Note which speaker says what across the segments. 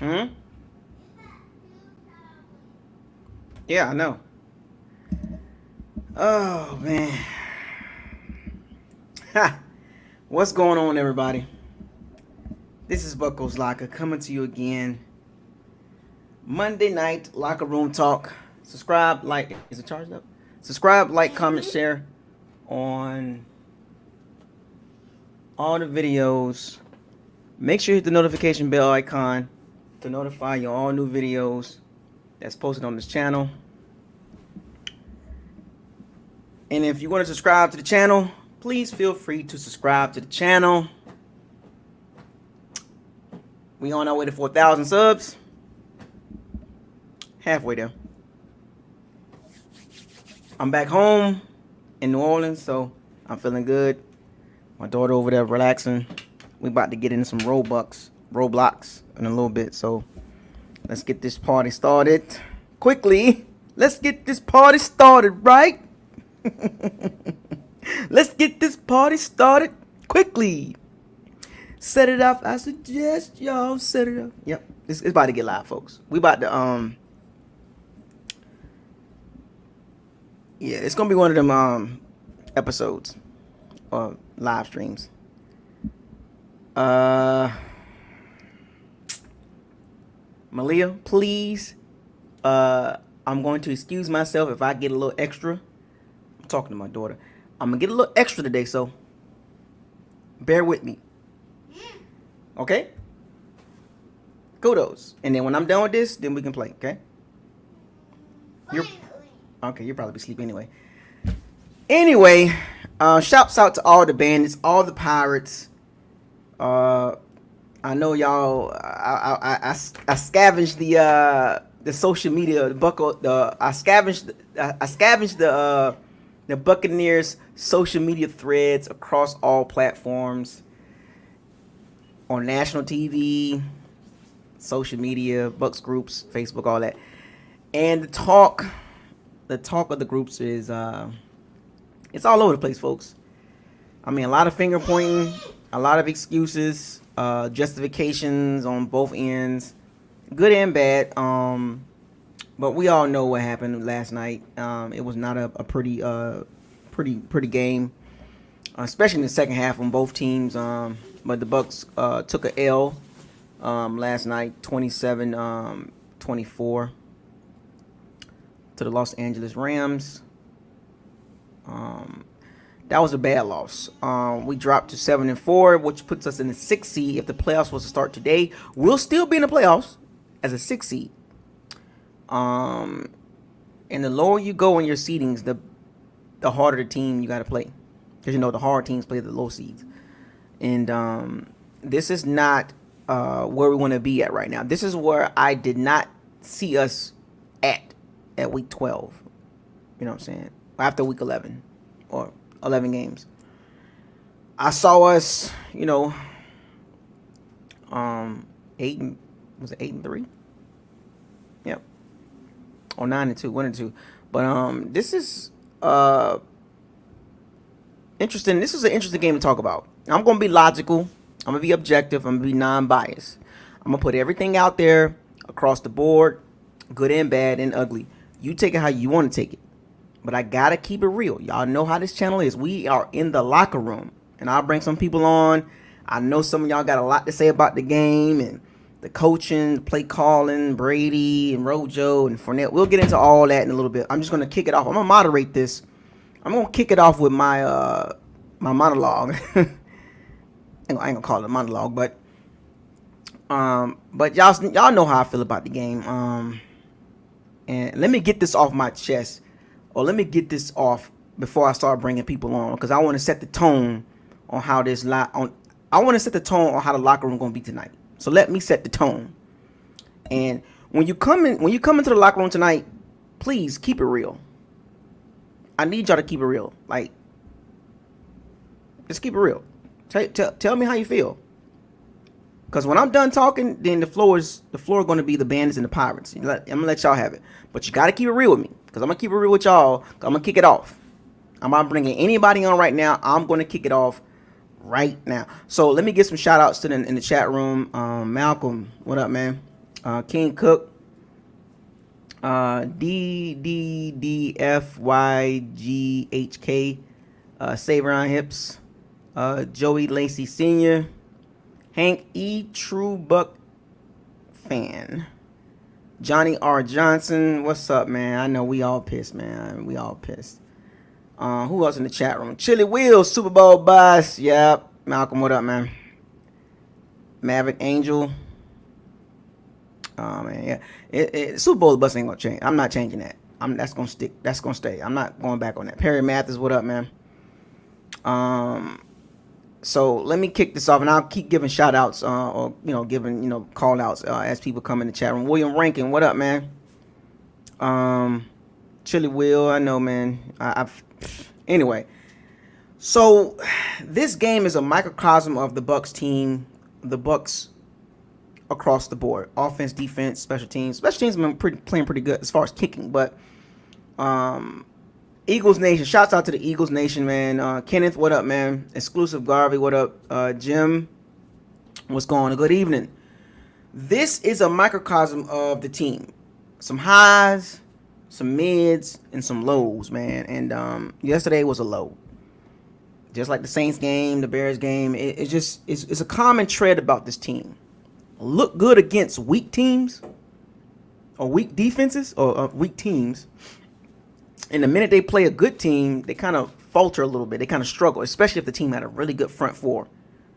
Speaker 1: Hmm. Yeah, I know. Oh man. Ha. What's going on, everybody? This is Bucko's Locker coming to you again. Monday night locker room talk. Subscribe, like. Is it charged up? Subscribe, like, comment, share on all the videos. Make sure you hit the notification bell icon to notify you all new videos that's posted on this channel. And if you want to subscribe to the channel, please feel free to subscribe to the channel. We on our way to 4,000 subs. Halfway there. I'm back home in New Orleans, so I'm feeling good. My daughter over there relaxing. We about to get into some Roblox in a little bit. So let's get this party started quickly. Let's get this party started, right? Let's get this party started quickly. Set it up. I suggest y'all set it up. Yep, it's about to get live, folks. We about to yeah, it's gonna be one of them episodes or live streams. Malia, please. I'm going to excuse myself if I get a little extra. I'm talking to my daughter. I'm gonna get a little extra today, so bear with me. Okay? Kudos. And then when I'm done with this, then we can play, okay? You'll probably be sleeping anyway. Anyway, shouts out to all the bandits, all the pirates. I know y'all. I scavenged the social media. I scavenged the Buccaneers social media threads across all platforms, on national TV, social media, Bucs groups, Facebook, all that. And the talk of the groups is it's all over the place, folks. I mean, a lot of finger pointing, a lot of excuses, justifications on both ends, good and bad. But we all know what happened last night. It was not a pretty game, especially in the second half on both teams. But the Bucs took a L last night, 27-24 to the Los Angeles Rams. That was a bad loss. We dropped to 7-4, which puts us in the 6th seed. If the playoffs was to start today, we'll still be in the playoffs as a 6th seed. And the lower you go in your seedings, the harder the team you got to play, because the hard teams play the low seeds. And this is not where we want to be at right now. This is where I did not see us at week 12. You know what I'm saying? After week 11 or 11 games, I saw us, 8-3? Yep. Or 9-2, 1-2. But this is interesting. This is an interesting game to talk about. I'm gonna be logical. I'm gonna be objective. I'm gonna be non-biased. I'm gonna put everything out there across the board, good and bad and ugly. You take it how you want to take it. But I gotta keep it real. Y'all know how this channel is. We are in the locker room. And I'll bring some people on. I know some of y'all got a lot to say about the game and the coaching, the play calling, Brady and Rojo and Fournette. We'll get into all that in a little bit. I'm just gonna kick it off. I'm gonna moderate this. I'm gonna kick it off with my my monologue. I ain't gonna call it a monologue, but y'all know how I feel about the game. And let me get this off my chest. Or let me get this off before I start bringing people on, because I want to set the tone on how I want to set the tone on how the locker room going to be tonight. So let me set the tone. And when you come into the locker room tonight, please keep it real. I need y'all to keep it real. Like, just keep it real. Tell me how you feel. Because when I'm done talking, then the floor is going to be the Bandits and the Pirates. I'm going to let y'all have it. But you got to keep it real with me. Because I'm going to keep it real with y'all. I'm going to kick it off. I'm not bringing anybody on right now. I'm going to kick it off right now. So let me get some shout outs in the chat room. Malcolm, what up, man? King Cook, DDDFYGHK, Saveron Hips, Joey Lacey Sr., Hank E. True Buck Fan, Johnny R. Johnson. What's up, man? I know we all pissed, man. We all pissed. Who else in the chat room? Chili Wheels, Super Bowl Bus. Yep. Malcolm, what up, man? Maverick Angel. Oh, man, yeah. Super Bowl bus ain't gonna change. I'm not changing that. That's gonna stick. That's gonna stay. I'm not going back on that. Perry Mathis, what up, man? So let me kick this off, and I'll keep giving shout outs, or giving call outs as people come in the chat room. William Rankin, what up, man? Chili Will, I know, man. Anyway, so this game is a microcosm of the Bucs team. The Bucs across the board, offense, defense, special teams. Special teams have been playing pretty good as far as kicking, but Eagles Nation, shouts out to the Eagles Nation, man. Kenneth, what up, man? Exclusive Garvey, what up? Jim, what's going on? Good evening. This is a microcosm of the team. Some highs, some mids, and some lows, man. And yesterday was a low. Just like the Saints game, the Bears game, it's a common thread about this team. Look good against weak teams, or weak defenses, or weak teams. And the minute they play a good team, they kind of falter a little bit. They kind of struggle, especially if the team had a really good front four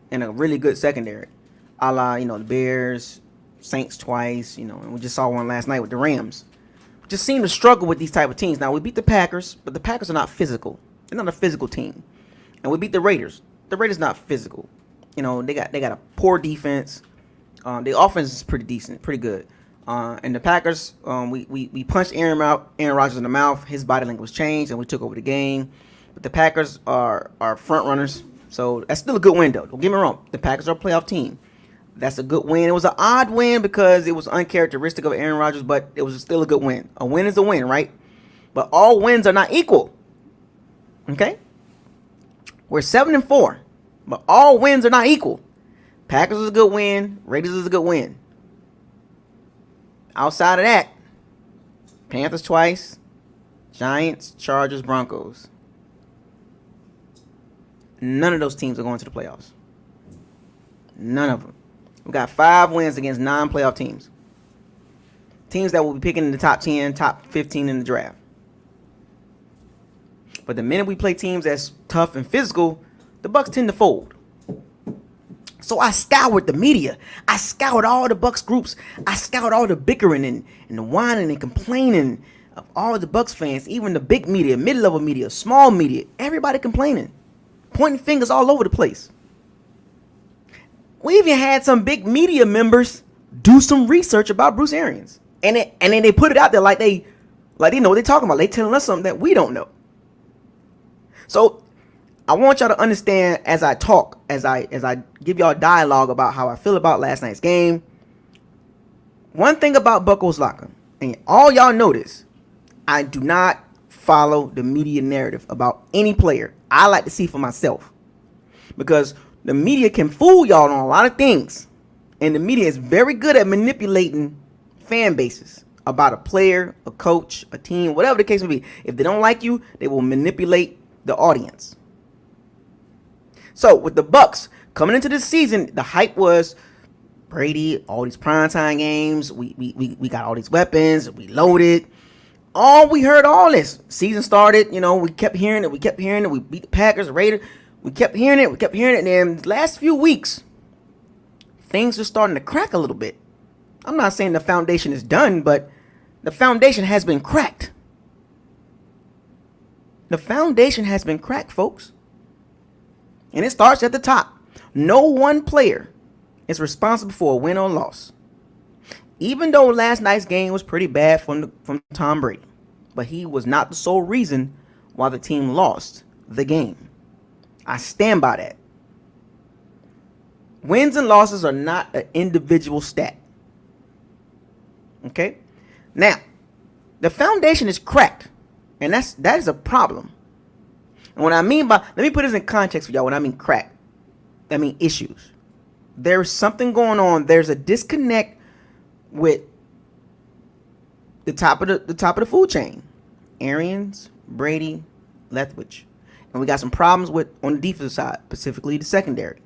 Speaker 1: and a really good secondary, a la, the Bears, Saints twice, and we just saw one last night with the Rams. We just seem to struggle with these type of teams. Now, we beat the Packers, but the Packers are not physical. They're not a physical team. And we beat the Raiders. The Raiders not physical. They got a poor defense. The offense is pretty decent, pretty good. And the Packers, we punched Aaron Rodgers in the mouth. His body language changed, and we took over the game. But the Packers are front runners, so that's still a good win, though. Don't get me wrong. The Packers are a playoff team. That's a good win. It was an odd win because it was uncharacteristic of Aaron Rodgers, but it was still a good win. A win is a win, right? But all wins are not equal. Okay? We're 7-4, but all wins are not equal. Packers is a good win. Raiders is a good win. Outside of that, Panthers twice, Giants, Chargers, Broncos. None of those teams are going to the playoffs. None of them. We got 5 wins against non-playoff teams. Teams that will be picking in the top 10, top 15 in the draft. But the minute we play teams that's tough and physical, the Bucs tend to fold. So I scoured the media. I scoured all the Bucs groups. I scoured all the bickering and the whining and complaining of all the Bucs fans, even the big media, mid-level media, small media, everybody complaining, pointing fingers all over the place. We even had some big media members do some research about Bruce Arians. And then they put it out there like they know what they're talking about. They telling us something that we don't know. So I want y'all to understand as I talk, as I give y'all dialogue about how I feel about last night's game. One thing about Bucko's Locker, and all y'all know this, I do not follow the media narrative about any player. I like to see for myself. Because the media can fool y'all on a lot of things. And the media is very good at manipulating fan bases about a player, a coach, a team, whatever the case may be. If they don't like you, they will manipulate the audience. So with the Bucs coming into this season, the hype was Brady, all these primetime games. We got all these weapons. We loaded. We heard all this. Season started. We kept hearing it. We beat the Packers, the Raiders. We kept hearing it. And then the last few weeks, things are starting to crack a little bit. I'm not saying the foundation is done, but the foundation has been cracked. The foundation has been cracked, folks. And it starts at the top. No one player is responsible for a win or loss. Even though last night's game was pretty bad from Tom Brady. But he was not the sole reason why the team lost the game. I stand by that. Wins and losses are not an individual stat. Okay? Now, the foundation is cracked. And that is a problem. And what I mean by, let me put this in context for y'all. When I mean crack, I mean issues. There's something going on. There's a disconnect with the top of the food chain. Arians, Brady, Leftwich. And we got some problems with on the defensive side, specifically the secondary.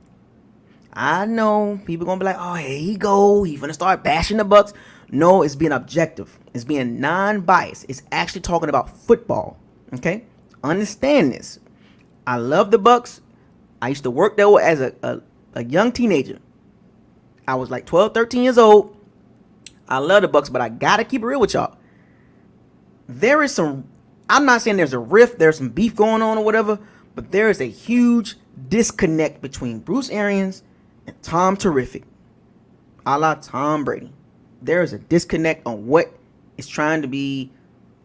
Speaker 1: I know people gonna be like, oh, here he go. He's gonna start bashing the Bucs. No, it's being objective. It's being non-biased. It's actually talking about football. Okay? Understand this. I love the Bucs. I used to work there as a young teenager. I was like 12, 13 years old. I love the Bucs, but I gotta keep it real with y'all. There is some, I'm not saying there's a rift, there's some beef going on or whatever, but there is a huge disconnect between Bruce Arians and Tom Terrific, a la Tom Brady. There is a disconnect on what is trying to be,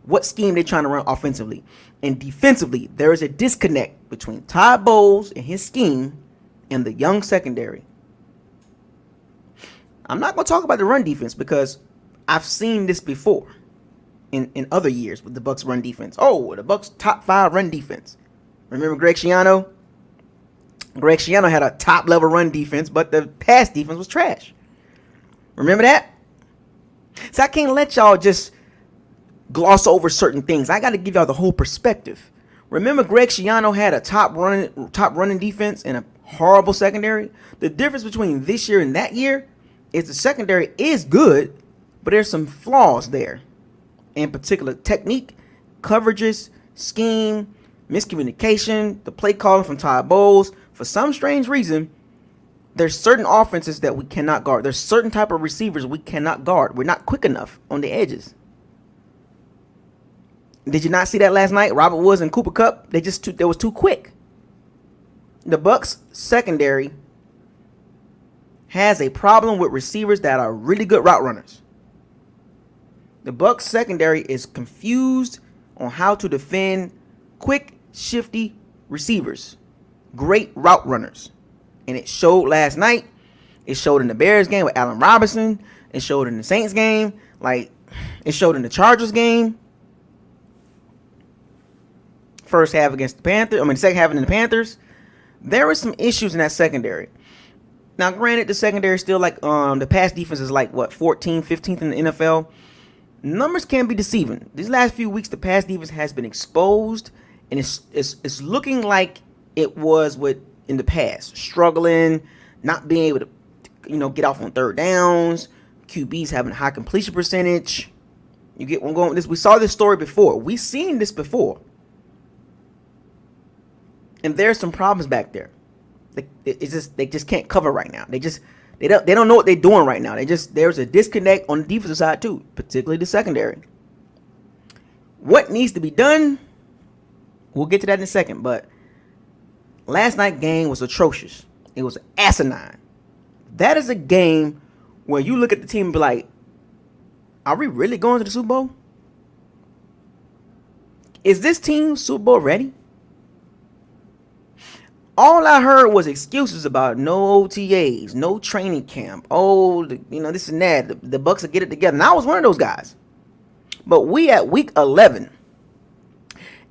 Speaker 1: what scheme they're trying to run offensively. And defensively, there is a disconnect between Todd Bowles and his scheme and the young secondary. I'm not going to talk about the run defense because I've seen this before in other years with the Bucs run defense. Oh, the Bucs top 5 run defense. Remember Greg Schiano? Greg Schiano had a top level run defense, but the pass defense was trash. Remember that? So I can't let y'all just gloss over certain things. I got to give y'all the whole perspective. Remember Greg Schiano had a top running defense and a horrible secondary? The difference between this year and that year is the secondary is good, but there's some flaws there. In particular, technique, coverages, scheme, miscommunication, the play calling from Todd Bowles. For some strange reason, there's certain offenses that we cannot guard. There's certain type of receivers we cannot guard. We're not quick enough on the edges. Did you not see that last night? Robert Woods and Cooper Kupp, they was too quick. The Bucs secondary has a problem with receivers that are really good route runners. The Bucs secondary is confused on how to defend quick, shifty receivers, great route runners. And it showed last night. It showed in the Bears game with Allen Robinson. It showed in the Saints game. Like, it showed in the Chargers game. First half against the Panthers. Second half against the Panthers. There were some issues in that secondary. Now, granted, the secondary is still like, the pass defense is like, 14th, 15th in the NFL. Numbers can be deceiving. These last few weeks, the pass defense has been exposed. And it's looking like it was in the past. Struggling, not being able to, get off on third downs. QBs having a high completion percentage. You get where I'm going with this? We saw this story before. We've seen this before. And there's some problems back there. They just can't cover right now. They don't know what they're doing right now. There's a disconnect on the defensive side too, particularly the secondary. What needs to be done? We'll get to that in a second. But last night's game was atrocious. It was asinine. That is a game where you look at the team and be like, are we really going to the Super Bowl? Is this team Super Bowl ready? All I heard was excuses about no OTAs, no training camp. Oh, this and that. The Bucs will get it together. And I was one of those guys. But we at week 11.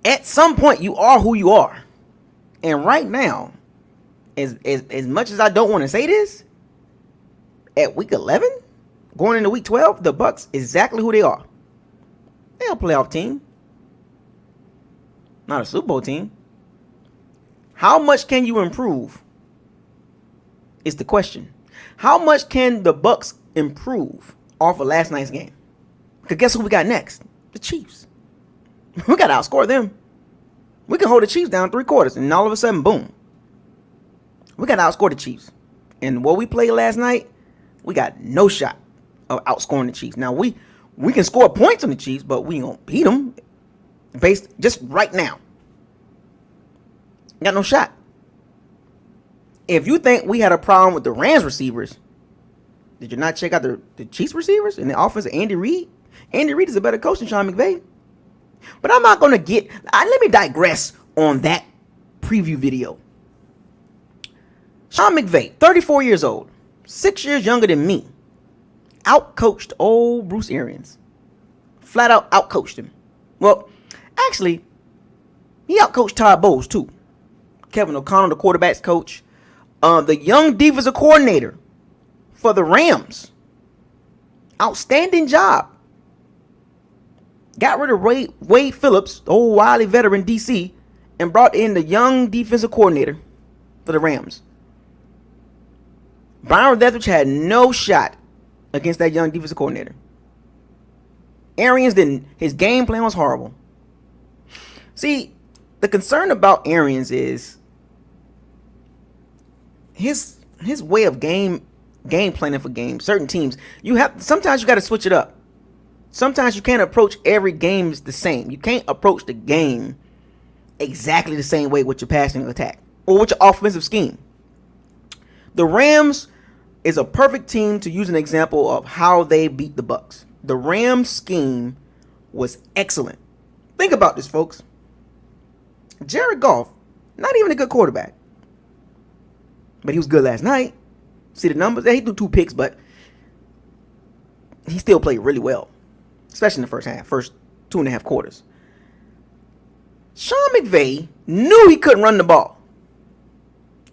Speaker 1: At some point, you are who you are. And right now, as much as I don't want to say this, at week 11, going into week 12, the Bucs exactly who they are. They're a playoff team. Not a Super Bowl team. How much can you improve is the question. How much can the Bucs improve off of last night's game? Because guess who we got next? The Chiefs. We got to outscore them. We can hold the Chiefs down 3 quarters, and all of a sudden, boom. We got to outscore the Chiefs. And what we played last night, we got no shot of outscoring the Chiefs. Now, we can score points on the Chiefs, but we ain't going to beat them based just right now. Got no shot. If you think we had a problem with the Rams receivers, did you not check out the Chiefs receivers and the offense of Andy Reid? Andy Reid is a better coach than Sean McVay. But I'm not going to let me digress on that preview video. Sean McVay, 34 years old, 6 years younger than me, outcoached old Bruce Arians. Flat out outcoached him. Well, actually, he outcoached Todd Bowles too. Kevin O'Connell, the quarterback's coach. The young defensive coordinator for the Rams Outstanding job. Got rid of Wade Phillips, the old wily veteran DC, and brought in the young defensive coordinator for the Rams. Byron Leftwich had no shot against that young defensive coordinator. Arians didn't. His game plan was horrible. See, the concern about Arians is his way of game planning for games. Certain teams, sometimes you got to switch it up. Sometimes you can't approach every game the same. You can't approach the game exactly the same way with your passing attack or with your offensive scheme. The Rams is a perfect team to use an example of how they beat the Bucs. The Rams scheme was excellent. Think about this, folks. Jared Goff, not even a good quarterback, but he was good last night. See the numbers? He threw 2 picks, but he still played really well, especially in the first 2.5 quarters. Sean McVay knew he couldn't run the ball.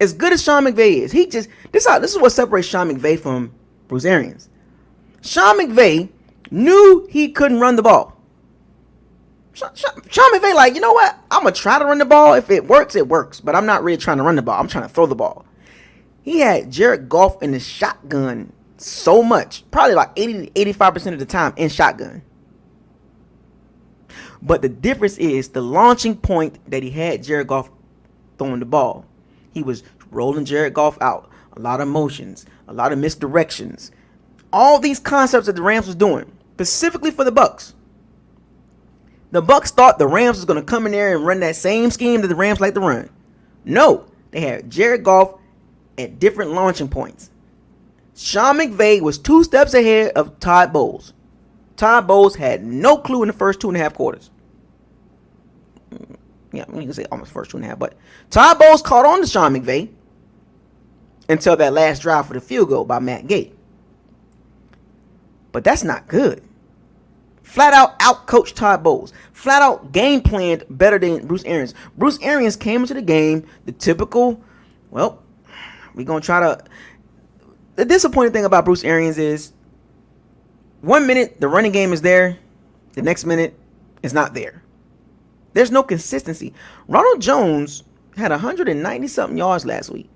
Speaker 1: As good as Sean McVay is, this is what separates Sean McVay from Bruce Arians. Sean McVay knew he couldn't run the ball. Sean McVay, like, you know what? I'm going to try to run the ball. If it works, it works. But I'm not really trying to run the ball. I'm trying to throw the ball. He had Jared Goff in the shotgun so much. Probably like 80 to 85% of the time in shotgun. But the difference is the launching point that he had Jared Goff throwing the ball. He was rolling Jared Goff out. A lot of motions. A lot of misdirections. All these concepts that the Rams was doing. Specifically for the Bucs. The Bucs thought the Rams was going to come in there and run that same scheme that the Rams like to run. No. They had Jared Goff at different launching points. Sean McVay was 2 steps ahead of Todd Bowles. Todd Bowles had no clue in the first 2.5 quarters. Yeah, you can say almost first 2.5, but Todd Bowles caught on to Sean McVay until that last drive for the field goal by Matt Gay. But that's not good. Flat out coached Todd Bowles. Flat out game planned better than Bruce Arians. Bruce Arians came into the game the typical, well, we're going to try to. The disappointing thing about Bruce Arians is 1 minute the running game is there, the next minute it's not there. There's no consistency. Ronald Jones had 190-something yards last week.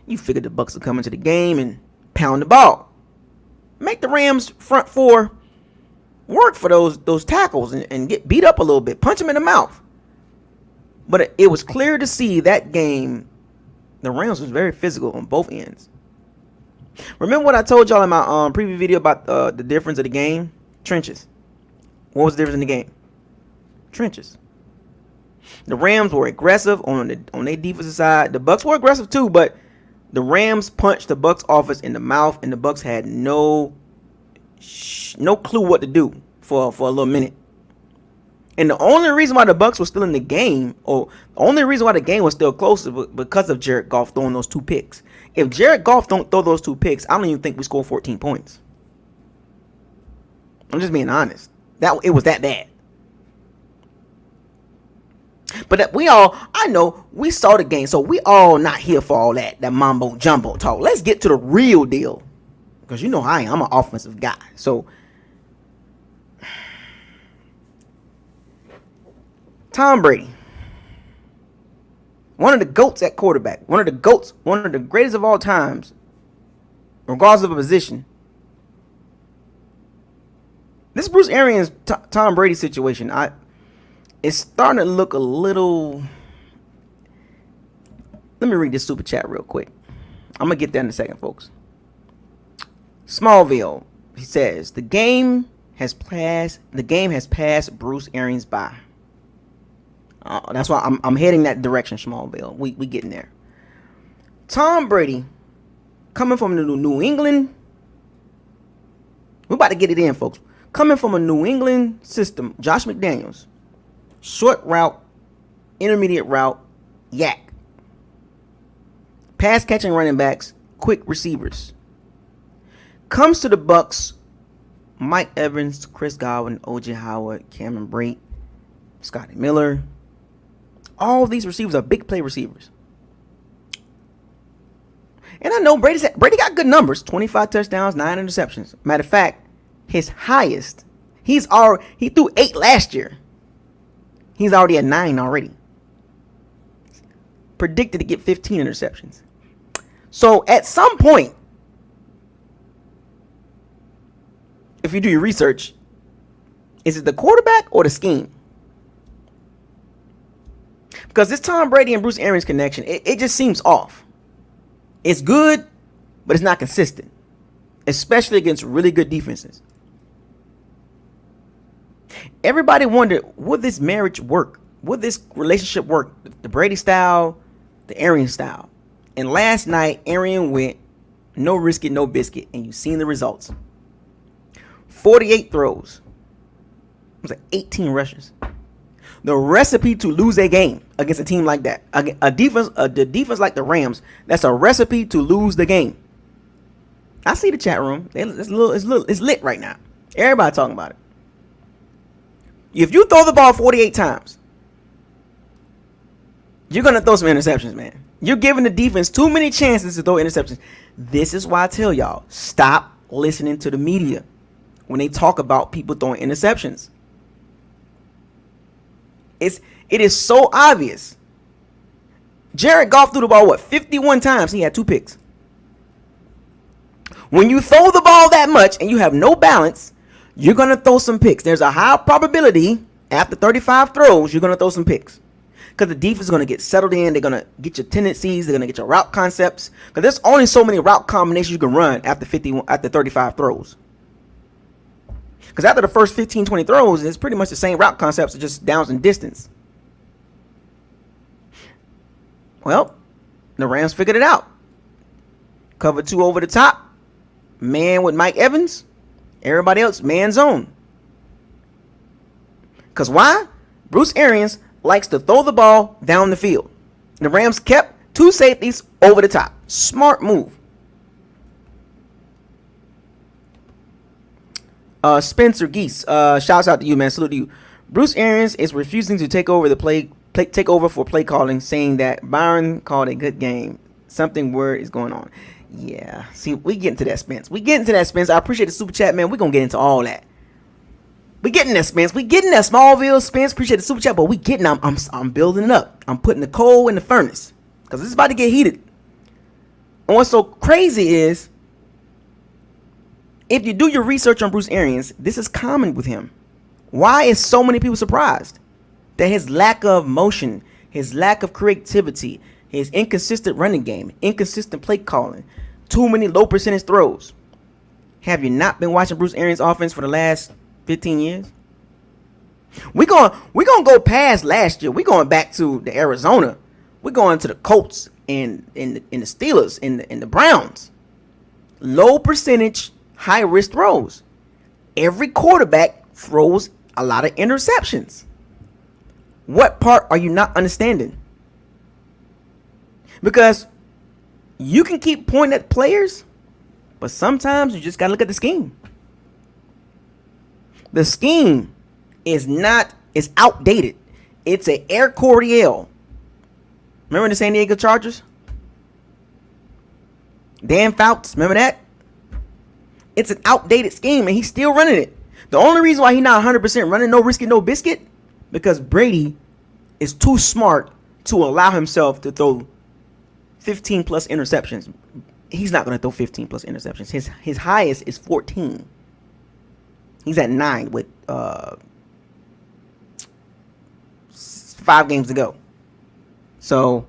Speaker 1: You figured the Bucs would come into the game and pound the ball. Make the Rams front 4 work for those tackles and get beat up a little bit. Punch them in the mouth. But it was clear to see that game, the Rams was very physical on both ends. Remember what I told y'all in my preview video about the difference of the game? Trenches. What was the difference in the game? Trenches. The Rams were aggressive on their defensive side. The Bucs were aggressive too, but the Rams punched the Bucs offense in the mouth, and the Bucs had no clue what to do for a little minute. And the only reason why the Bucs were still in the game, or the only reason why the game was still close, is because of Jared Goff throwing those 2 picks. If Jared Goff don't throw those 2 picks, I don't even think we score 14 points. I'm just being honest. It was that bad. But I know we saw the game, so we all not here for all that mambo jumbo talk. Let's get to the real deal, because you know I'm an offensive guy. So Tom Brady, one of the GOATs at quarterback, one of the greatest of all times, regardless of a position. This Bruce Arians Tom Brady situation, it's starting to look a little. Let me read this super chat real quick. I'm gonna get there in a second, folks. Smallville, he says the game has passed Bruce Arians by. That's why I'm heading that direction, Smallville. We getting there. Tom Brady, coming from the New England. We're about to get it in, folks. Coming from a New England system, Josh McDaniels. Short route, intermediate route, yak. Pass catching running backs, quick receivers. Comes to the Bucs, Mike Evans, Chris Godwin, O.J. Howard, Cameron Brate, Scotty Miller. All these receivers are big play receivers. And I know Brady got good numbers: 25 touchdowns, 9 interceptions. Matter of fact, his highest, he threw 8 last year. He's already at 9 already. Predicted to get 15 interceptions. So at some point, if you do your research, is it the quarterback or the scheme? Because this Tom Brady and Bruce Arians connection, it just seems off. It's good, but it's not consistent, especially against really good defenses. Everybody wondered, would this marriage work? Would this relationship work? The Brady style, the Arians style. And last night, Arian went no risk it, no biscuit, and you've seen the results. 48 throws. It was like 18 rushes. The recipe to lose a game against a team like that, the defense like the Rams, that's a recipe to lose the game. I see the chat room. It's lit right now. Everybody talking about it. If you throw the ball 48 times, you're going to throw some interceptions, man. You're giving the defense too many chances to throw interceptions. This is why I tell y'all, stop listening to the media when they talk about people throwing interceptions. It is so obvious. Jared Goff threw the ball, 51 times? He had 2 picks. When you throw the ball that much and you have no balance, you're going to throw some picks. There's a high probability after 35 throws, you're going to throw some picks. Because the defense is going to get settled in. They're going to get your tendencies. They're going to get your route concepts. Because there's only so many route combinations you can run after 35 throws. Because after the first 15, 20 throws, it's pretty much the same route concepts, just downs and distance. Well, the Rams figured it out. Cover 2 over the top. Man with Mike Evans. Everybody else, man zone. Because why? Bruce Arians likes to throw the ball down the field. The Rams kept 2 safeties over the top. Smart move. Spencer Geese, shouts out to you, man. Salute to you. Bruce Arians is refusing to take over for play calling, saying that Byron called a good game. Something weird is going on. Yeah, see, we get into that, Spence. I appreciate the super chat, man. We're gonna get into all that. We getting there, Spence. We getting there, Smallville, Spence. Appreciate the super chat, but we getting. I'm building it up. I'm putting the coal in the furnace because it's about to get heated. And what's so crazy is, if you do your research on Bruce Arians, this is common with him. Why is so many people surprised? That his lack of motion, his lack of creativity, his inconsistent running game, inconsistent play calling, too many low percentage throws. Have you not been watching Bruce Arians' offense for the last 15 years? We're gonna go past last year. We're going back to the Arizona. We're going to the Colts and the Steelers and the Browns. Low percentage, high risk throws. Every quarterback throws a lot of interceptions. What part are you not understanding? Because you can keep pointing at players, but sometimes you just got to look at the scheme. The scheme is outdated. It's an Air Coryell. Remember the San Diego Chargers? Dan Fouts, remember that? It's an outdated scheme, and he's still running it. The only reason why he's not 100% running no risk it, no biscuit, because Brady is too smart to allow himself to throw 15 plus interceptions. He's not going to throw 15 plus interceptions. His highest is 14. He's at 9 with 5 games to go. So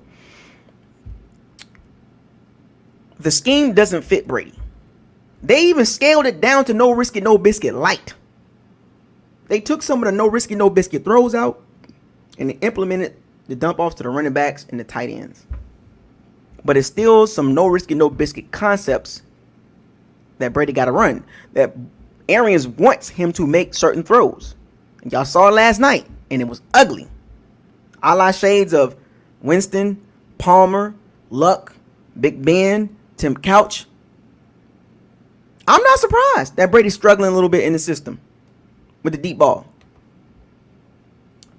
Speaker 1: the scheme doesn't fit Brady. They even scaled it down to no risk it, no biscuit light. They took some of the no risk it, no biscuit throws out and they implemented the dump offs to the running backs and the tight ends. But it's still some no risk it, no biscuit concepts that Brady got to run. That Arians wants him to make certain throws. And y'all saw it last night, and it was ugly. A la shades of Winston, Palmer, Luck, Big Ben, Tim Couch. I'm not surprised that Brady's struggling a little bit in the system with the deep ball.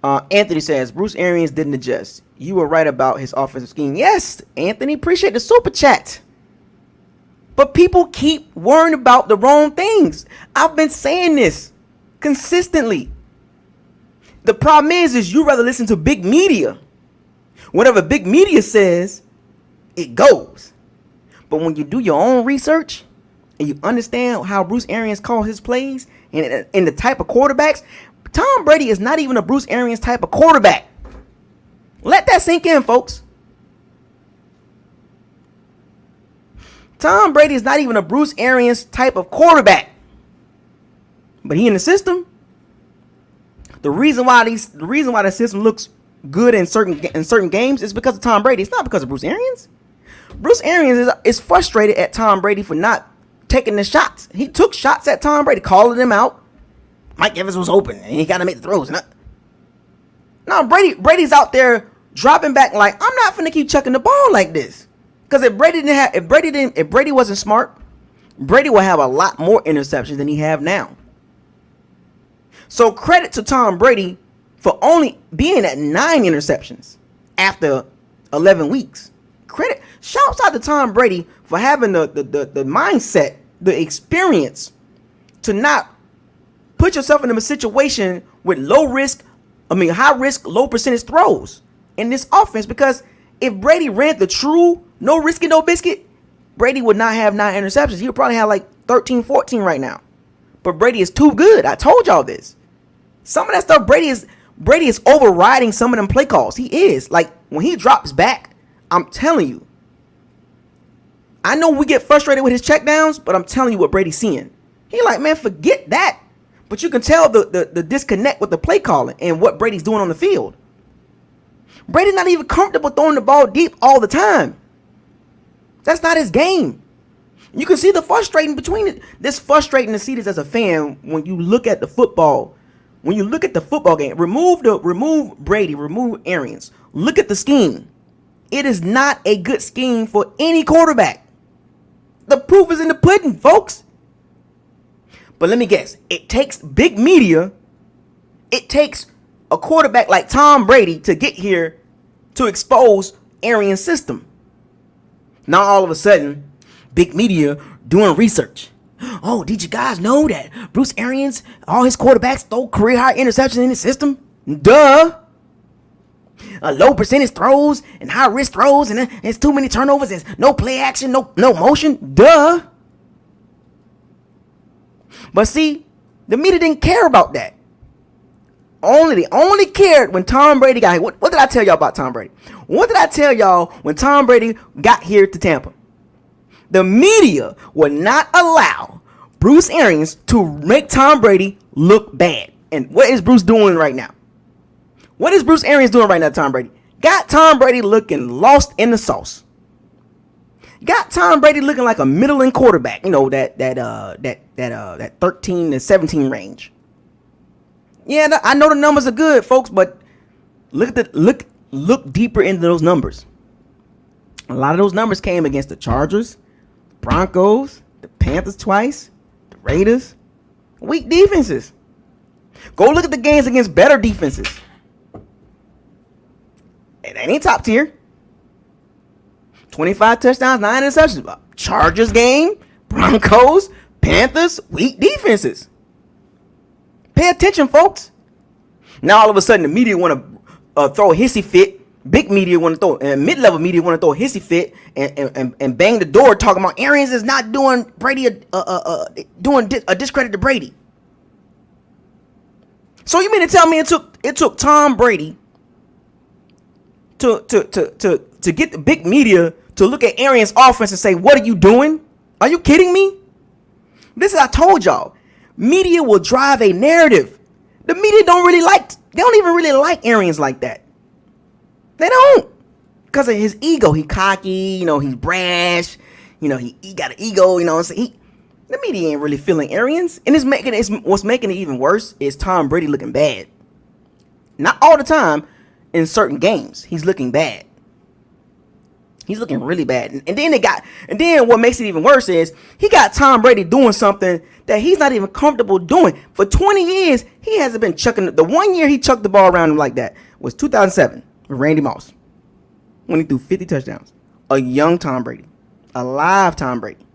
Speaker 1: Anthony says, Bruce Arians didn't adjust. You were right about his offensive scheme. Yes, Anthony, appreciate the super chat. But people keep worrying about the wrong things. I've been saying this consistently. The problem is you rather listen to big media. Whatever big media says, it goes. But when you do your own research and you understand how Bruce Arians calls his plays and the type of quarterbacks, Tom Brady is not even a Bruce Arians type of quarterback. Let that sink in, folks. Tom Brady is not even a Bruce Arians type of quarterback. But he in the system. The reason why the system looks good in certain games is because of Tom Brady. It's not because of Bruce Arians. Bruce Arians is frustrated at Tom Brady for not taking the shots. He took shots at Tom Brady, calling him out. Mike Evans was open and he got to make the throws. Now Brady's out there dropping back like, I'm not finna keep chucking the ball like this. Because if Brady wasn't smart, Brady would have a lot more interceptions than he have now. So credit to Tom Brady for only being at 9 interceptions after 11 weeks. Shouts out to Tom Brady for having the mindset, the experience to not put yourself in a situation with high risk, low percentage throws in this offense. Because if Brady ran the true no risky, no biscuit, Brady would not have 9 interceptions. He would probably have like 13, 14 right now. But Brady is too good. I told y'all this. Some of that stuff, Brady is overriding some of them play calls. He is. Like, when he drops back, I'm telling you. I know we get frustrated with his checkdowns, but I'm telling you what Brady's seeing. He like, man, forget that. But you can tell the disconnect with the play calling and what Brady's doing on the field. Brady's not even comfortable throwing the ball deep all the time. That's not his game. You can see the frustrating between it. This frustrating to see this as a fan when you look at the football. When you look at the football game, remove Brady, remove Arians. Look at the scheme. It is not a good scheme for any quarterback. The proof is in the pudding, folks. But let me guess. It takes big media. It takes a quarterback like Tom Brady to get here to expose Arians' system. Now all of a sudden, big media doing research. Oh, did you guys know that Bruce Arians, all his quarterbacks throw career high interceptions in the system? Duh. Low percentage throws and high risk throws, and there's too many turnovers. There's no play action, no motion. Duh. But see, the media didn't care about that. They only cared when Tom Brady got here. What did I tell y'all about Tom Brady? What did I tell y'all when Tom Brady got here to Tampa? The media would not allow Bruce Arians to make Tom Brady look bad. And what is Bruce doing right now? What is Bruce Arians doing right now, Tom Brady? Got Tom Brady looking lost in the sauce. Got Tom Brady looking like a middling quarterback. You know, that 13 to 17 range. Yeah, I know the numbers are good, folks, but look deeper into those numbers. A lot of those numbers came against the Chargers, Broncos, the Panthers twice, the Raiders. Weak defenses. Go look at the games against better defenses. It ain't top tier. 25 touchdowns, 9 interceptions. Chargers game, Broncos, Panthers, weak defenses. Pay attention, folks. Now all of a sudden the media want to throw a hissy fit. Big media want to throw, and mid-level media want to throw a hissy fit and bang the door talking about Arians is not doing Brady doing a discredit to Brady. So you mean to tell me it took Tom Brady to get the big media to look at Arians' offense and say, what are you doing? Are you kidding me? This is, I told y'all, media will drive a narrative. The media don't even really like Arians like that. They don't. Because of his ego. He cocky, he's brash, he got an ego, the media ain't really feeling Arians. And what's making it even worse is Tom Brady looking bad. Not all the time. In certain games, he's looking bad. He's looking really bad. And then what makes it even worse is he got Tom Brady doing something that he's not even comfortable doing. For 20 years, he hasn't been chucking. The 1 year he chucked the ball around him like that was 2007 with Randy Moss, when he threw 50 touchdowns. A young Tom Brady. A live Tom Brady.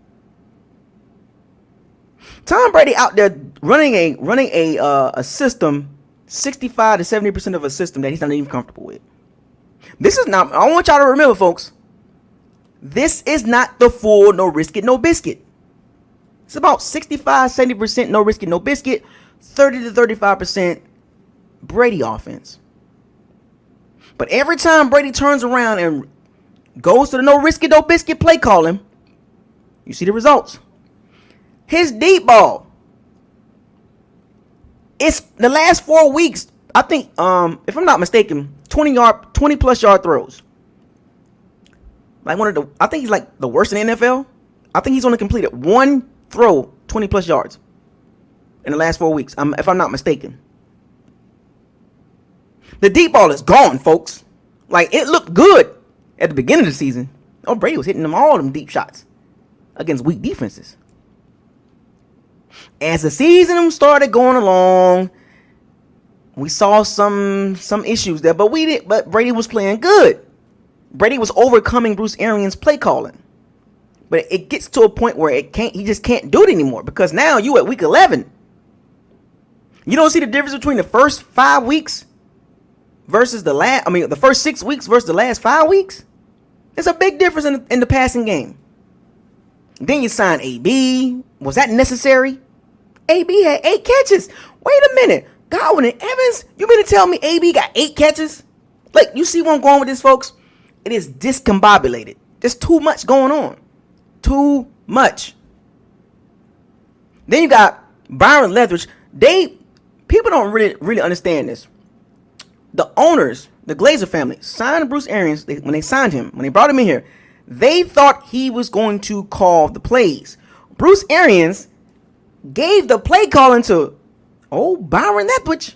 Speaker 1: Tom Brady out there running a system, 65 to 70% of a system that he's not even comfortable with. This is not. I want y'all to remember, folks. This is not the full no risk it, no biscuit. It's about 65, 70% no risk it, no biscuit, 30 to 35% Brady offense. But every time Brady turns around and goes to the no risk it, no biscuit play calling, you see the results. His deep ball. It's the last 4 weeks. I think, if I'm not mistaken, 20 plus yard throws. Like I think he's like the worst in the NFL. I think he's only completed one throw 20 plus yards in the last 4 weeks. If I'm not mistaken. The deep ball is gone, folks. Like, it looked good at the beginning of the season. Oh, Brady was hitting all them deep shots against weak defenses. As the season started going along, we saw some issues there, but Brady was playing good. Brady was overcoming Bruce Arians' play calling. But it gets to a point where he just can't do it anymore, because now you at week 11. You don't see the difference between the first 5 weeks versus the first 6 weeks versus the last 5 weeks. It's a big difference in the passing game. Then you sign AB. Was that necessary? AB had 8 catches. Wait a minute. Godwin and Evans? You mean to tell me AB got 8 catches? Like, you see where I'm going with this, folks? It is discombobulated. There's too much going on. Too much. Then you got Byron Leftwich. People don't really understand this. The owners, the Glazer family, signed Bruce Arians. When they brought him in here, they thought he was going to call the plays. Bruce Arians gave the play calling to Byron Leftwich.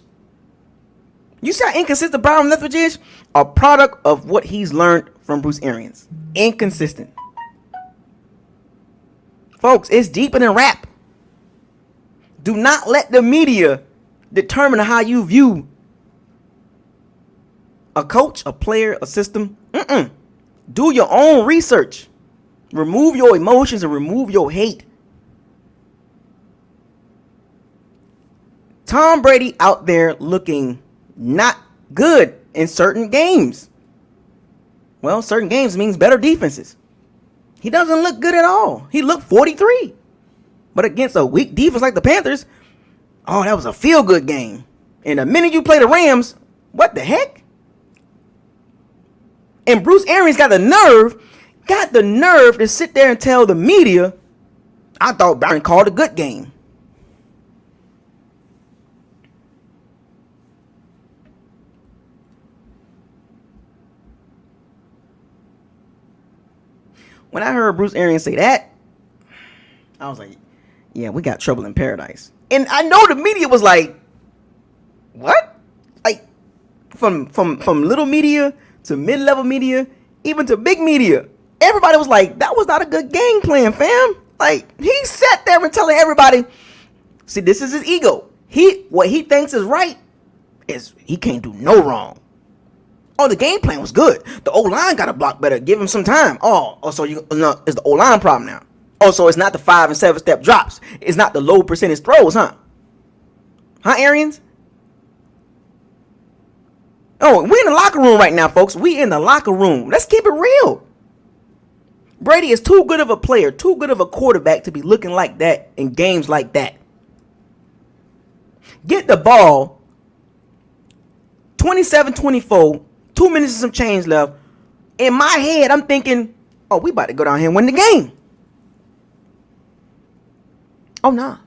Speaker 1: You see how inconsistent Byron Leftwich is? A product of what he's learned from Bruce Arians. Inconsistent. Folks, it's deeper than rap. Do not let the media determine how you view a coach, a player, a system. Do your own research. Remove your emotions and remove your hate. Tom Brady out there looking not good in certain games. Well, certain games means better defenses. He doesn't look good at all. He looked 43. But against a weak defense like the Panthers, that was a feel-good game. And the minute you play the Rams, what the heck? And Bruce Arians got the nerve to sit there and tell the media, I thought Byron called a good game. When I heard Bruce Arians say that, I was like, yeah, we got trouble in paradise. And I know the media was like, what? Like, from little media to mid-level media, even to big media, everybody was like, that was not a good game plan, fam. Like, he sat there and telling everybody, see, this is his ego. What he thinks is right is he can't do no wrong. The game plan was good. The O-line got to block better. Give him some time. It's the O-line problem now. So it's not the 5 and 7 step drops. It's not the low percentage throws, huh? Huh, Arians? We in the locker room right now, folks. We in the locker room. Let's keep it real. Brady is too good of a player, too good of a quarterback to be looking like that in games like that. Get the ball 27-24. 2 minutes and some change left. In my head, I'm thinking, we about to go down here and win the game. Nah.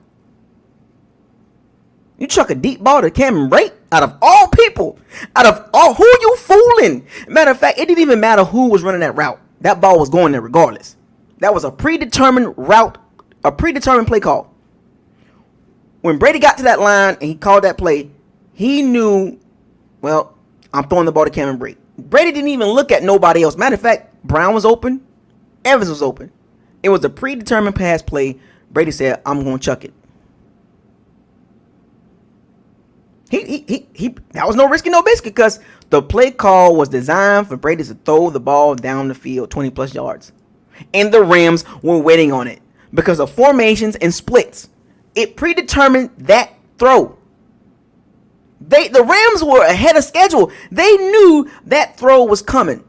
Speaker 1: You chuck a deep ball to Cameron Brate, out of all people, who you fooling? Matter of fact, it didn't even matter who was running that route. That ball was going there regardless. That was a predetermined route, a predetermined play call. When Brady got to that line and he called that play, he knew, I'm throwing the ball to Cameron Brate. Brady didn't even look at nobody else. Matter of fact, Brown was open. Evans was open. It was a predetermined pass play. Brady said, I'm going to chuck it. That was no risky, no biscuit, because the play call was designed for Brady to throw the ball down the field 20 plus yards. And the Rams were waiting on it because of formations and splits. It predetermined that throw. The Rams were ahead of schedule. They knew that throw was coming.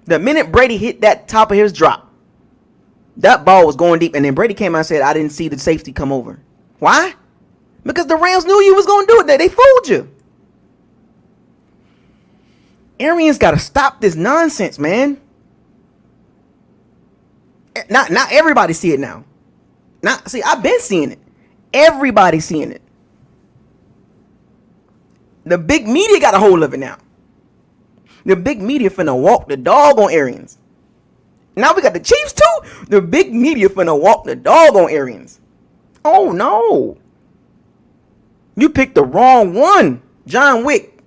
Speaker 1: The minute Brady hit that top of his drop, that ball was going deep. And then Brady came out and said, I didn't see the safety come over. Why? Because the Rams knew you was going to do it. They fooled you. Arians got to stop this nonsense, man. Not everybody see it now. I've been seeing it. Everybody's seeing it. The big media got a hold of it now. The big media finna walk the dog on Arians. Now we got the Chiefs too. The big media finna walk the dog on Arians. Oh no. You picked the wrong one, John Wick.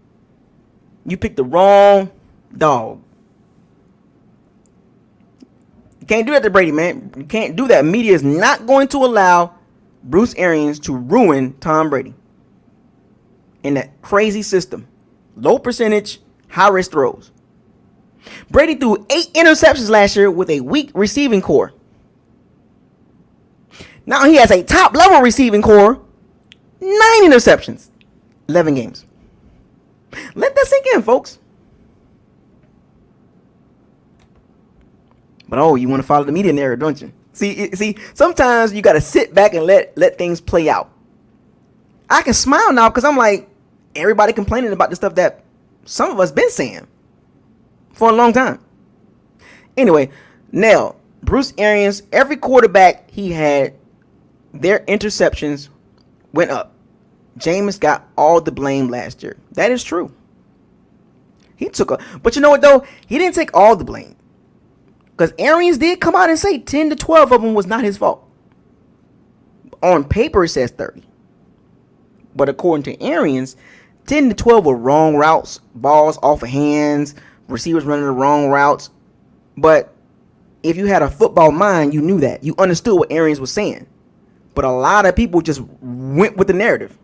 Speaker 1: You picked the wrong dog. You can't do that to Brady, man. You can't do that. Media is not going to allow Bruce Arians to ruin Tom Brady in that crazy system. Low percentage, high risk throws. Brady threw 8 interceptions last year with a weak receiving core. Now he has a top level receiving core. 9 interceptions. 11 games. Let that sink in, folks. But you want to follow the media narrative, don't you? See, sometimes you got to sit back and let things play out. I can smile now because I'm like, everybody complaining about the stuff that some of us been saying for a long time. Anyway, now, Bruce Arians, every quarterback he had, their interceptions went up. Jameis got all the blame last year. That is true. But you know what though? He didn't take all the blame. Because Arians did come out and say 10 to 12 of them was not his fault. On paper it says 30. But according to Arians, 10 to 12 were wrong routes, balls off of hands, receivers running the wrong routes. But if you had a football mind, you knew that. You understood what Arians was saying. But a lot of people just went with the narrative.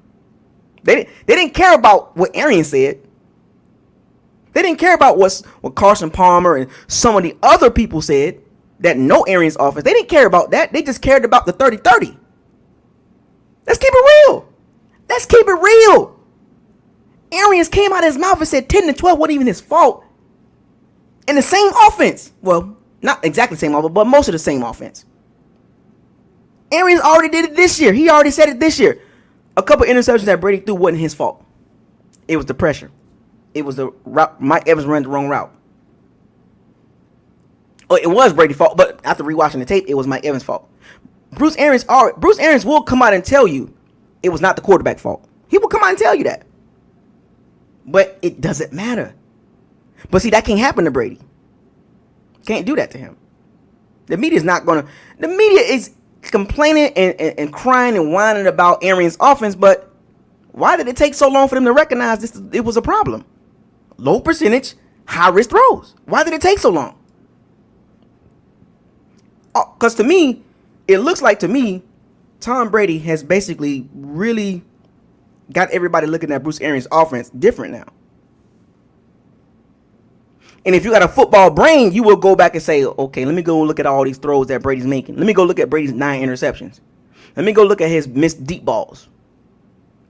Speaker 1: They didn't care about what Arians said. They didn't care about what Carson Palmer and some of the other people said that know Arians' offense. They didn't care about that. They just cared about the 30-30. Let's keep it real. Let's keep it real. Arians came out of his mouth and said 10 to 12 wasn't even his fault. And the same offense. Well, not exactly the same offense, but most of the same offense. Arians already did it this year. He already said it this year. A couple interceptions that Brady threw wasn't his fault. It was the pressure. It was the route. Mike Evans ran the wrong route. Oh, it was Brady's fault, but after rewatching the tape, it was Mike Evans' fault. Bruce Arians will come out and tell you it was not the quarterback's fault. He will come out and tell you that. But it doesn't matter. But see, that can't happen to Brady. Can't do that to him. The media is not going to. The media is complaining and crying and whining about Arians' offense, but why did it take so long for them to recognize this? It was a problem. Low percentage, high risk throws. Why did it take so long? Because to me, it looks like Tom Brady has basically really got everybody looking at Bruce Arians' offense different now. And if you got a football brain, you will go back and say, okay, let me go look at all these throws that Brady's making. Let me go look at Brady's 9 interceptions. Let me go look at his missed deep balls.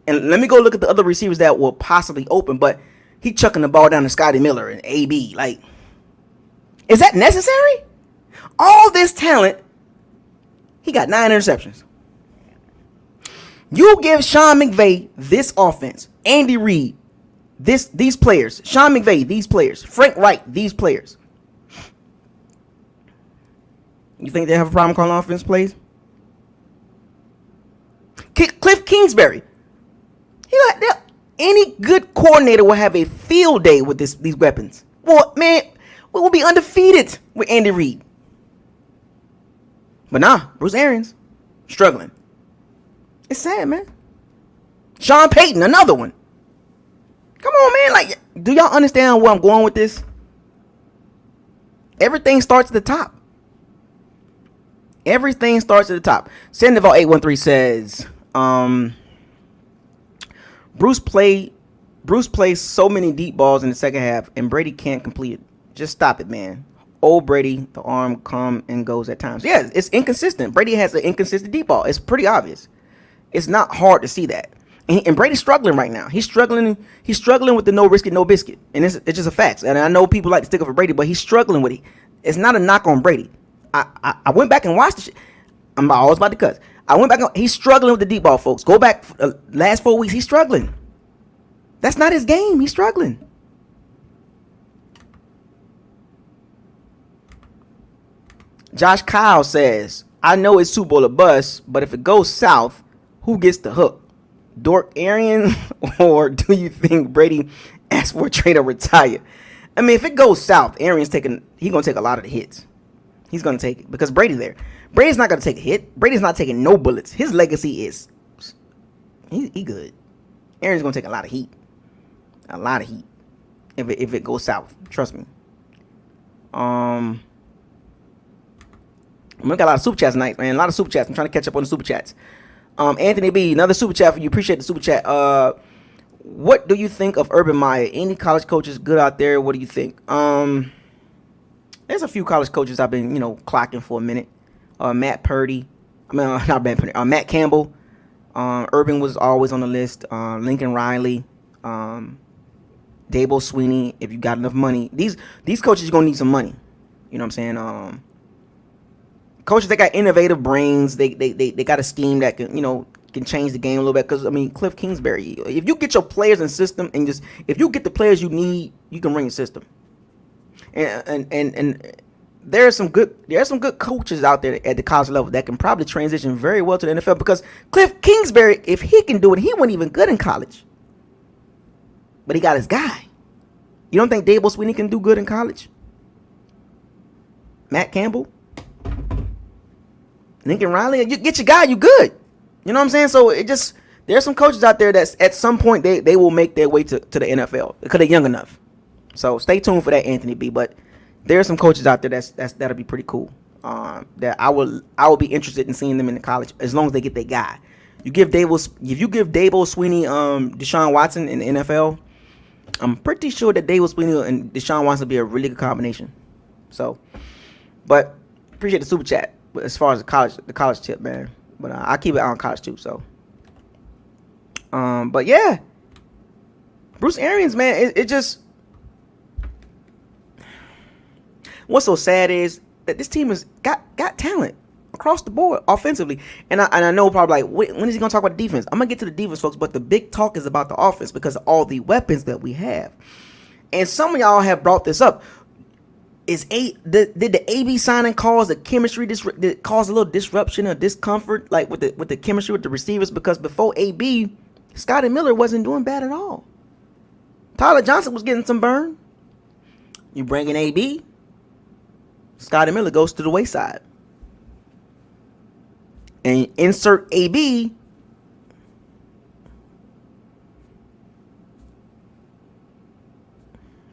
Speaker 1: And let me go look at the other receivers that were possibly open, but he chucking the ball down to Scotty Miller and AB. Like, is that necessary? All this talent, he got 9 interceptions. You give Sean McVay this offense, Andy Reid, these players, Sean McVay, these players, Frank Reich, these players. You think they have a problem calling offense plays? Cliff Kingsbury. Any good coordinator will have a field day with these weapons. Well, man, we will be undefeated with Andy Reid. But nah, Bruce Arians, struggling. It's sad, man. Sean Payton, another one. Come on, man. Like, do y'all understand where I'm going with this? Everything starts at the top. Everything starts at the top. Sandoval 813 says, Bruce plays so many deep balls in the second half, and Brady can't complete it. Just stop it, man. Old Brady, the arm come and goes at times. Yeah, it's inconsistent. Brady has an inconsistent deep ball. It's pretty obvious. It's not hard to see that. And Brady's struggling right now. He's struggling. He's struggling with the no risk it, no biscuit. And it's just a fact. And I know people like to stick up for Brady, but he's struggling with it. It's not a knock on Brady. I went back and watched the shit. I'm always about to cuss. I went back. He's struggling with the deep ball, folks. Go back last 4 weeks. He's struggling. That's not his game. He's struggling. Josh Kyle says, I know it's Super Bowl or bust, but if it goes south, who gets the hook? Dork Arians, or do you think Brady asks for a trade or retire? I mean, if it goes south, Arians he's going to take a lot of the hits. He's going to take it because Brady there. Brady's not going to take a hit. Brady's not taking no bullets. His legacy is he good. Arians going to take a lot of heat. A lot of heat if it goes south. Trust me. We got a lot of super chats tonight, man. A lot of super chats. I'm trying to catch up on the super chats. Anthony B, another super chat for you. Appreciate the super chat. What do you think of Urban Meyer? Any college coaches good out there? What do you think? There's a few college coaches I've been, clocking for a minute. Matt Purdy. Not Matt Purdy. Matt Campbell. Urban was always on the list. Lincoln Riley. Dabo Swinney. If you got enough money, these coaches are gonna need some money. You know what I'm saying? Coaches that got innovative brains, they got a scheme that can change the game a little bit. Because Cliff Kingsbury, if you get your players in system and if you get the players you need, you can bring a system. And there's some good coaches out there at the college level that can probably transition very well to the NFL. Because Cliff Kingsbury, if he can do it, he wasn't even good in college, but he got his guy. You don't think Dabo Swinney can do good in college? Matt Campbell? Lincoln Riley, you get your guy, you good. You know what I'm saying? So there's some coaches out there that at some point they will make their way to the NFL because they're young enough. So stay tuned for that, Anthony B. But there are some coaches out there that'll be pretty cool. That I will be interested in seeing them in the college as long as they get their guy. If you give Dabo Swinney, Deshaun Watson in the NFL, I'm pretty sure that Dabo Swinney and Deshaun Watson will be a really good combination. So, but appreciate the super chat. As far as the college tip, man, but I keep it on college too. So, but yeah, Bruce Arians, man, it just what's so sad is that this team has got talent across the board offensively, and I know probably like when is he gonna talk about the defense? I'm gonna get to the defense, folks, but the big talk is about the offense because of all the weapons that we have, and some of y'all have brought this up. Did the AB signing cause the chemistry cause a little disruption or discomfort like with the chemistry with the receivers? Because before AB, Scotty Miller wasn't doing bad at all. Tyler Johnson was getting some burn. You bring in AB, Scotty Miller goes to the wayside. And insert AB.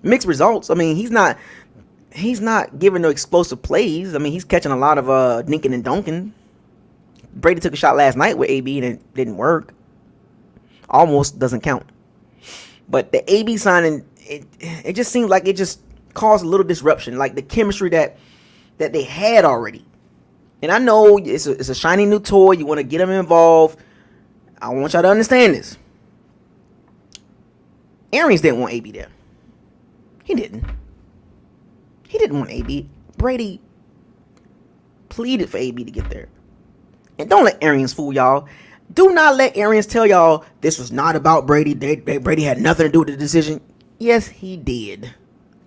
Speaker 1: Mixed results. He's not giving no explosive plays. He's catching a lot of dinking and dunking. Brady took a shot last night with AB and it didn't work. Almost doesn't count. But the AB signing, it just seems like it just caused a little disruption, like the chemistry that they had already. And I know it's a shiny new toy. You want to get them involved. I want y'all to understand this. Arians didn't want AB there. He didn't. He didn't want AB. Brady pleaded for AB to get there. And don't let Arians fool y'all. Do not let Arians tell y'all this was not about Brady. Brady had nothing to do with the decision. Yes, he did.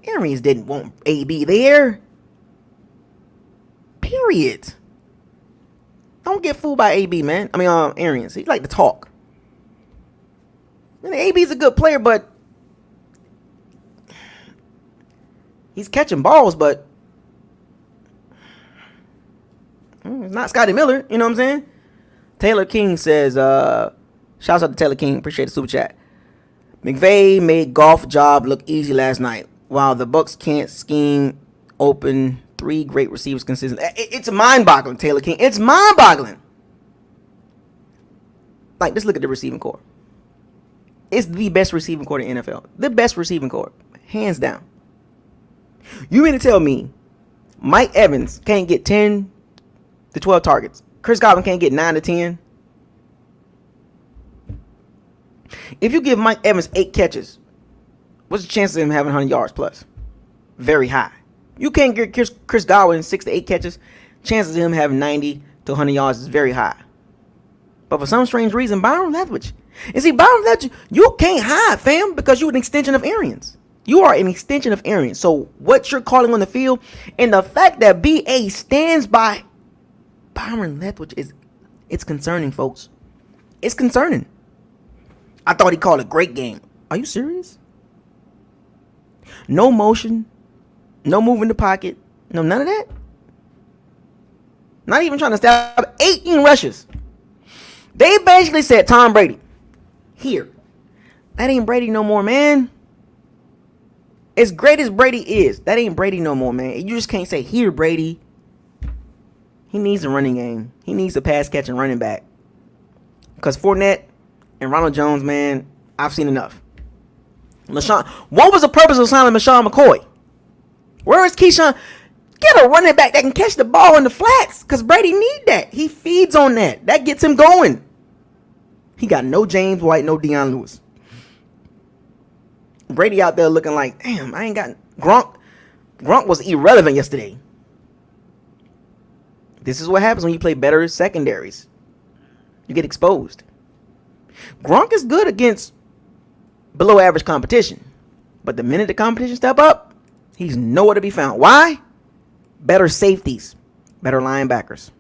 Speaker 1: Arians didn't want AB there. Period. Don't get fooled by AB, man. Arians. He like to talk. And AB's a good player, but he's catching balls, but it's not Scotty Miller. You know what I'm saying? Taylor King says, shouts out to Taylor King. Appreciate the super chat. McVay made Goff job look easy last night. While the Bucs can't scheme open 3 great receivers consistently. It's mind-boggling, Taylor King. It's mind-boggling. Like, just look at the receiving core. It's the best receiving core in the NFL. The best receiving core. Hands down. You mean to tell me Mike Evans can't get 10 to 12 targets. Chris Godwin can't get 9 to 10. If you give Mike Evans 8 catches, what's the chance of him having 100 yards plus? Very high. You can't get Chris Godwin 6 to 8 catches. Chances of him having 90 to 100 yards is very high. But for some strange reason, Byron Leftwich. And see, Byron Leftwich, you can't hide, fam, because you're an extension of Arians. You are an extension of Arians. So what you're calling on the field and the fact that BA stands by Byron Leftwich it's concerning, folks. It's concerning. I thought he called a great game. Are you serious? No motion, no move in the pocket, no none of that. Not even trying to stab 18 rushes. They basically said, Tom Brady, here. That ain't Brady no more, man. As great as Brady is, that ain't Brady no more, man. You just can't say, here, Brady. He needs a running game. He needs a pass-catching running back. Because Fournette and Ronald Jones, man, I've seen enough. LaShawn, what was the purpose of signing LaShawn McCoy? Where is Keyshawn? Get a running back that can catch the ball in the flats, because Brady need that. He feeds on that. That gets him going. He got no James White, no Deion Lewis. Brady out there looking like, damn, I ain't got Gronk. Gronk was irrelevant yesterday. This is what happens when you play better secondaries. You get exposed. Gronk is good against below average competition. But the minute the competition step up, he's nowhere to be found. Why? Better safeties, better linebackers.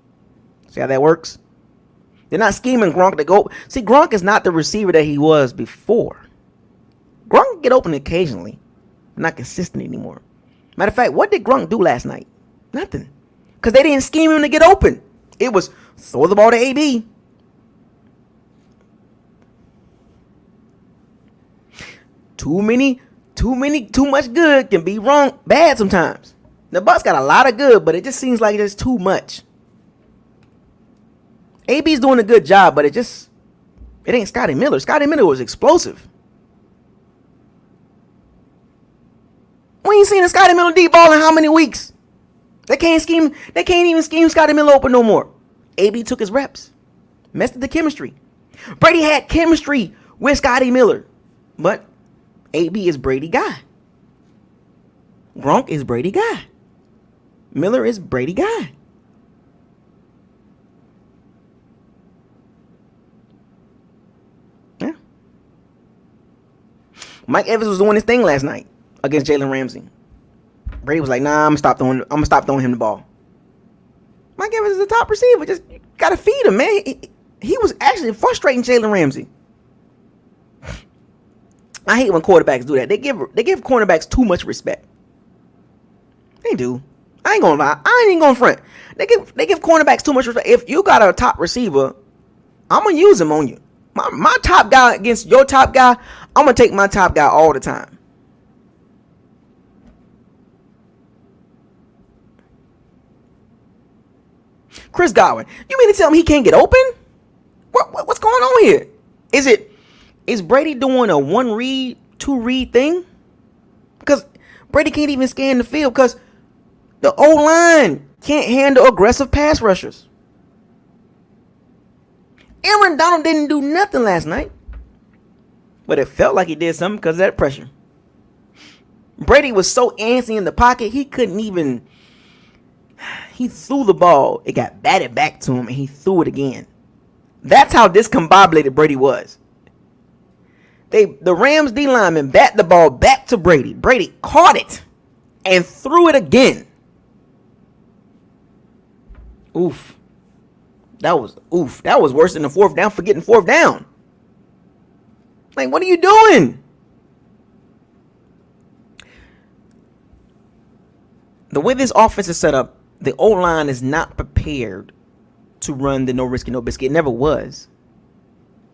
Speaker 1: See how that works? They're not scheming Gronk to go. See, Gronk is not the receiver that he was before. Gronk can get open occasionally, but not consistent anymore. Matter of fact, what did Gronk do last night? Nothing. Because they didn't scheme him to get open. It was throw the ball to AB. Too much good can be bad sometimes. The Bucs got a lot of good, but it just seems like it's too much. AB's doing a good job, but it ain't Scotty Miller. Scotty Miller was explosive. We ain't seen a Scotty Miller deep ball in how many weeks? They can't even scheme Scotty Miller open no more. AB took his reps. Messed with the chemistry. Brady had chemistry with Scotty Miller. But AB is Brady guy. Gronk is Brady guy. Miller is Brady guy. Yeah. Mike Evans was doing his thing last night against Jalen Ramsey. Brady was like, nah, I'm gonna stop throwing him the ball. Mike Evans is a top receiver. Just gotta feed him, man. He was actually frustrating Jalen Ramsey. I hate when quarterbacks do that. They give cornerbacks too much respect. They do. I ain't gonna lie. I ain't even gonna front. They give cornerbacks too much respect. If you got a top receiver, I'm gonna use him on you. My top guy against your top guy, I'm gonna take my top guy all the time. Chris Godwin, you mean to tell me he can't get open? What's going on here? Is Brady doing a 1 read, 2 read thing? Because Brady can't even scan the field because the O-line can't handle aggressive pass rushers. Aaron Donald didn't do nothing last night. But it felt like he did something because of that pressure. Brady was so antsy in the pocket, he couldn't even... He threw the ball. It got batted back to him, and he threw it again. That's how discombobulated Brady was. The Rams D lineman bat the ball back to Brady. Brady caught it and threw it again. Oof. That was worse than the fourth down for getting fourth down. Like, what are you doing? The way this offense is set up, the O-line is not prepared to run the no risk and no biscuit. It never was.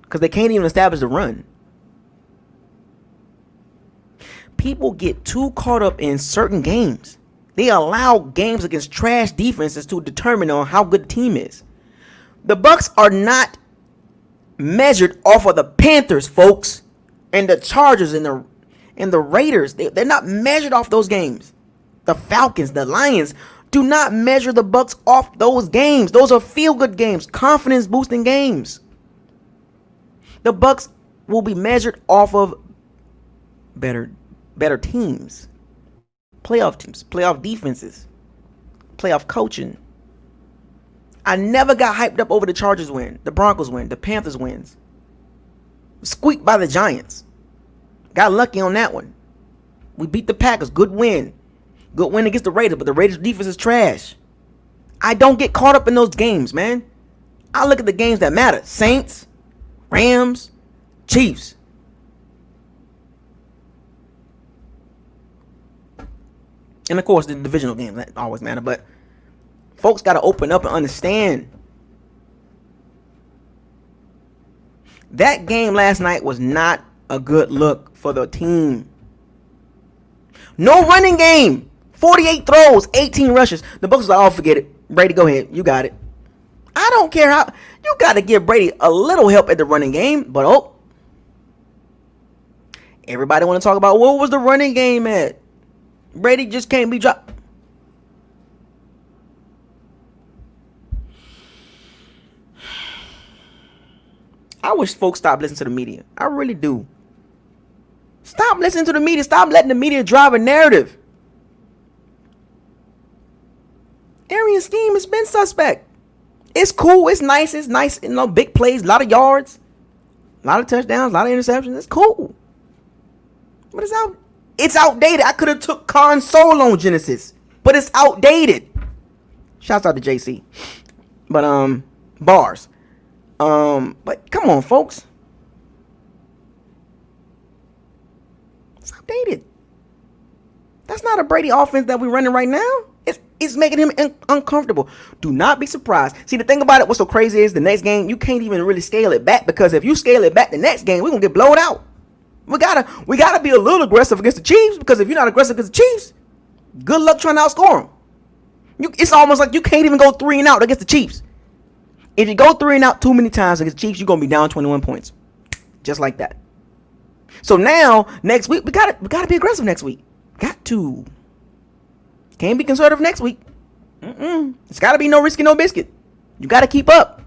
Speaker 1: Because they can't even establish the run. People get too caught up in certain games. They allow games against trash defenses to determine on how good the team is. The Bucs are not measured off of the Panthers, folks, and the Chargers and the Raiders. They're not measured off those games. The Falcons, the Lions, Do not measure the Bucs off those games. Those are feel-good games, confidence-boosting games. The Bucs will be measured off of better teams, playoff defenses, playoff coaching. I never got hyped up over the Chargers win, the Broncos win, the Panthers wins. Squeaked by the Giants. Got lucky on that one. We beat the Packers. Good win. Good win against the Raiders, but the Raiders defense is trash. I don't get caught up in those games, man. I look at the games that matter. Saints, Rams, Chiefs. And of course, the divisional games, that always matter. But folks got to open up and understand. That game last night was not a good look for the team. No running game. 48 throws, 18 rushes. The Bucs was like, oh, forget it. Brady, go ahead. You got it. I don't care how. You got to give Brady a little help at the running game. But, everybody want to talk about what was the running game at. Brady just can't be dropped. I wish folks stop listening to the media. I really do. Stop listening to the media. Stop letting the media drive a narrative. Arian's scheme has been suspect. It's cool. It's nice. Big plays, a lot of yards, a lot of touchdowns, a lot of interceptions. It's cool. But it's outdated. I could have took console on Genesis, but it's outdated. Shouts out to JC. But bars. But come on, folks. It's outdated. That's not a Brady offense that we're running right now. It's making him uncomfortable. Do not be surprised. See, the thing about it, what's so crazy is the next game, you can't even really scale it back, because if you scale it back the next game, we're going to get blown out. We gotta be a little aggressive against the Chiefs, because if you're not aggressive against the Chiefs, good luck trying to outscore them. It's almost like you can't even go 3 and out against the Chiefs. If you go 3 and out too many times against the Chiefs, you're going to be down 21 points. Just like that. So now, next week, we gotta be aggressive next week. Got to. Can't be conservative next week. It's got to be no risky, no biscuit. You got to keep up.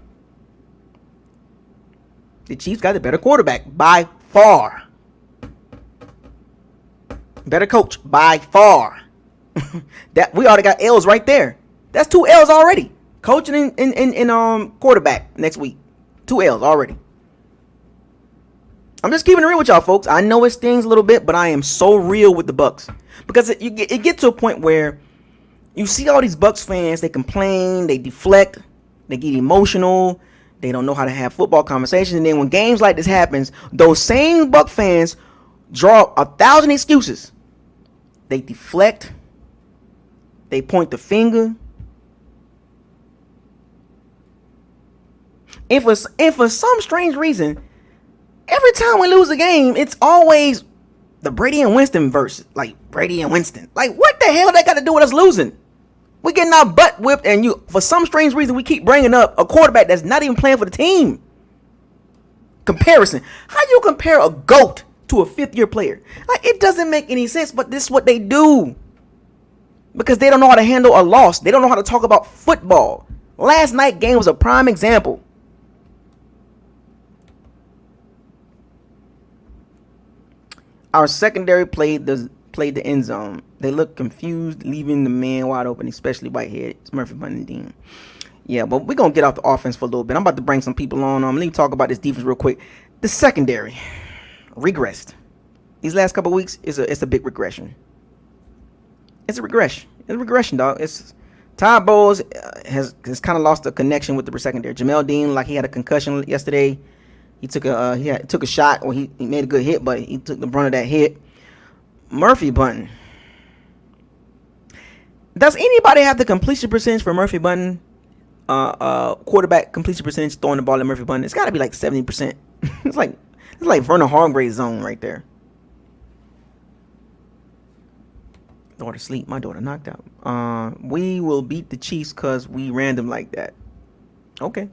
Speaker 1: The Chiefs got the better quarterback by far. Better coach by far. That we already got L's right there. That's 2 L's already. Coaching and quarterback next week. 2 L's already. I'm just keeping it real with y'all, folks. I know it stings a little bit, but I am so real with the Bucs, because it gets to a point where you see all these Bucs fans. They complain, they deflect, they get emotional, they don't know how to have football conversations, and then when games like this happens, those same Bucs fans draw 1,000 excuses. They deflect, they point the finger. And for some strange reason, every time we lose a game, it's always the Brady and Winston verse. Like, Brady and Winston. Like, what the hell that got to do with us losing? We're getting our butt whipped, and for some strange reason, we keep bringing up a quarterback that's not even playing for the team. Comparison. How you compare a GOAT to a 5th-year player? Like, it doesn't make any sense, but this is what they do. Because they don't know how to handle a loss. They don't know how to talk about football. Last night game was a prime example. Our secondary played the end zone. They looked confused, leaving the man wide open, especially Whitehead. It's Murphy Bunting Dean. Yeah, but we're going to get off the offense for a little bit. I'm about to bring some people on. Let me talk about this defense real quick. The secondary regressed. These last couple of weeks, it's a big regression. It's a regression. It's a regression, dog. Todd Bowles has kind of lost the connection with the secondary. Jamel Dean, like he had a concussion yesterday. He took a shot, or he made a good hit, but he took the brunt of that hit. Murphy Bunting. Does anybody have the completion percentage for Murphy Bunting? Quarterback completion percentage throwing the ball at Murphy Bunting. It's got to be like 70%. It's like Vernon Hargrave's zone right there. Daughter sleep. My daughter knocked out. We will beat the Chiefs because we ran them like that. Okay.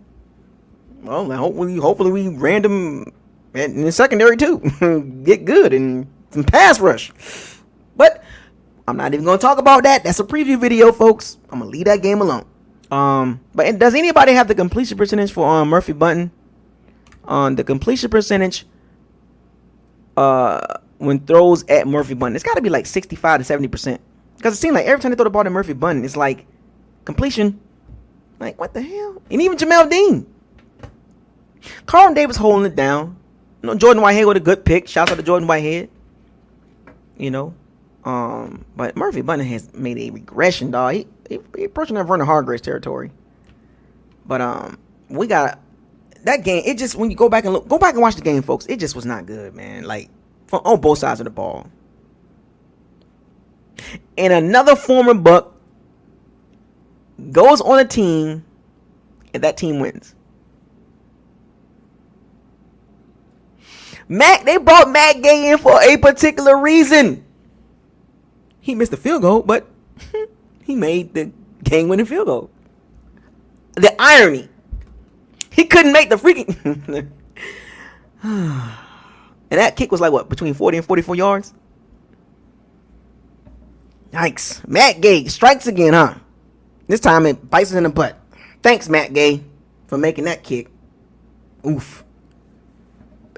Speaker 1: Well, hopefully we ran them in the secondary too. Get good and some pass rush. But I'm not even gonna talk about that. That's a preview video, folks. I'm gonna leave that game alone. But does anybody have the completion percentage for Murphy Bunting? The completion percentage when throws at Murphy Bunting, it's got to be like 65 to 70%. Because it seems like every time they throw the ball to Murphy Bunting, it's like completion. Like, what the hell? And even Jamel Dean. Carlton Davis holding it down. You know, Jordan Whitehead with a good pick. Shouts out to Jordan Whitehead. You know. But Murphy Bunting has made a regression, dog. He approaching that Vernon Hargreaves territory. But we got that game. It just, when you go back and watch the game, folks, it just was not good, man. Like, on both sides of the ball. And another former Buck goes on a team, and that team wins. They brought Matt Gay in for a particular reason. He missed the field goal, but he made the game-winning field goal. The irony. He couldn't make the freaking... And that kick was like, what, between 40 and 44 yards? Yikes. Matt Gay strikes again, huh? This time it bites us in the butt. Thanks, Matt Gay, for making that kick. Oof.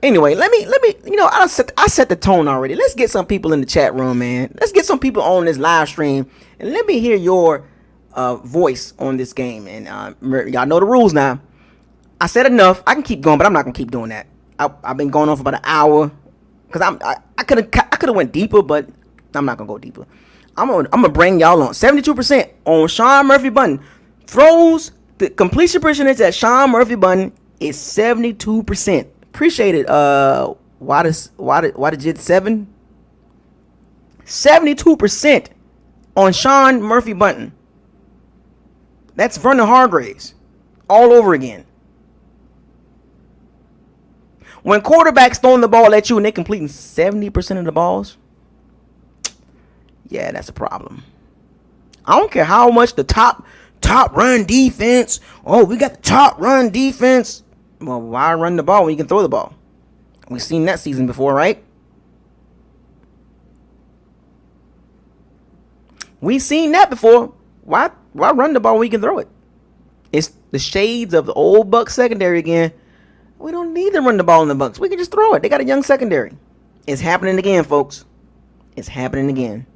Speaker 1: Anyway, let me. You know, I set the tone already. Let's get some people in the chat room, man. Let's get some people on this live stream, and let me hear your voice on this game. And y'all know the rules now. I said enough. I can keep going, but I'm not gonna keep doing that. I've been going on for about an hour because I could have went deeper, but I'm not gonna go deeper. I'm gonna bring y'all on 72% on Sean Murphy Bunting throws. The completion percentage at Sean Murphy Bunting is 72%. Appreciate it. Why did you 7? 72% on Sean Murphy Bunting. That's Vernon Hargreaves all over again. When quarterbacks throwing the ball at you and they completing 70% of the balls, yeah, that's a problem. I don't care how much the top run defense. Oh, we got the top run defense. Well, why run the ball when you can throw the ball? We've seen that season before, right? We've seen that before. Why run the ball when you can throw it? It's the shades of the old Bucs secondary again. We don't need to run the ball in the Bucs. We can just throw it. They got a young secondary. It's happening again, folks. It's happening again.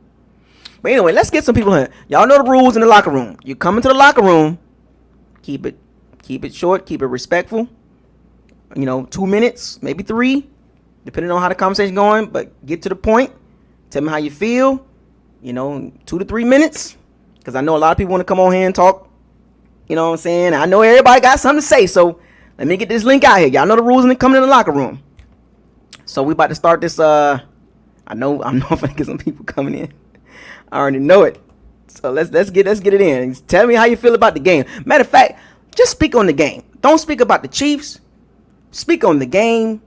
Speaker 1: But anyway, let's get some people here. Y'all know the rules in the locker room. You come into the locker room, keep it short, keep it respectful. 2 minutes, maybe 3, depending on how the conversation going, but get to the point. Tell me how you feel. 2 to 3 minutes, because I know a lot of people want to come on here and talk. You know what I'm saying? I know everybody got something to say, so let me get this link out here. Y'all know the rules and coming in the locker room. So we about to start this. I know I'm gonna get some people coming in. I already know it. So let's get it in. Tell me how you feel about the game. Matter of fact, just speak on the game. Don't speak about the Chiefs. Speak on the game.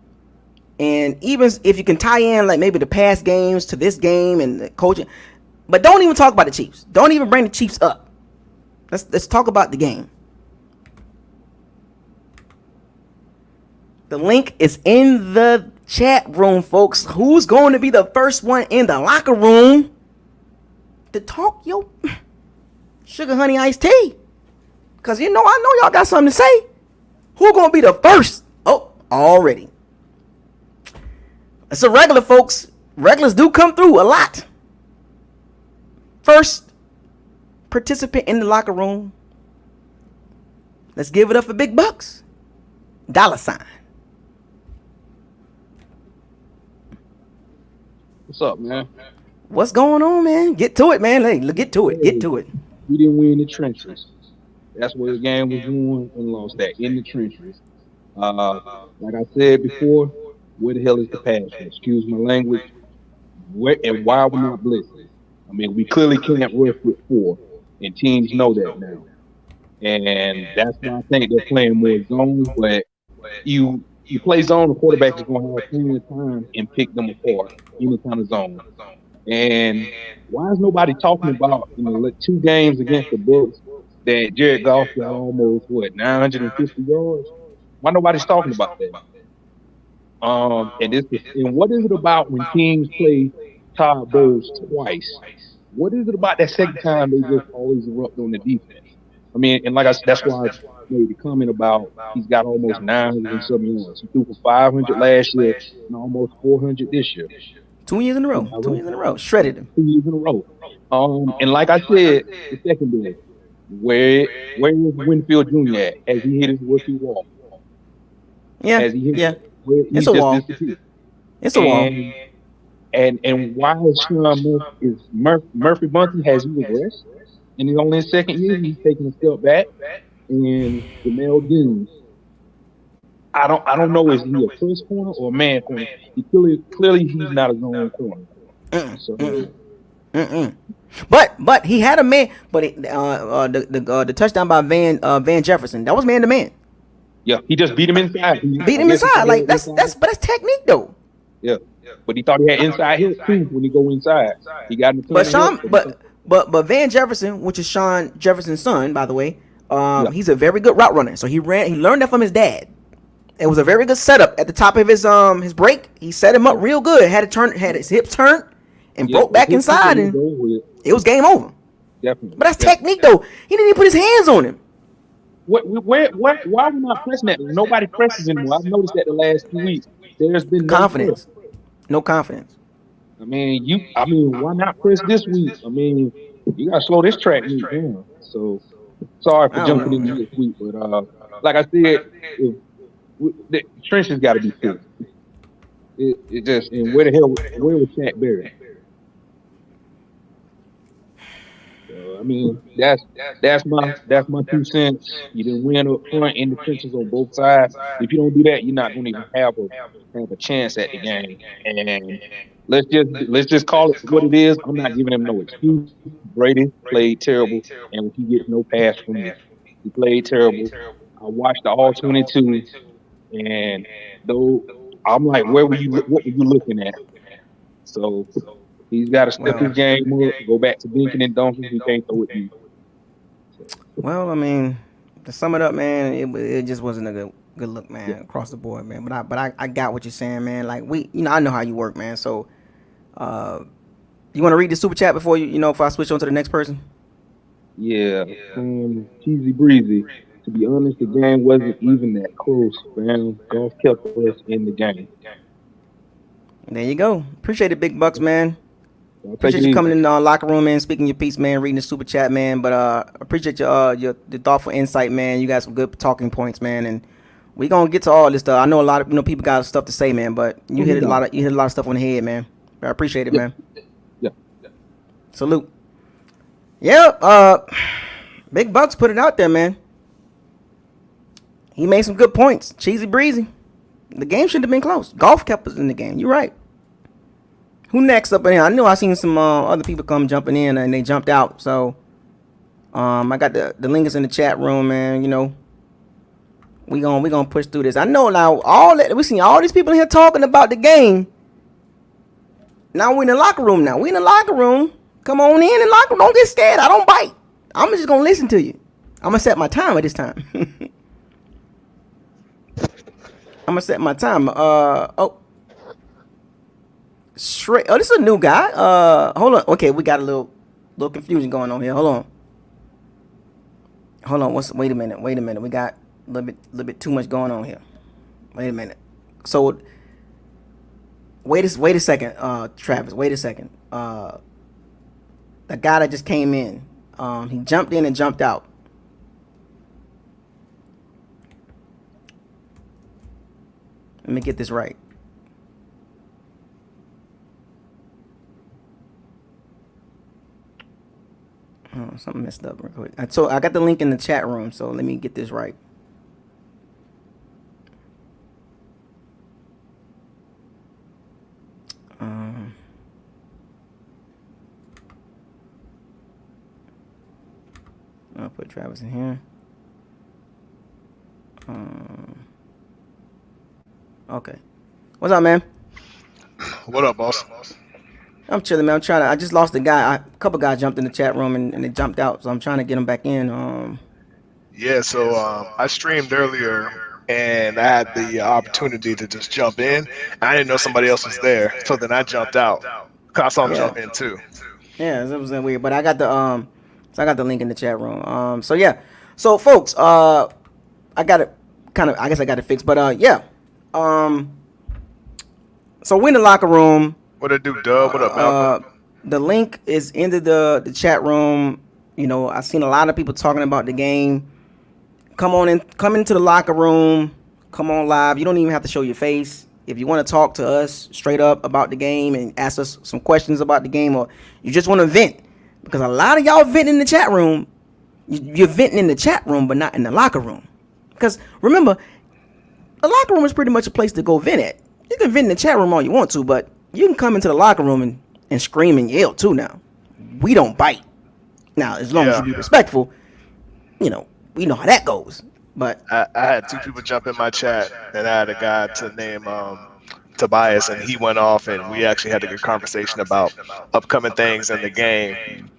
Speaker 1: And even if you can tie in like maybe the past games to this game and the coaching, but don't even talk about the Chiefs. Don't even bring the Chiefs up. Let's talk about the game. The link is in the chat room, folks. Who's going to be the first one in the locker room to talk your sugar honey iced tea? Because I know y'all got something to say. Who's going to be the first? Oh, already. It's a regular, folks. Regulars do come through a lot. First participant in the locker room. Let's give it up for Big Bucks. $.
Speaker 2: What's up, man?
Speaker 1: What's going on, man? Get to it, man. Hey, get to it. Get to it.
Speaker 2: We didn't win the trenches. That's what the game was doing and lost that in the trenches. Like I said before, where the hell is the pass? Excuse my language. Where and why are we not blitzing? I mean, we clearly can't rush with 4, and teams know that now. And that's why I think they're playing more zone. But you play zone, the quarterback is going to have plenty of time and pick them apart any kind of zone. And why is nobody talking about 2 games against the Bucs that Jared Goff got almost 950 yards? Why nobody's talking about that? And what is it about when teams play Todd Bowles twice What is it about that second time they just always erupt on the defense? I mean, and like I said, that's why I made the comment about he's got almost 900 and some yards. He threw for 500 last year and almost 400 this year.
Speaker 1: 2 years in a row. 2 years in a row. Shredded him.
Speaker 2: 2 years in a row. And like I said, the secondary, where is Winfield Jr. at? Has he hit his rookie wall?
Speaker 1: Yeah.
Speaker 2: Has he hit
Speaker 1: Yeah.
Speaker 2: It's
Speaker 1: a wall. It's a wall.
Speaker 2: And why is Murphy Bunting, has he regressed? And he's only in second year, he's taking a step back. And Jamel Dean, I don't know, is he a press corner or a man corner? He clearly he's not a zone corner. So
Speaker 1: But he had a man. But the touchdown by Van Jefferson, that was man to man.
Speaker 2: yeah, he just beat him inside.
Speaker 1: Beat him inside. Like that's technique though.
Speaker 2: Yeah. But he thought he had inside hit too when he go inside. He got in the
Speaker 1: But Van Jefferson, which is Sean Jefferson's son, by the way, he's a very good route runner. So he learned that from his dad. It was a very good setup at the top of his break. He set him up real good. Had his hips turned and broke back inside, and it was game over.
Speaker 2: Definitely.
Speaker 1: But that's technique though. He didn't even put his hands on him.
Speaker 2: Why are we not pressing that? Nobody presses anymore. I've noticed that the last 2 weeks. There's been
Speaker 1: confidence. No confidence.
Speaker 2: I mean, why not press this week? I mean, you gotta slow this track meet down. So sorry for jumping in this week, but like I said, the trenches got to be fixed. It just, and where was Shaq Barrett? So, I mean, that's my 2 cents. You didn't win up front in the trenches on both sides. If you don't do that, you're not going to even have a chance at the game. And let's just call it what it is. I'm not giving him no excuse. Brady played terrible, and he gets no pass from me. He played terrible. I watched the all 22, and though I'm like, what were you looking at? So he's got to step his game up, go back to dinking and dunking. He can't throw it.
Speaker 1: Well, I mean, to sum it up, man, it just wasn't a good look, man, across the board, man. But I got what you're saying, man. Like I know how you work, man. So, you want to read the super chat before before I switch on to the next person?
Speaker 2: Yeah, cheesy breezy. To be honest, the game wasn't even that close, man. Golf kept us in the game.
Speaker 1: There you go. Appreciate it, Big Bucks, man. Appreciate you coming in the locker room, man, speaking your piece, man, reading the super chat, man. But appreciate your thoughtful insight, man. You got some good talking points, man, and we gonna get to all this stuff. I know a lot of people got stuff to say, man, but you hit a lot of stuff on the head, man. I appreciate it, man.
Speaker 2: Yeah.
Speaker 1: Salute. Yeah. Big Bucks put it out there, man. He made some good points. Cheesy breezy. The game shouldn't have been close. Golf kept us in the game. You're right. Who next up in here? I know I seen some other people come jumping in and they jumped out. So I got the link is in the chat room, man. We gonna push through this. I know now we seen all these people in here talking about the game. Now we in the locker room now. We in the locker room. Come on in the locker room. Don't get scared. I don't bite. I'm just gonna listen to you. I'm gonna set my time at this time. I'm gonna set my time. Straight. Oh, this is a new guy. Hold on. Okay, we got a little confusion going on here. Hold on. Wait a minute. We got a little bit too much going on here. Wait a minute. So, wait a second, Travis. Wait a second. The guy that just came in, he jumped in and jumped out. Let me get this right. Oh, something messed up real quick. So I got the link in the chat room, so let me get this right. I'll put Travis in here. Okay. What's up, man?
Speaker 3: What up, boss?
Speaker 1: I'm chilling, man. I just lost a guy. A couple guys jumped in the chat room and they jumped out, so I'm trying to get them back in.
Speaker 3: Yeah, so I streamed earlier and I had the opportunity to just jump in. I didn't know somebody else was there, so then I jumped out. I saw him jump in too.
Speaker 1: Yeah, it was weird. But I got the link in the chat room. So yeah. So folks, I got it I guess I got it fixed. But yeah. Um so we're in the locker room.
Speaker 3: What it do, Dub? What up, Malcolm?
Speaker 1: The link is in the chat room. You know, I've seen a lot of people talking about the game. Come into the locker room. Come on live. You don't even have to show your face. If you want to talk to us straight up about the game and ask us some questions about the game, or you just want to vent, because a lot of y'all venting in the chat room. You're venting in the chat room, but not in the locker room. Because remember, the locker room is pretty much a place to go vent at. You can vent in the chat room all you want to, but you can come into the locker room and scream and yell too now. We don't bite. Now, as long as you be respectful, you know, we know how that goes. But
Speaker 3: I had two people jump in my chat, and I had a guy to name Tobias, and he went off, and we actually had a good conversation about upcoming things in the game.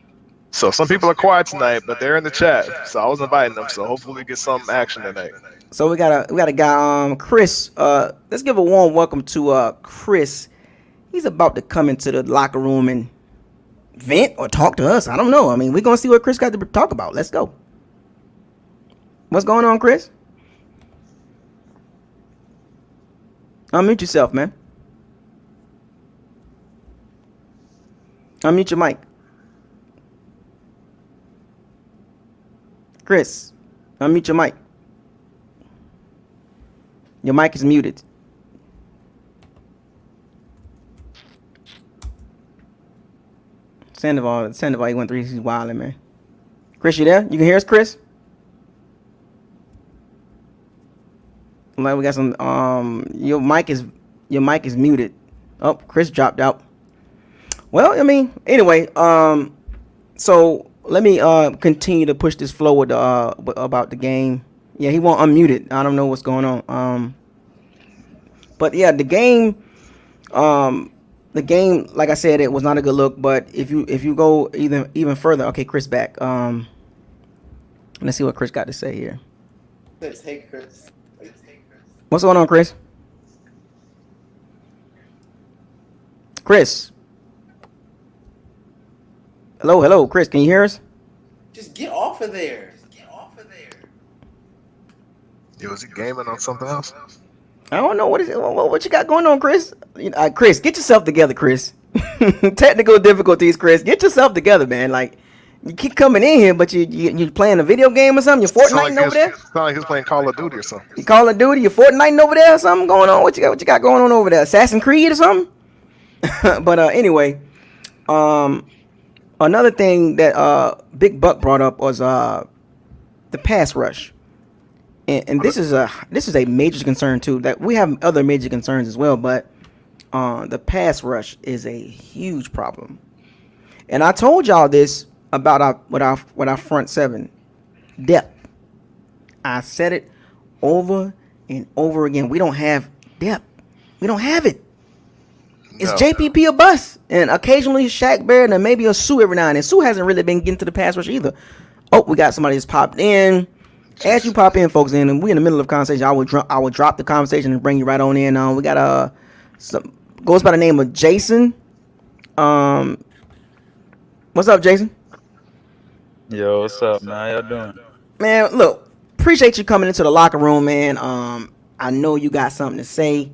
Speaker 3: So some people are quiet tonight, but they're in the chat, so I was inviting them. So hopefully we get some action tonight.
Speaker 1: So we got a guy, Chris. Let's give a warm welcome to Chris. He's about to come into the locker room and vent or talk to us. I don't know. I mean, we're gonna see what Chris got to talk about. Let's go. What's going on, Chris? Unmute yourself, man. Unmute your mic. Chris, unmute your mic. Your mic is muted. Sandoval, he went 3. He's wilding, man. Chris, you there? You can hear us, Chris? Like we got some. Your mic is muted. Oh, Chris dropped out. Well, I mean, anyway. So let me continue to push this flow with about the game. Yeah, he won't unmute it. I don't know what's going on. But yeah, the game. Like I said, it was not a good look. But if you go even further, okay, Chris back. Let's see what Chris got to say here.
Speaker 4: Hey, Chris.
Speaker 1: What's going on, Chris? Chris. Hello, Chris. Can you hear us?
Speaker 4: Just get off of there.
Speaker 3: Yo, is he gaming on something else?
Speaker 1: I don't know what you got going on, Chris. Chris, get yourself together, Chris. Technical difficulties, Chris. Get yourself together, man. Like, you keep coming in here, but you playing a video game or something. You're Fortnite over there.
Speaker 3: Sound like he's playing Call of Duty or something.
Speaker 1: You Call of Duty. You're Fortnite over there or something going on. What you got going on over there? Assassin's Creed or something? But anyway, another thing that Big Buck brought up was the pass rush, and this is a major concern too. That we have other major concerns as well, but the pass rush is a huge problem. And I told y'all this about our front seven depth. I said it over and over again. We don't have depth. We don't have it. It's JPP or bust, and occasionally Shaq Barrett and maybe a Sue every now and then. Sue hasn't really been getting to the pass rush either. Oh, we got somebody just popped in. As you pop in, folks, and we in the middle of conversation, I would drop the conversation and bring you right on in. We got goes by the name of Jason. What's up, Jason?
Speaker 5: Yo, what's up, man? How y'all doing?
Speaker 1: Man, look, appreciate you coming into the locker room, man. I know you got something to say.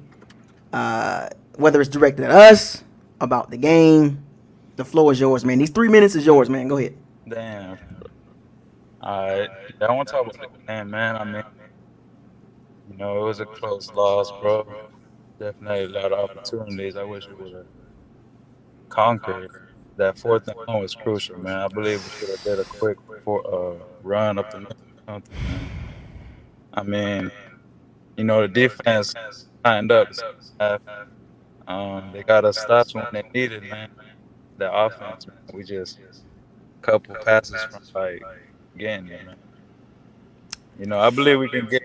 Speaker 1: Whether it's directed at us, about the game, the floor is yours, man. These 3 minutes is yours, man. Go ahead.
Speaker 5: Damn. Alright. Yeah, I want to talk about the game, man. I mean, you know, it was a close loss, bro. Definitely a lot of opportunities. I wish we would have conquered. That 4th and 1 was crucial, man. I believe we should have did a quick run up the middle or something, man. I mean, you know, the defense lined up. They got us stops when they needed, man. The offense, man, we just couple passes from like getting there, man. You know, I believe we can get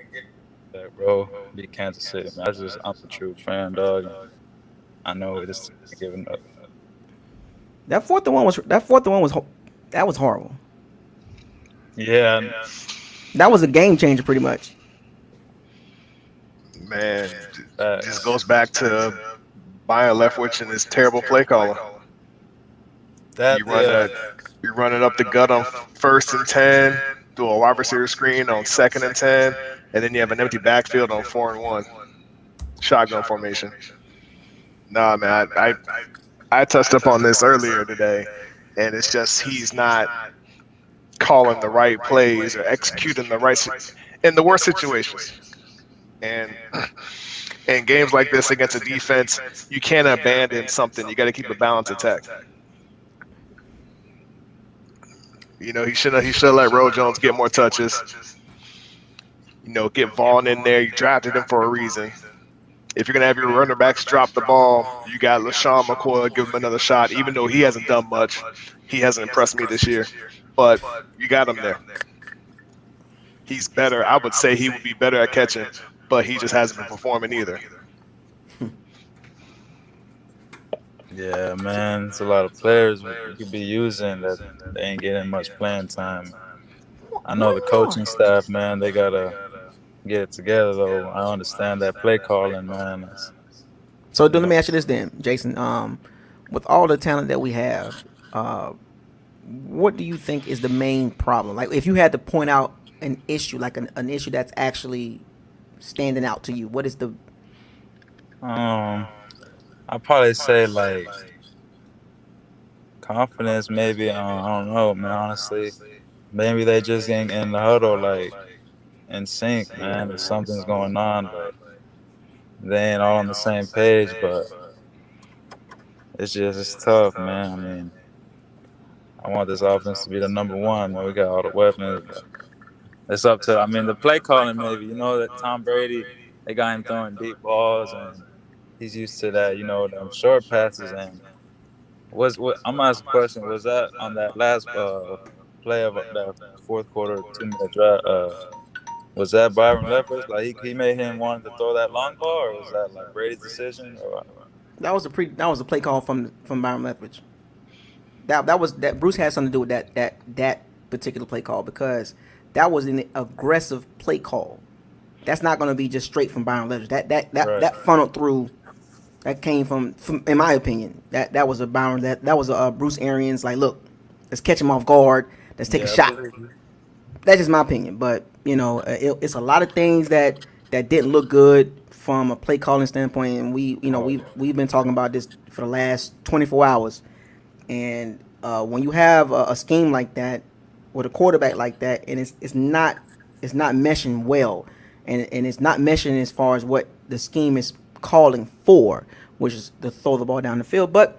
Speaker 5: that, bro. Beat Kansas City, man. I'm a true fan, dog. I know this team is giving up.
Speaker 1: That fourth and one was horrible.
Speaker 5: Yeah,
Speaker 1: that was a game changer, pretty much.
Speaker 3: Man, just goes back to Byron Leftwich and his terrible play caller.
Speaker 5: That
Speaker 3: You run you run it up the gut on 1st and 10, do a wide receiver screen on 2nd and 10, and then you have an empty backfield on 4-1. Shotgun formation. Nah, man, I touched up on this earlier today, and it's just he's not calling the right plays or executing the right in the worst situations. And in games like this against a defense, you can't abandon something. You got to keep a balanced attack. You know, he should have let Roe Jones get more touches. You know, get Vaughn in there. You drafted him for a reason. If you're gonna have your running backs drop the ball, you got LaShawn McCoy, give him another shot. Even though he hasn't done much, he hasn't impressed me this year. But you got him there. He's better. I would say he would be better at catching, but he just hasn't been performing either.
Speaker 5: Yeah, man, it's a lot of players we could be using that they ain't getting much playing time. I know the coaching staff, man, they gotta get it together though. I understand that play calling, man.
Speaker 1: So let me ask you this then, Jason. With all the talent that we have, what do you think is the main problem? Like, if you had to point out an issue, like an issue that's actually standing out to you, what is the?
Speaker 5: I'd probably say like confidence, maybe. I don't know, man. Honestly, maybe they just ain't in the huddle like in sync, man. If something's going on, but they ain't all on the same page. But it's tough, man. I mean, I want this offense to be the number one, man. We got all the weapons. But it's up to. I mean, the play calling, maybe. You know that Tom Brady, they got him throwing deep balls and he's used to that, you know, them short passes. And I'm gonna ask a question. Was that on that last play of that fourth quarter 2-minute drive? Was that Byron Leftwich? Like he made him want to throw that long ball, or was that like Brady's decision? Or
Speaker 1: That was a play call from Byron Leftwich. That Bruce had something to do with that particular play call, because that was an aggressive play call. That's not going to be just straight from Byron Leftwich. That funneled through. That came from in my opinion, that was a Byron that was a Bruce Arians, like, look, let's catch him off guard, let's take a shot. That's just my opinion, but you know, it's a lot of things that didn't look good from a play calling standpoint, and we've been talking about this for the last 24 hours. And when you have a scheme like that with a quarterback like that, and it's not meshing well, and it's not meshing as far as what the scheme is calling for, which is to throw the ball down the field. But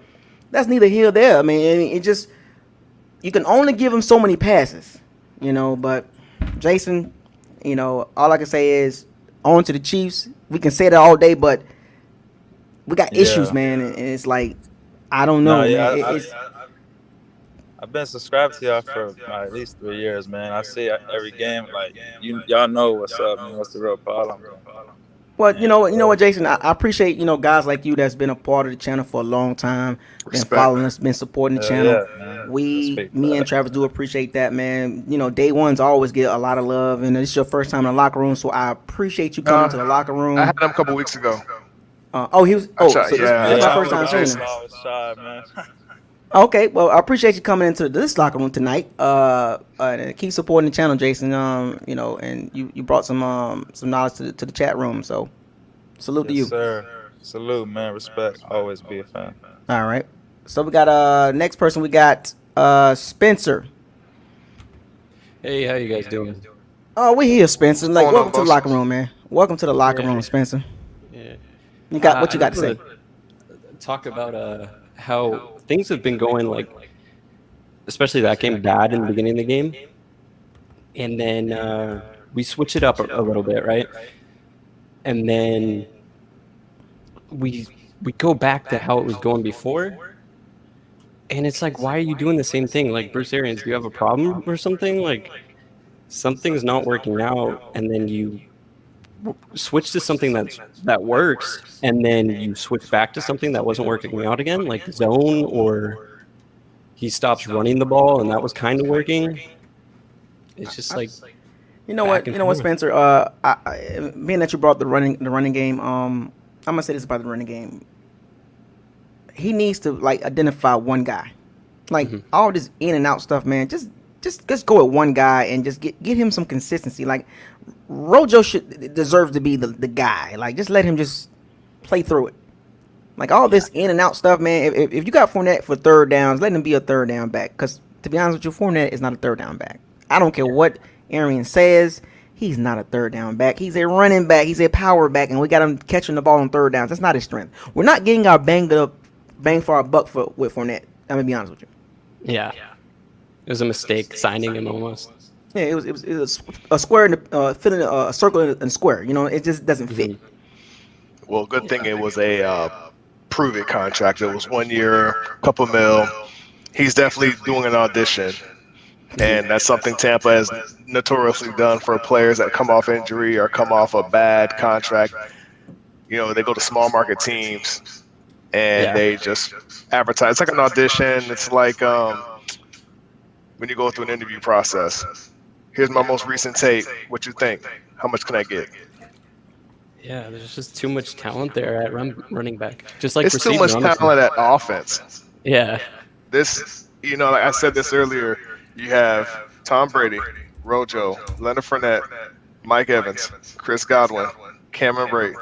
Speaker 1: that's neither here nor there. I mean, it just, you can only give him so many passes, you know. But Jason, you know, all I can say is on to the Chiefs. We can say that all day, but we got issues, man, and it's like, I don't know, man.
Speaker 5: I've been subscribed to y'all for at least 3 years, man. I see every game. Like y'all know what's up, man. What's the real problem?
Speaker 1: Well, you know what, Jason, I appreciate, you know, guys like you that's been a part of the channel for a long time, been following us, been supporting the channel. Yeah, me and Travis do appreciate that, man. You know, day ones always get a lot of love, and it's your first time in the locker room, so I appreciate you coming to the locker room.
Speaker 3: I had him a couple weeks ago.
Speaker 1: This is my first time seeing him. Okay, well, I appreciate you coming into this locker room tonight. And keep supporting the channel, Jason. You know, and you brought some knowledge to the chat room. So, salute to you.
Speaker 5: Sir. Salute, man. Respect. Always be a fan.
Speaker 1: All right. So we got next person. We got Spencer.
Speaker 6: Hey, how you guys doing?
Speaker 1: Oh, we here, Spencer. Like, welcome to the locker room, man. Welcome to the locker room, Spencer.
Speaker 6: Yeah.
Speaker 1: You got what you got to say?
Speaker 6: Talk about how things have been going, like, especially that game, bad in the beginning of the game, and then we switch it up a little bit, right? And then we go back to how it was going before, and it's like, why are you doing the same thing? Like, Bruce Arians, do you have a problem or something? Like, something's not working out, and then you switch to something that works, and then you switch back to something that wasn't working out again, like zone, or he stops running the ball, and that was kind of working. It's just like,
Speaker 1: you know what, Spencer. Being that you brought the running game, I'm gonna say this about the running game. He needs to, like, identify one guy, Like all this in and out stuff, man. Just go with one guy and just get him some consistency. Like Rojo deserves to be the guy. Like just let him just play through it. Like all this in and out stuff, man. If you got Fournette for third downs, let him be a third down back. Because to be honest with you, Fournette is not a third down back. I don't care what Arian says. He's not a third down back. He's a running back. He's a power back, and we got him catching the ball on third downs. That's not his strength. We're not getting our bang for our buck with Fournette. I'm gonna be honest with you.
Speaker 6: Yeah. It was a mistake signing him almost.
Speaker 1: Yeah, it was a square filling a circle and square. You know, it just doesn't fit.
Speaker 3: Well, good thing it was a prove it contract. It was 1 year, couple mil. He's definitely doing an audition. And that's something Tampa has notoriously done for players that come off injury or come off a bad contract. You know, they go to small market teams and they just advertise. It's like an audition. It's like when you go through an interview process. Here's my most recent tape. What you think? How much can I get?
Speaker 6: Yeah, there's just too much talent there at running back. Just like
Speaker 3: it's too much talent at offense.
Speaker 6: Yeah.
Speaker 3: This, you know, like I said this earlier, you have Tom Brady, Rojo, Leonard Fournette, Mike Evans, Chris Godwin, Cameron Brate,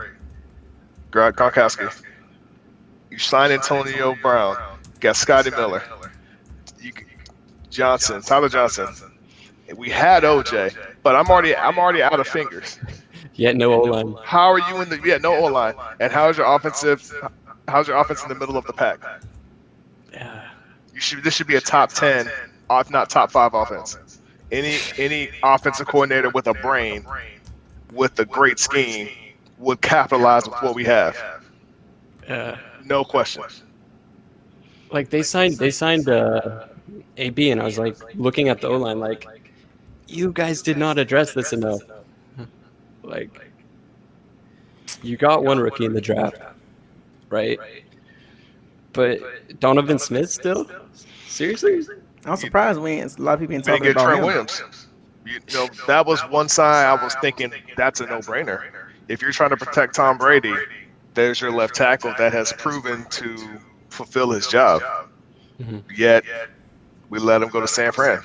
Speaker 3: Gronkowski. You sign Antonio Brown, got Scotty Miller, Tyler Johnson. We had OJ, but I'm already out of fingers.
Speaker 6: Yeah, no O-line.
Speaker 3: How are you no O-line? And how's your offense in the middle of the pack?
Speaker 6: Yeah.
Speaker 3: This should be a top 10, if not top 5 offense. Any offensive coordinator with a brain, with a great scheme, would capitalize with what we have. No question.
Speaker 6: Like they signed AB, and I was like looking at the O-line like, you guys did not address this enough. Like, you got one rookie in the draft, right? But Donovan Smith still? Seriously?
Speaker 1: I'm surprised a lot of people ain't
Speaker 3: We
Speaker 1: talking
Speaker 3: didn't get
Speaker 1: about
Speaker 3: Trent
Speaker 1: him.
Speaker 3: Williams. You know, that was one side I was thinking that's a no-brainer. If you're trying to protect Tom Brady, there's your left tackle that has proven to fulfill his job. Yet we let him go to San Fran.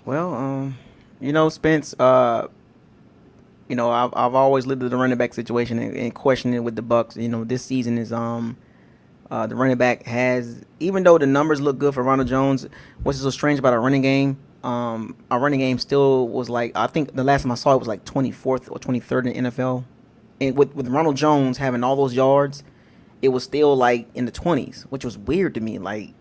Speaker 1: Well, you know, Spence, you know, I've always lived with the running back situation and questioning it with the Bucs. You know, this season is the running back has, even though the numbers look good for Ronald Jones, what's so strange about our running game? Our running game still was like, I think the last time I saw it was like 24th or 23rd in the NFL. And with Ronald Jones having all those yards, it was still like in the 20s, which was weird to me. Like,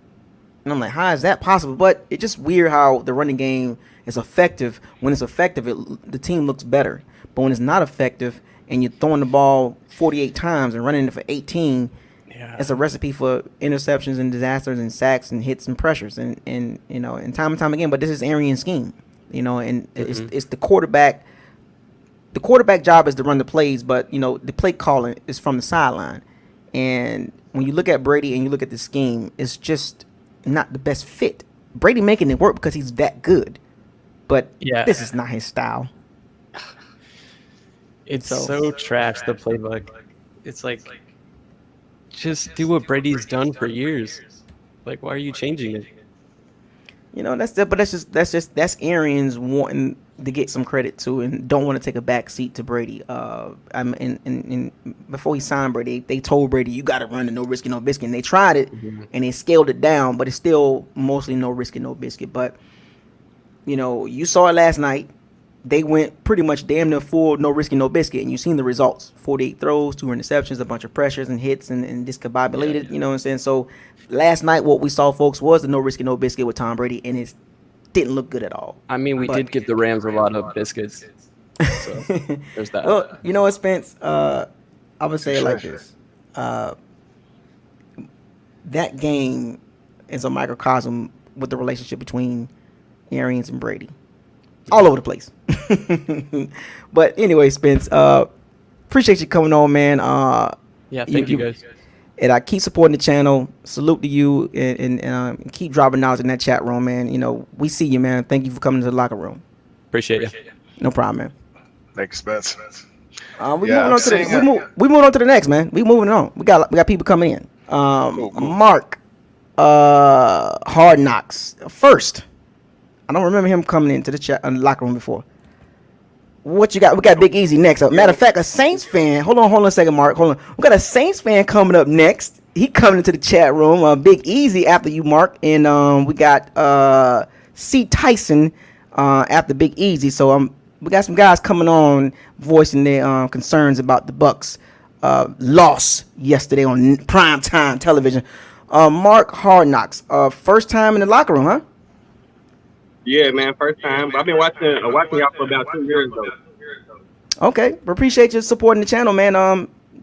Speaker 1: and I'm like, how is that possible? But it's just weird how the running game is effective. When it's effective, the team looks better. But when it's not effective and you're throwing the ball 48 times and running it for 18, it's a recipe for interceptions and disasters and sacks and hits and pressures and you know, and time again. But this is Arian's scheme, you know, and it's the quarterback. The quarterback job is to run the plays, but you know the play calling is from the sideline. And when you look at Brady and you look at the scheme, it's just not the best fit. Brady making it work because he's that good, but this is not his style.
Speaker 6: It's so trash, the playbook. It's like, just do what Brady's done for years. Like, why are you changing it?
Speaker 1: You know, that's Arians wanting to get some credit to and don't want to take a back seat to Brady. And before he signed Brady, they told Brady, you got to run the no risk and no biscuit. And they tried it and they scaled it down, but it's still mostly no risk and no biscuit. But, you know, you saw it last night. They went pretty much damn near full no risk and no biscuit, and you've seen the results. 48 throws, 2 interceptions, a bunch of pressures and hits and discombobulated, you know what I'm saying? So last night what we saw, folks, was the no risk and no biscuit with Tom Brady, and it didn't look good at all.
Speaker 6: I mean, we did give the Rams a lot of biscuits. So there's that.
Speaker 1: Well, you know what, Spence? I'm going to say it like this. That game is a microcosm with the relationship between Arians and Brady. All over the place. But anyway, Spence, appreciate you coming on, man.
Speaker 6: Thank you guys.
Speaker 1: And I keep supporting the channel. Salute to you and keep dropping knowledge in that chat room, man. You know, we see you, man. Thank you for coming to the locker room.
Speaker 6: Appreciate you.
Speaker 1: No problem, man.
Speaker 3: Thanks, Spence.
Speaker 1: We moving on to the next, man. We moving on. We got people coming in.
Speaker 3: Cool.
Speaker 1: Mark Hard Knocks first. I don't remember him coming into the chat locker room before. What you got? We got Big Easy next up. Matter of fact, a Saints fan. Hold on a second, Mark. Hold on. We got a Saints fan coming up next. He coming into the chat room. Big Easy after you, Mark, and we got C Tyson after Big Easy. So we got some guys coming on voicing their concerns about the Bucs loss yesterday on primetime television. Mark, Hard Knocks. First time in the locker room, huh?
Speaker 7: Yeah, man, first time. I've been watching y'all for about 2 years though.
Speaker 1: Okay, we appreciate you supporting the channel, man.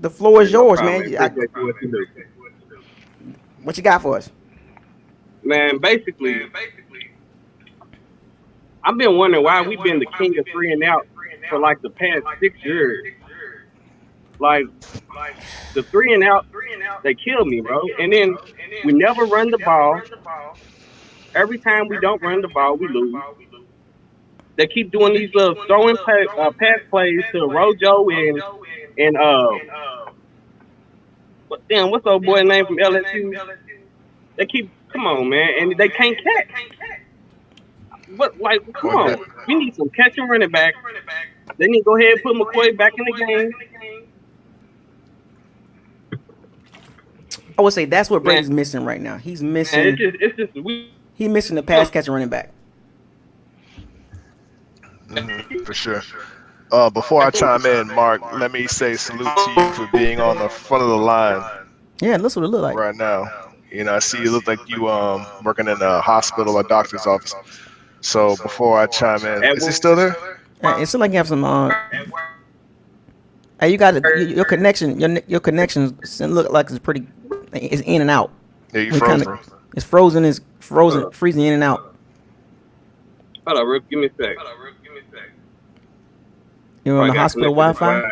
Speaker 1: The floor is yours, man. What you got for us?
Speaker 7: Man, basically, I've been wondering why we've been the king of 3 and out for like the past 6 years. Like the 3 and out, they kill me, bro. And then we never run the ball. Every time we don't run the ball, we lose. They keep doing these little throwing pass plays to Rojo and what's the old boy name from LSU? They keep, come on, man, and they can't catch. What, like, come on, we need some catching running back. They need to go ahead and put McCoy back in the game.
Speaker 1: I would say that's what Brady's missing right now. He's missing. He's missing the pass catching running back.
Speaker 3: For sure. Before I chime in, Mark, let me say salute to you for being on the front of the line.
Speaker 1: Yeah, that's what it look like
Speaker 3: right now. You know, I see you look like you working in a hospital or doctor's office. So before I chime in, is he still there?
Speaker 1: It seems like you have some. Hey, you got your connection. Your connection look like it's pretty. It's in and out.
Speaker 3: Yeah, you frozen.
Speaker 1: It's frozen. It's frozen, freezing in and out.
Speaker 7: Hold on, Rick. Give me a sec.
Speaker 1: You're on the hospital Wi-Fi?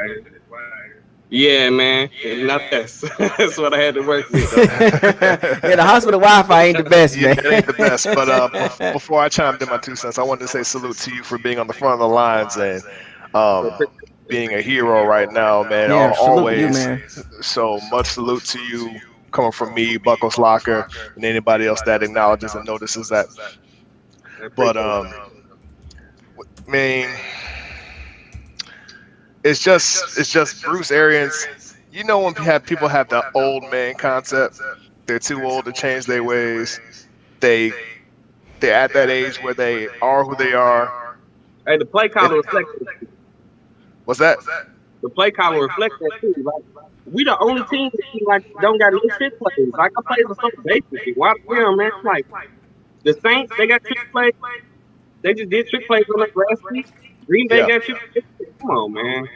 Speaker 7: Yeah, man. Not this. That's what I had to work with.
Speaker 1: Yeah, the hospital Wi-Fi ain't the best, man.
Speaker 3: Yeah, it ain't the best. But before I chimed in my 2 cents, I wanted to say salute to you for being on the front of the lines and being a hero right now, man.
Speaker 1: Yeah,
Speaker 3: always.
Speaker 1: You, man.
Speaker 3: So much salute to you coming from me, Buckles Locker, and anybody else that acknowledges and notices that. But I mean, it's just Bruce Arians. You know when people have the old man concept, they're too old to change their ways. They're at that age where they are who they are.
Speaker 7: Hey, the play caller reflects that.
Speaker 3: What's that?
Speaker 7: The play caller reflects that too. Like, we the only team that like don't got no trick plays. Like I played with something basically. Why man? Like the Saints, they got trick plays. They just did trick plays on us last week. Green Bay got trick plays. Come on, man.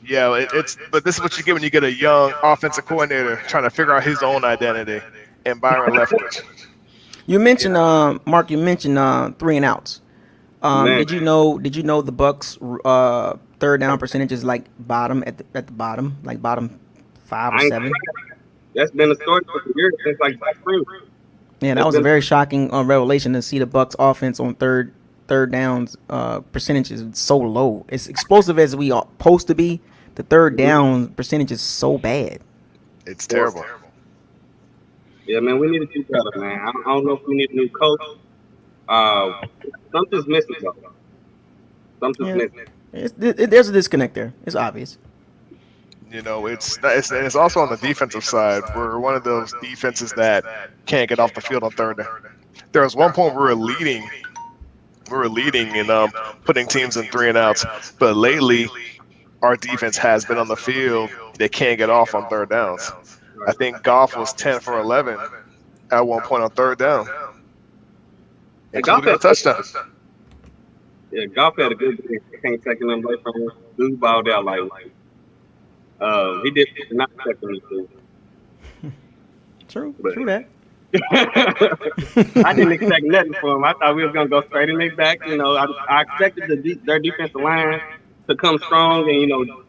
Speaker 3: Yeah, but this is what you get when you get a young offensive coordinator trying to figure out his own identity. And Byron Leftwich.
Speaker 1: You mentioned Mark. You mentioned 3 and outs. Did you know the Bucs third down percentage is like bottom at the bottom, like bottom 5 or 7?
Speaker 7: That's been a story for years since like Black Fruit.
Speaker 1: Yeah, that was a very shocking revelation to see the Bucs offense on third downs percentage is so low. As explosive as we are supposed to be, the third down percentage is so bad.
Speaker 3: It's terrible.
Speaker 7: Yeah, man, we need to do better, man. I don't know if we need a new coach. Something's missing, though. Something's missing.
Speaker 1: There's a disconnect there. It's obvious.
Speaker 3: You know, it's also on the defensive side. We're one of those defenses that can't get off the field on third down. There was one point we were leading in putting teams in 3 and outs, but lately our defense has been on the field. They can't get off on third downs. I think Goff was 10 for 11 at one point on third down, including a touchdown.
Speaker 7: Yeah, Goff had a good game. Can't take him away from him. Dude balled out like he did not take him.
Speaker 1: True that.
Speaker 7: I didn't expect nothing from him. I thought we was gonna go straight in their back. You know, I expected their defensive line to come strong, and you know,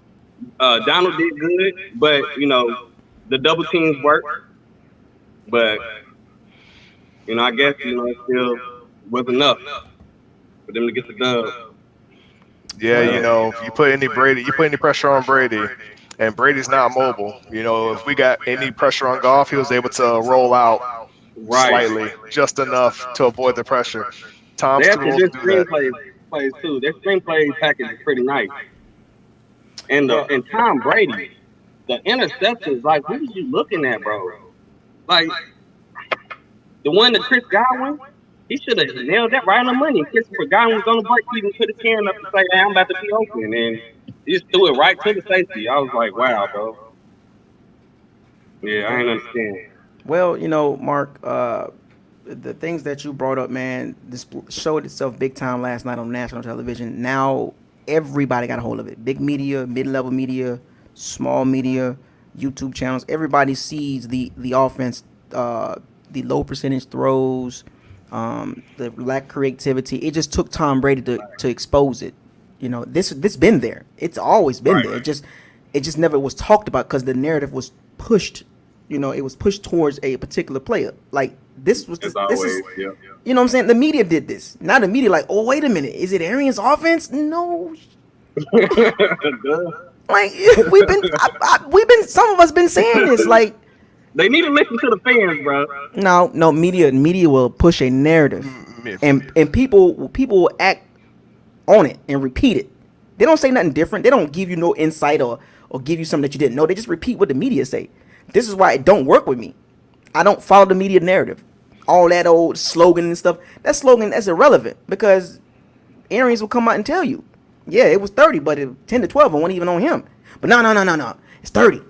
Speaker 7: Donald did good, but you know, the double teams work. But you know, I guess it still was enough for them to get the dub.
Speaker 3: Yeah, you know, if you put any pressure on Brady, and Brady's not mobile. You know, if we got any pressure on Goff, he was able to roll out
Speaker 7: Right.
Speaker 3: slightly, just enough to avoid the pressure. Tom's
Speaker 7: They
Speaker 3: too
Speaker 7: actually
Speaker 3: old to
Speaker 7: did
Speaker 3: do that.
Speaker 7: plays too. Their screenplay package is pretty nice. And
Speaker 1: Yeah.
Speaker 7: Tom Brady, the interceptions, like what are you looking at, bro? Like the one that Chris Godwin, he should have nailed that right on the money. Christopher Godwin was on the break, he even put his hand up to say, "Hey, I'm about to be open," and he just threw it right to the safety. I was like, "Wow, bro." Yeah, I ain't understand.
Speaker 1: Well, you know, Mark, the things that you brought up, man, this showed itself big time last night on national television. Now everybody got a hold of it. Big media, mid-level media, small media, YouTube channels. Everybody sees the offense, the low percentage throws, the lack of creativity. It just took Tom Brady to expose it. You know, this been there. It's always been there. It just never was talked about because the narrative was pushed. You know, it was pushed towards a particular player. Like this was
Speaker 7: As
Speaker 1: this
Speaker 7: always,
Speaker 1: is.
Speaker 7: yeah.
Speaker 1: You know what I'm saying? The media did this. Now the media like, oh wait a minute, is it Arians' offense? No. Like we've been some of us been saying this. Like
Speaker 7: They need to listen to the fans, bro.
Speaker 1: no media will push a narrative, and people will act on it and repeat it. They don't say nothing different. They don't give you no insight or give you something that you didn't know. They just repeat what the media say. This is why it don't work with me. I don't follow the media narrative. All that old slogan and stuff. That slogan that's irrelevant because Arians will come out and tell you, yeah, it was 30, but it 10 to 12 I wasn't even on him. But no, it's 30.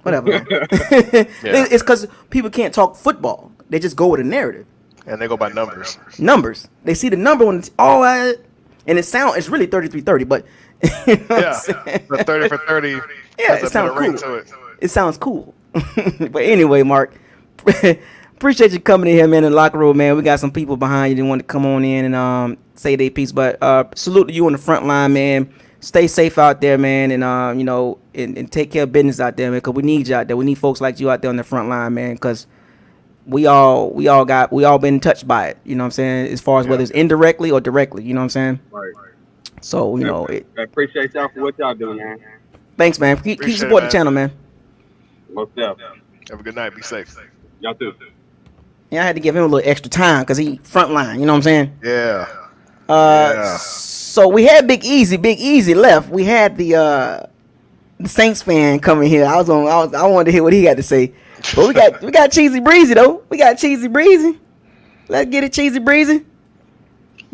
Speaker 1: Whatever. Man. It's because people can't talk football. They just go with a narrative.
Speaker 3: And they go by numbers.
Speaker 1: Numbers. They see the number when it's and it's really 33-30, but you know
Speaker 3: Yeah, the 30 for 30
Speaker 1: yeah,
Speaker 3: has
Speaker 1: it
Speaker 3: a
Speaker 1: sounds
Speaker 3: better ring
Speaker 1: cool.
Speaker 3: to it.
Speaker 1: It sounds cool. But anyway, Mark, appreciate you coming in here, man, in the locker room, man. We got some people behind you that want to come on in and say their piece. But salute to you on the front line, man. Stay safe out there, man, and you know, and take care of business out there, man, because we need you out there. We need folks like you out there on the front line, man, because we all been touched by it. You know what I'm saying? As far as whether it's indirectly or directly, you know what I'm saying?
Speaker 7: Right.
Speaker 1: So, you know,
Speaker 7: I appreciate y'all for what y'all do, man.
Speaker 1: thanks, man. Keep
Speaker 3: Appreciate
Speaker 1: support
Speaker 3: it,
Speaker 1: the channel, man.
Speaker 7: Most definitely.
Speaker 3: Have a good night. Be safe.
Speaker 7: Y'all too.
Speaker 1: Yeah, I had to give him a little extra time because he front line, you know what I'm saying?
Speaker 3: Yeah.
Speaker 1: So we had Big Easy left. We had the Saints fan coming here. I wanted to hear what he had to say. But we got Cheesy Breezy though. We got Cheesy Breezy. Let's get it, Cheesy Breezy.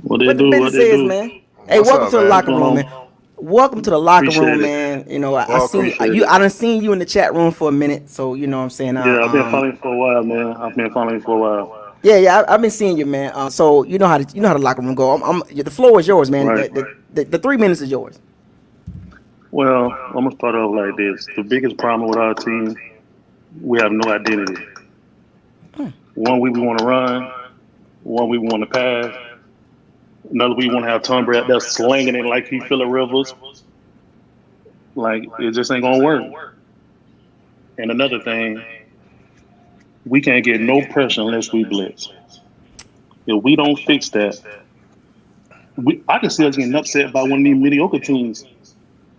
Speaker 8: What they
Speaker 1: What the
Speaker 8: do?
Speaker 1: business
Speaker 8: What they
Speaker 1: is,
Speaker 8: do?
Speaker 1: man. Hey,
Speaker 3: What's
Speaker 1: welcome
Speaker 3: up,
Speaker 1: to the
Speaker 3: man?
Speaker 1: locker room, man. Welcome to the locker
Speaker 8: Appreciate
Speaker 1: room,
Speaker 8: it.
Speaker 1: man. You know, I
Speaker 3: Welcome.
Speaker 1: seen you. I done seen you in the chat room for a minute, so you know what I'm saying.
Speaker 8: Yeah, I've been following for a while, man. I've been following for a while.
Speaker 1: Yeah, I've been seeing you, man. So you know how the locker room go. The floor is yours, man.
Speaker 8: Right.
Speaker 1: The 3 minutes is yours.
Speaker 8: Well, I'm gonna start off like this. The biggest problem with our team, we have no identity. One week we want to run, one week we want to pass. Another week we want to have Tom Brady that's slinging it like he Phillip Rivers. Like it just ain't gonna work. And another thing, we can't get no pressure unless we blitz. If we don't fix that, I can see us getting upset by one of these mediocre teams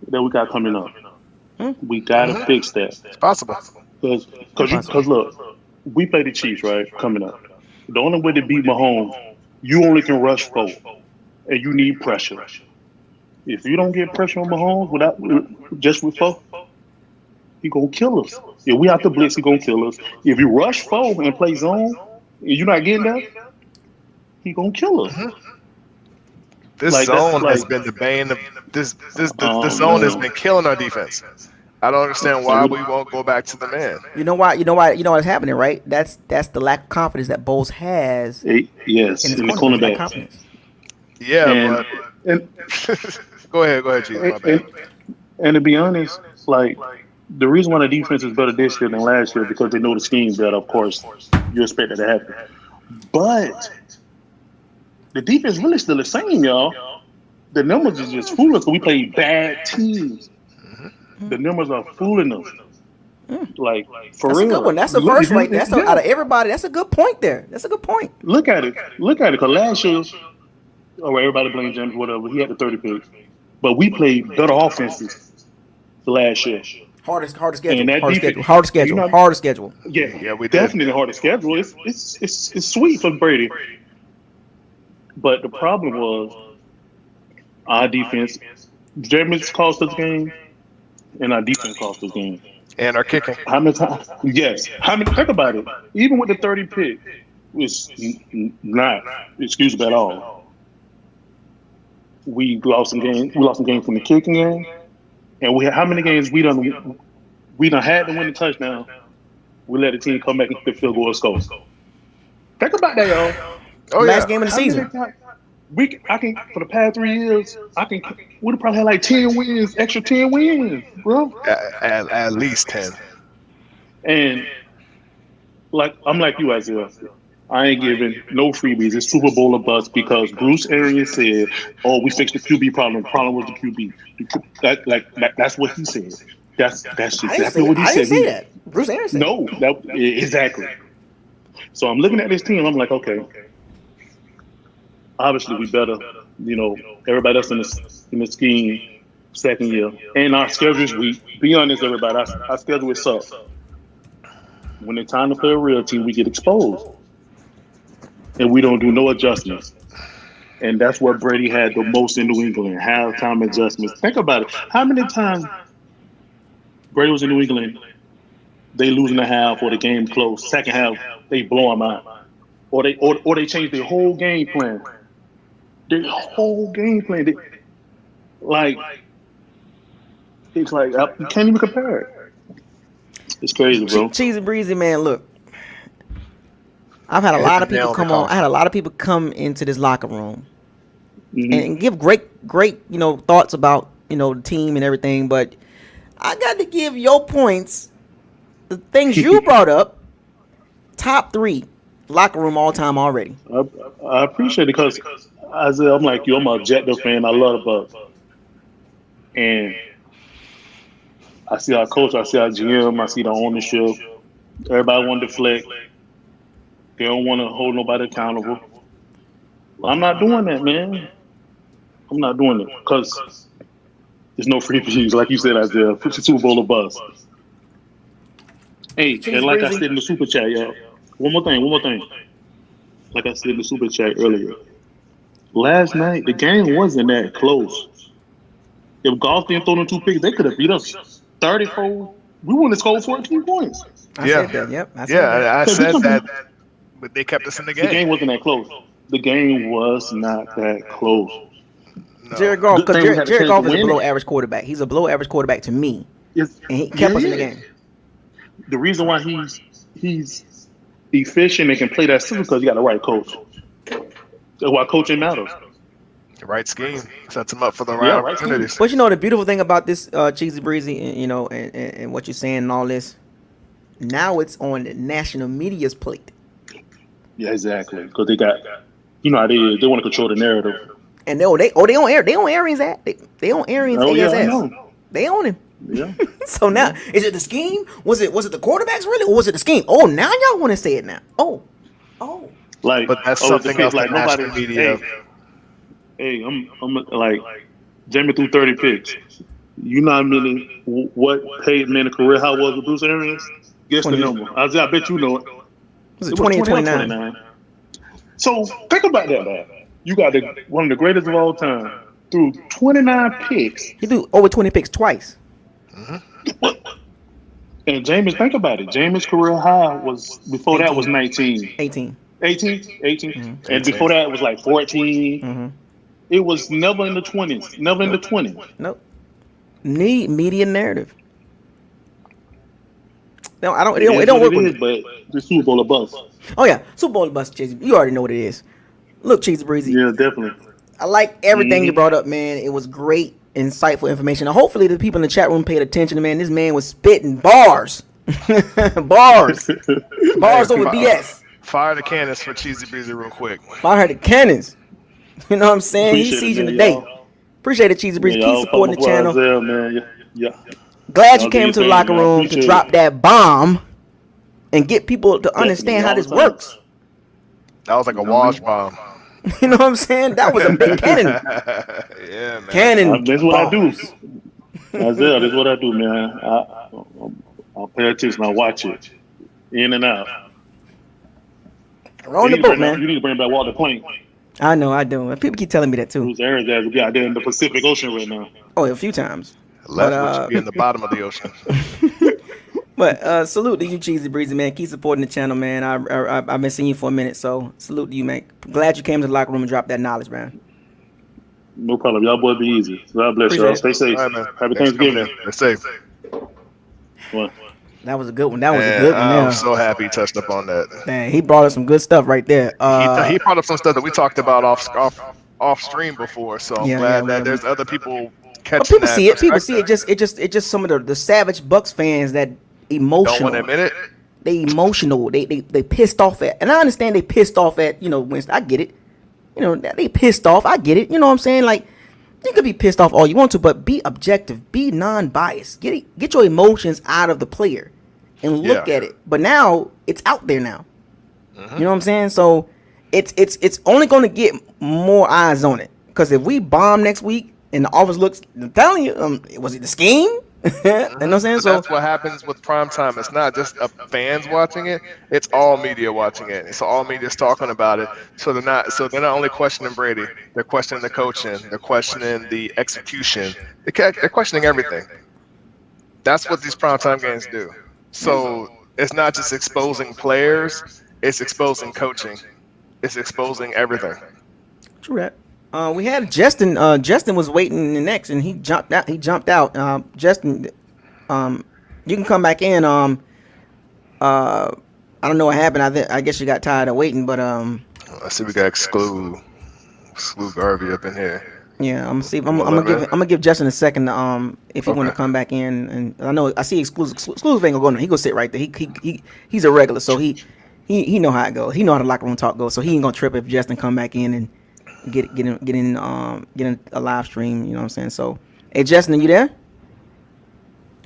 Speaker 8: that we got coming up. We gotta fix that.
Speaker 3: It's possible.
Speaker 8: Because look, we play the Chiefs, right? Coming up. The only way to beat Mahomes, you only can rush 4, and you need pressure. If you don't get pressure on Mahomes just with 4, he gonna kill us. If we have to blitz, he gonna kill us. If you rush 4 and play zone, and you're not getting that, he gonna kill us.
Speaker 3: This
Speaker 8: Like,
Speaker 3: zone
Speaker 8: that's
Speaker 3: has
Speaker 8: like-
Speaker 3: been the bane of this zone has been killing our defense. I don't understand why we won't go back to the man.
Speaker 1: You know what's happening, right? That's the lack of confidence that Bowles has
Speaker 8: Yes,
Speaker 1: in
Speaker 8: in
Speaker 1: his
Speaker 8: the
Speaker 1: cornerback. Lack of
Speaker 8: cornerback.
Speaker 1: confidence.
Speaker 3: Yeah,
Speaker 8: And
Speaker 3: but go ahead, G. My bad.
Speaker 8: and to be honest, like the reason why the defense is better this year than last year because they know the scheme better. Of course, you expect that to happen, but the defense really still the same, y'all. The numbers is just fooling us. We play bad teams. The numbers are fooling us. Like for
Speaker 1: That's
Speaker 8: real.
Speaker 1: a good one. That's the
Speaker 8: Look,
Speaker 1: first right there.
Speaker 8: yeah.
Speaker 1: Out of everybody, that's a good point there. That's a good point.
Speaker 8: Look at it. Because last year, everybody blames James, whatever. He had the 30 picks. But we played better offenses last year.
Speaker 1: Harder
Speaker 8: And
Speaker 1: schedule.
Speaker 8: that
Speaker 1: Harder
Speaker 8: defense,
Speaker 1: schedule. Harder
Speaker 8: you
Speaker 1: schedule.
Speaker 8: know,
Speaker 1: Harder schedule.
Speaker 3: Yeah, we did.
Speaker 8: definitely harder schedule. It's sweet for Brady, but the problem was our defense. Jameis cost us game, and our defense cost us game.
Speaker 3: And our kicking.
Speaker 8: How many times? Yes. How many? Think about it. Even with the 30 pick, it's not excusable at all. We lost some games. We lost some games from the kicking game, and how many games we done had to win the touchdown. We let the team come back and kick the field goal and score. Think about that, y'all.
Speaker 3: Oh
Speaker 1: Last
Speaker 3: yeah.
Speaker 1: game of the
Speaker 8: How many
Speaker 1: season.
Speaker 8: times- I can for the past 3 years. We'd probably had like 10 wins, extra 10 wins, bro.
Speaker 3: At least 10.
Speaker 8: And like I'm like you, Isaiah. I ain't giving no freebies. It's Super Bowl or bust because Bruce Arians said, "Oh, we fixed the QB problem. The problem was the QB." That's what he said. That's exactly what he
Speaker 1: I
Speaker 8: said.
Speaker 1: didn't say that. Bruce Arians said.
Speaker 8: No, exactly. So I'm looking at this team. I'm like, okay. Obviously, we better. You know, everybody else in the scheme, second year, and our schedule's weak. Be honest, everybody. Our schedule is sucks. When it's time to play a real team, we get exposed, and we don't do no adjustments. And that's where Brady had the most in New England, halftime adjustments. Think about it. How many times Brady was in New England, they lose in the half or the game close. Second half, they blow them out. Or they change their whole game plan. Their whole game plan. It's like, you can't even compare it. It's crazy, bro.
Speaker 1: Cheesy Breezy, man, look. I've had a lot of people come on. I had a lot of people come into this locker room and give great, thoughts about, the team and everything. But I got to give your points, the things you brought up, top 3 locker room all time already.
Speaker 8: I appreciate it because, Isaiah, I'm like you. I'm an objective fan. I love the Bucs. And I see our coach. I see our GM. I see the ownership. Everybody want to deflect. They don't want to hold nobody accountable. I'm not doing that, man. I'm not doing it because there's no free views. Like you said, Isaiah, put your Super Bowl or bust. Hey, and like I said in the super chat, y'all. One more thing. Like I said in the super chat earlier. Last night, the game wasn't that close. If Golf didn't throw them 2 picks, they could have beat us 34. We wouldn't have scored 14 points.
Speaker 1: I said that. Yep. I said
Speaker 3: that. But they kept us in the game.
Speaker 8: The game wasn't that close. The game was not that close.
Speaker 3: No.
Speaker 1: Jared Goff, because Jared Goff is a
Speaker 8: win
Speaker 1: below
Speaker 8: it.
Speaker 1: average quarterback. He's a below average quarterback to me, and he kept us in the game.
Speaker 8: The reason why he's efficient and can play that system because he got the right coach. That's why coaching matters.
Speaker 3: The right scheme sets them up for the right opportunities.
Speaker 1: But the beautiful thing about this Cheesy Breezy, and what you're saying and all this, now it's on the national media's plate.
Speaker 8: Yeah, exactly. Because they got, how they is. They want to control the narrative.
Speaker 1: And they own Arians' ass. They own Arians' ass. They own him.
Speaker 8: Yeah.
Speaker 1: So now, is it the scheme? Was it the quarterbacks really, or was it the scheme? Oh, now y'all want to say it now. Oh.
Speaker 8: Like,
Speaker 3: But that's something else
Speaker 8: like
Speaker 3: the national media.
Speaker 8: Hey, I'm like, Jamie threw 30 picks. You know how many, what paid man a career high was with Bruce Arians? Guess
Speaker 1: 20.
Speaker 8: the number. I bet you know it.
Speaker 1: Was it 20 and 29?
Speaker 8: So think about that, man. You got one of the greatest of all time threw 29 picks.
Speaker 1: He threw over 20 picks twice.
Speaker 8: And Jameis, think about it. Jameis' career high was, before
Speaker 1: 18.
Speaker 8: that was 19.
Speaker 1: 18.
Speaker 8: 18?
Speaker 1: Mm-hmm.
Speaker 8: And before that it was like 14.
Speaker 1: Mm-hmm.
Speaker 8: It was never in the 20s. Never in the 20s.
Speaker 1: Nope. Need media narrative. No, I don't. It don't work with me.
Speaker 8: But the Super Bowl or bust.
Speaker 1: Oh yeah, Super Bowl bust, Cheesy. You already know what it is. Look, Cheesy Breezy.
Speaker 8: Yeah, definitely.
Speaker 1: I like everything you brought up, man. It was great, insightful information. Now, hopefully, the people in the chat room paid attention. Man, this man was spitting bars, bars over BS.
Speaker 3: Fire the cannons for Cheesy Breezy real quick.
Speaker 1: Fire the cannons. You know what I'm saying? He's
Speaker 8: Appreciate it,
Speaker 1: seizing
Speaker 8: man,
Speaker 1: the day.
Speaker 8: y'all.
Speaker 1: Appreciate it, Cheesy Breezy. Keep supporting the channel.
Speaker 8: Isaiah, man. Yeah.
Speaker 1: Glad you
Speaker 8: Y'all
Speaker 1: came
Speaker 8: do
Speaker 1: to the
Speaker 8: your
Speaker 1: locker
Speaker 8: thing, man.
Speaker 1: room to
Speaker 8: Appreciate
Speaker 1: drop
Speaker 8: it.
Speaker 1: that bomb and get people to understand how this
Speaker 8: all the time.
Speaker 1: works.
Speaker 3: That was like a wash bomb.
Speaker 1: You know what I'm saying? That was a big cannon.
Speaker 3: Yeah, man.
Speaker 1: Cannon.
Speaker 8: That's what I do. Isaiah, this is what I do, man. I'll pay attention. I'll watch it in and out.
Speaker 1: Roll the boat, man.
Speaker 8: You need to bring back Walter Plank.
Speaker 1: I know, I do. People keep telling me that too.
Speaker 8: Bruce Arians has to be out there in the Pacific Ocean right now.
Speaker 1: Oh, a few times.
Speaker 3: Left would be in the bottom of the ocean.
Speaker 1: But salute to you, Cheesy Breezy, man. Keep supporting the channel, man. I've been seeing you for a minute, so salute to you, man. Glad you came to the locker room and dropped that knowledge, man.
Speaker 8: No problem. Y'all boys be easy. God bless y'all. Stay safe.
Speaker 3: All right, man.
Speaker 8: Happy Thanksgiving.
Speaker 3: Stay safe.
Speaker 8: What?
Speaker 1: That was a good one. That was a good one.
Speaker 3: I'm so happy he touched up on that.
Speaker 1: Man, he brought us some good stuff right there.
Speaker 3: He brought up some stuff that we talked about off stream before, so I'm glad that there's other people catching
Speaker 1: people
Speaker 3: that.
Speaker 1: See it. People see it. It just some of the savage Bucs fans that emotional.
Speaker 3: Don't want to admit it.
Speaker 1: They emotional. They pissed off at, and I understand they pissed off at Winston. I get it. They pissed off. I get it. You know what I'm saying? Like, you could be pissed off all you want to, but be objective. Be non-biased. Get your emotions out of the player and look at it. But now it's out there now. Mm-hmm. You know what I'm saying? So it's only going to get more eyes on it. Because if we bomb next week and the offense looks, I'm telling you, was it the scheme? You know what I'm saying? So
Speaker 3: that's what happens with primetime. It's not just fans watching it; it's all media watching it. So all media's talking about it. So they're not only questioning Brady; they're questioning the coaching, they're questioning the execution, they're questioning everything. That's what these primetime games do. So it's not just exposing players; it's exposing coaching, it's exposing everything.
Speaker 1: True that. We had Justin. Justin was waiting in the next, and he jumped out. Justin, you can come back in. I don't know what happened. I guess you got tired of waiting, but I
Speaker 3: see we got exclude Garvey up in here.
Speaker 1: Yeah, I'm gonna see. I'm gonna give Justin a second. If he want to come back in, and I see exclusive ain't gonna go. He gonna sit right there. He's a regular, so he know how it goes. He know how the locker room talk goes. So he ain't gonna trip if Justin come back in and get in a live stream. You know what I'm saying? So, hey Justin, are you there?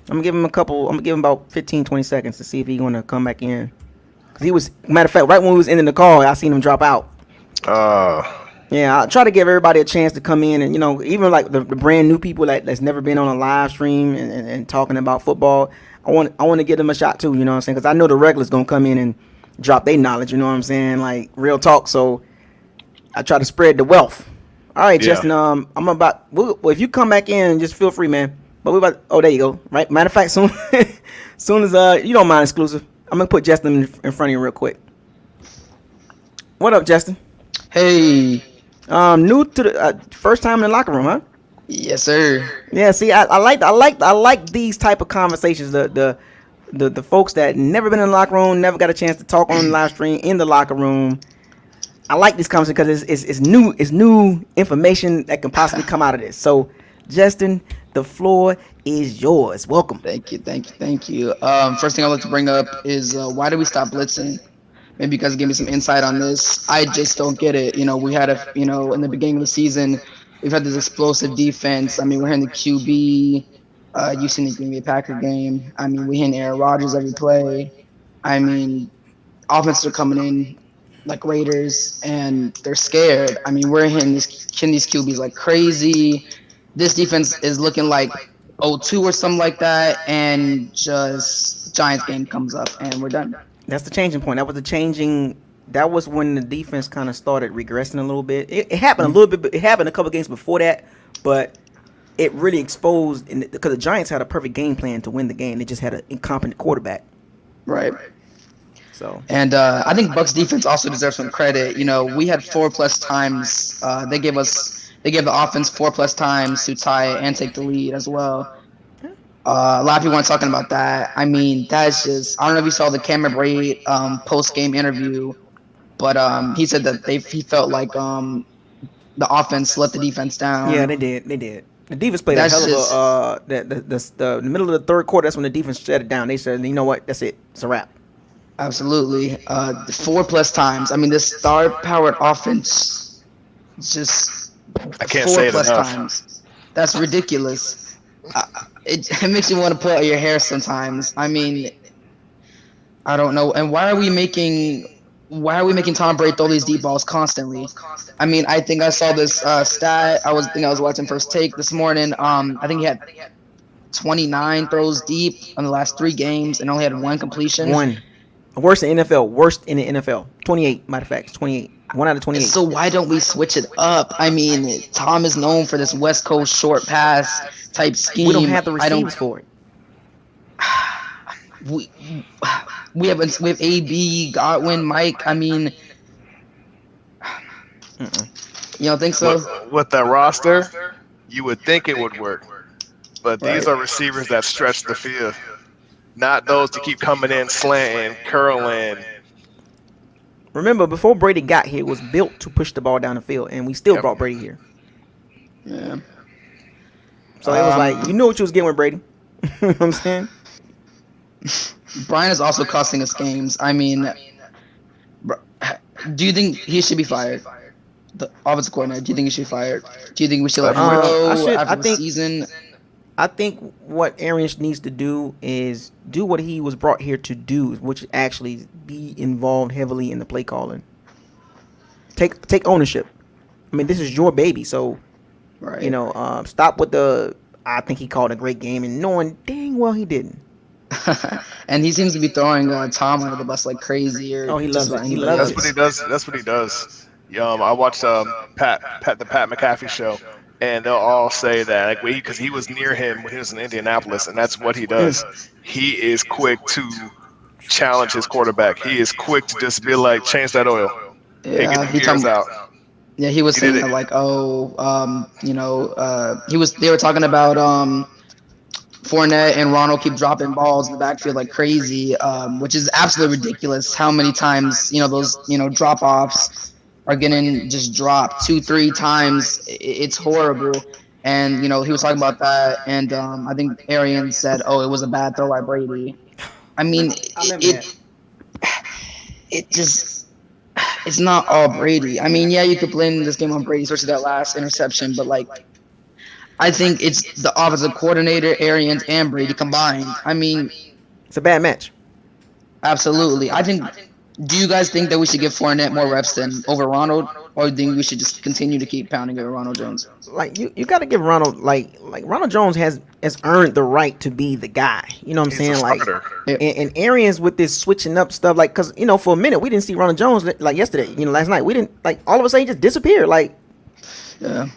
Speaker 1: I'm gonna give him about 15-20 seconds to see if he's gonna come back in. Cause he was, matter of fact, right when we was ending the call, I seen him drop out. Yeah, I try to give everybody a chance to come in, and even like the brand new people that's never been on a live stream and talking about football. I want to give them a shot too. You know what I'm saying? Because I know the regulars gonna come in and drop their knowledge. You know what I'm saying? Like real talk. So I try to spread the wealth. All right, yeah. Justin. I'm about. Well, if you come back in, just feel free, man. But we about. Oh, there you go. Right. Matter of fact, soon as you don't mind exclusive, I'm gonna put Justin in front of you real quick. What up, Justin?
Speaker 9: Hey.
Speaker 1: New to the first time in the locker room, huh?
Speaker 9: Yes, sir.
Speaker 1: Yeah. See, I like these type of conversations. The folks that never been in the locker room, never got a chance to talk on the live stream in the locker room. I like this conversation because it's new information that can possibly come out of this. So, Justin, the floor is yours. Welcome.
Speaker 9: Thank you. First thing I'd like to bring up is why did we stop blitzing? Maybe you guys give me some insight on this. I just don't get it. We had in the beginning of the season, we've had this explosive defense. I mean, we're in the QB. You've seen the Green Bay Packer game. I mean, we're hitting Aaron Rodgers every play. I mean, offenses are coming in like Raiders, and they're scared. I mean, we're hitting these QBs like crazy. This defense is looking like 0-2 or something like that, and just Giants game comes up, and we're done.
Speaker 1: That's the changing point. That was when the defense kind of started regressing a little bit. It happened a little bit. It happened a couple games before that, but it really exposed because the Giants had a perfect game plan to win the game. They just had an incompetent quarterback.
Speaker 9: Right.
Speaker 1: So.
Speaker 9: And I think Bucs defense also deserves some credit. We had 4+ times. They gave the offense 4+ times to tie and take the lead as well. A lot of people aren't talking about that. I mean, that's just, I don't know if you saw the Cameron Brate post-game interview, but he said that he felt like the offense let the defense down.
Speaker 1: Yeah, they did. The defense played a hell of the middle of the third quarter. That's when the defense shut it down. They said, you know what, that's it. It's a wrap.
Speaker 9: Absolutely. 4+ times. I mean, this star-powered offense just
Speaker 3: I can't say it enough.
Speaker 9: Times. That's ridiculous. It makes you want to pull out your hair sometimes. I mean, I don't know. And why are we making Tom Brady throw these deep balls constantly? I mean, I think I saw this stat. I was watching First Take this morning. I think he had 29 throws deep in the last 3 games and only had 1 completion.
Speaker 1: One. Worst in the NFL. Worst in the NFL. 28, matter of fact. 28. 1 out of 28.
Speaker 9: So why don't we switch it up? I mean, Tom is known for this West Coast short pass type scheme.
Speaker 1: We don't have the receivers for it.
Speaker 9: We have AB, Godwin, Mike. I mean, you don't think so?
Speaker 3: With that roster, you would think it would work. But these are receivers that stretch the field. Not those to keep coming in, slanting, curling.
Speaker 1: Remember, before Brady got here, it was built to push the ball down the field, and we still brought Brady here.
Speaker 9: Yeah.
Speaker 1: So it was like, you know what you was getting with Brady. You know what I'm saying?
Speaker 9: Brian is also costing us games. I mean, do you think he should be fired? The offensive coordinator, do you think he should be fired? Do you think we should let him go after the season?
Speaker 1: I think what Arians needs to do is do what he was brought here to do, which is actually be involved heavily in the play calling. Take ownership. I mean, this is your baby, so you know, stop with the. I think he called a great game, and knowing dang well he didn't.
Speaker 9: And he seems to be throwing Tom under the bus like crazy. Or
Speaker 1: he loves it. He loves
Speaker 3: it. That's what he does. I watched the Pat McAfee show. And they'll all say that, like, because he was near him when he was in Indianapolis, and that's what he does. He is quick to challenge his quarterback. He is quick to just be like, change that oil. Hey, get the gears out.
Speaker 9: Yeah, he was saying that, like, they were talking about Fournette and Ronald keep dropping balls in the backfield like crazy, which is absolutely ridiculous. How many times, those, drop-offs are getting just dropped 2-3 times. It's horrible. And, he was talking about that. And I think Arians said, it was a bad throw by Brady. I mean, it's not all Brady. I mean, yeah, you could blame this game on Brady, especially that last interception. But, like, I think it's the offensive coordinator, Arians, and Brady combined. I mean,
Speaker 1: it's a bad match.
Speaker 9: Absolutely. Do you guys think that we should give Fournette more reps than over Ronald, or do you think we should just continue to keep pounding over Ronald Jones?
Speaker 1: Like you got to give Ronald like Ronald Jones has earned the right to be the guy. You know what I'm saying? Like, and Arians with this switching up stuff, like, because for a minute we didn't see Ronald Jones like yesterday. Last night we didn't, like, all of a sudden he just disappeared. Like,
Speaker 9: yeah.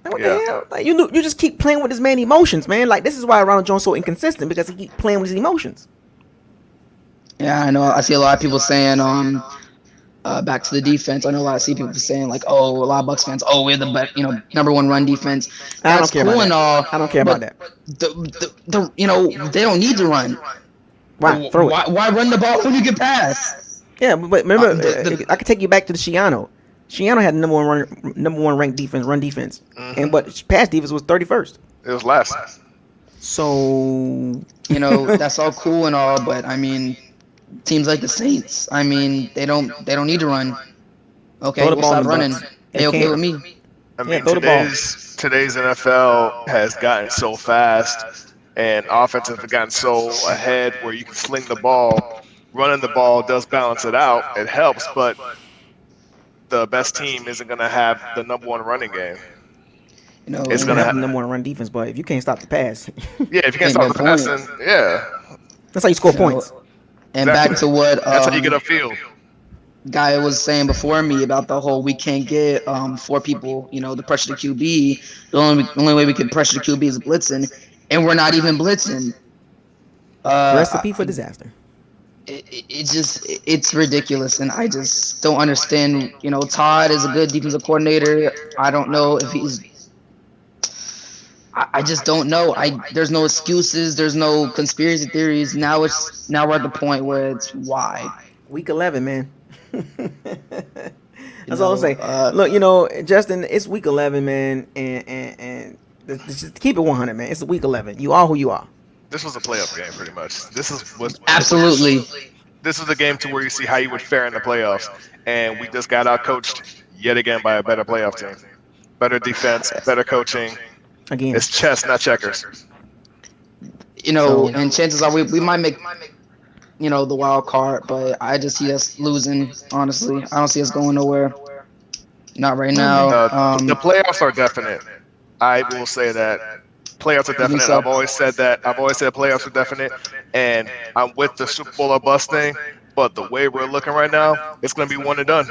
Speaker 1: Like, what the hell? Like, you just keep playing with this man's emotions, man. Like, this is why Ronald Jones so inconsistent, because he keep playing with his emotions.
Speaker 9: Yeah, I know. I see a lot of people saying, back to the defense. I know a lot of people saying, like, a lot of Bucs fans, we're the number one run defense.
Speaker 1: I don't care about that. I don't care about that.
Speaker 9: They don't need to run.
Speaker 1: Why?
Speaker 9: Why run the ball when you get past?
Speaker 1: Yeah, but remember, I could take you back to the Schiano. Schiano had number one ranked run defense, but pass defense was 31st.
Speaker 3: It was last.
Speaker 1: So
Speaker 9: that's all cool and all, but I mean, teams like the Saints, I mean, they don't need to run. Okay, we'll stop running. They okay with me.
Speaker 3: I mean, today's NFL has gotten so fast, and offenses have gotten so ahead where you can sling the ball. Running the ball does balance it out. It helps, but the best team isn't going to have the number one running game.
Speaker 1: It's going to have the number one run defense, but if you can't stop the pass.
Speaker 3: Yeah, if you can't stop the pass, then
Speaker 1: that's how you score points.
Speaker 9: And back to what
Speaker 3: that's how you get upfield.
Speaker 9: Guy was saying before me about the whole we can't get 4 people, to pressure the QB. The only way we can pressure the QB is blitzing, and we're not even blitzing.
Speaker 1: Recipe for disaster.
Speaker 9: It's ridiculous, and I just don't understand. Todd is a good defensive coordinator. I don't know if he's. I just don't know. There's no excuses. There's no conspiracy theories. Now we're at the point where it's why.
Speaker 1: Week 11, man. That's all I'm saying. Look, Justin, it's week 11, man, and just keep it 100, man. It's week 11. You are who you are.
Speaker 3: This was a playoff game, pretty much. This is what
Speaker 9: absolutely.
Speaker 3: This is a game to where you see how you would fare in the playoffs, and we just got out coached yet again by a better playoff team, better defense, better coaching.
Speaker 1: Again,
Speaker 3: it's chess, not checkers.
Speaker 9: And chances are we might make, the wild card, but I just see us losing. Honestly, I don't see us going nowhere. Not right now.
Speaker 3: The playoffs are definite. I will say that. Playoffs are
Speaker 9: You think
Speaker 3: definite.
Speaker 9: so?
Speaker 3: I've always said that. I've always said playoffs are definite, and I'm with the Super Bowl or bust thing. But the way we're looking right now, it's going to be one and done.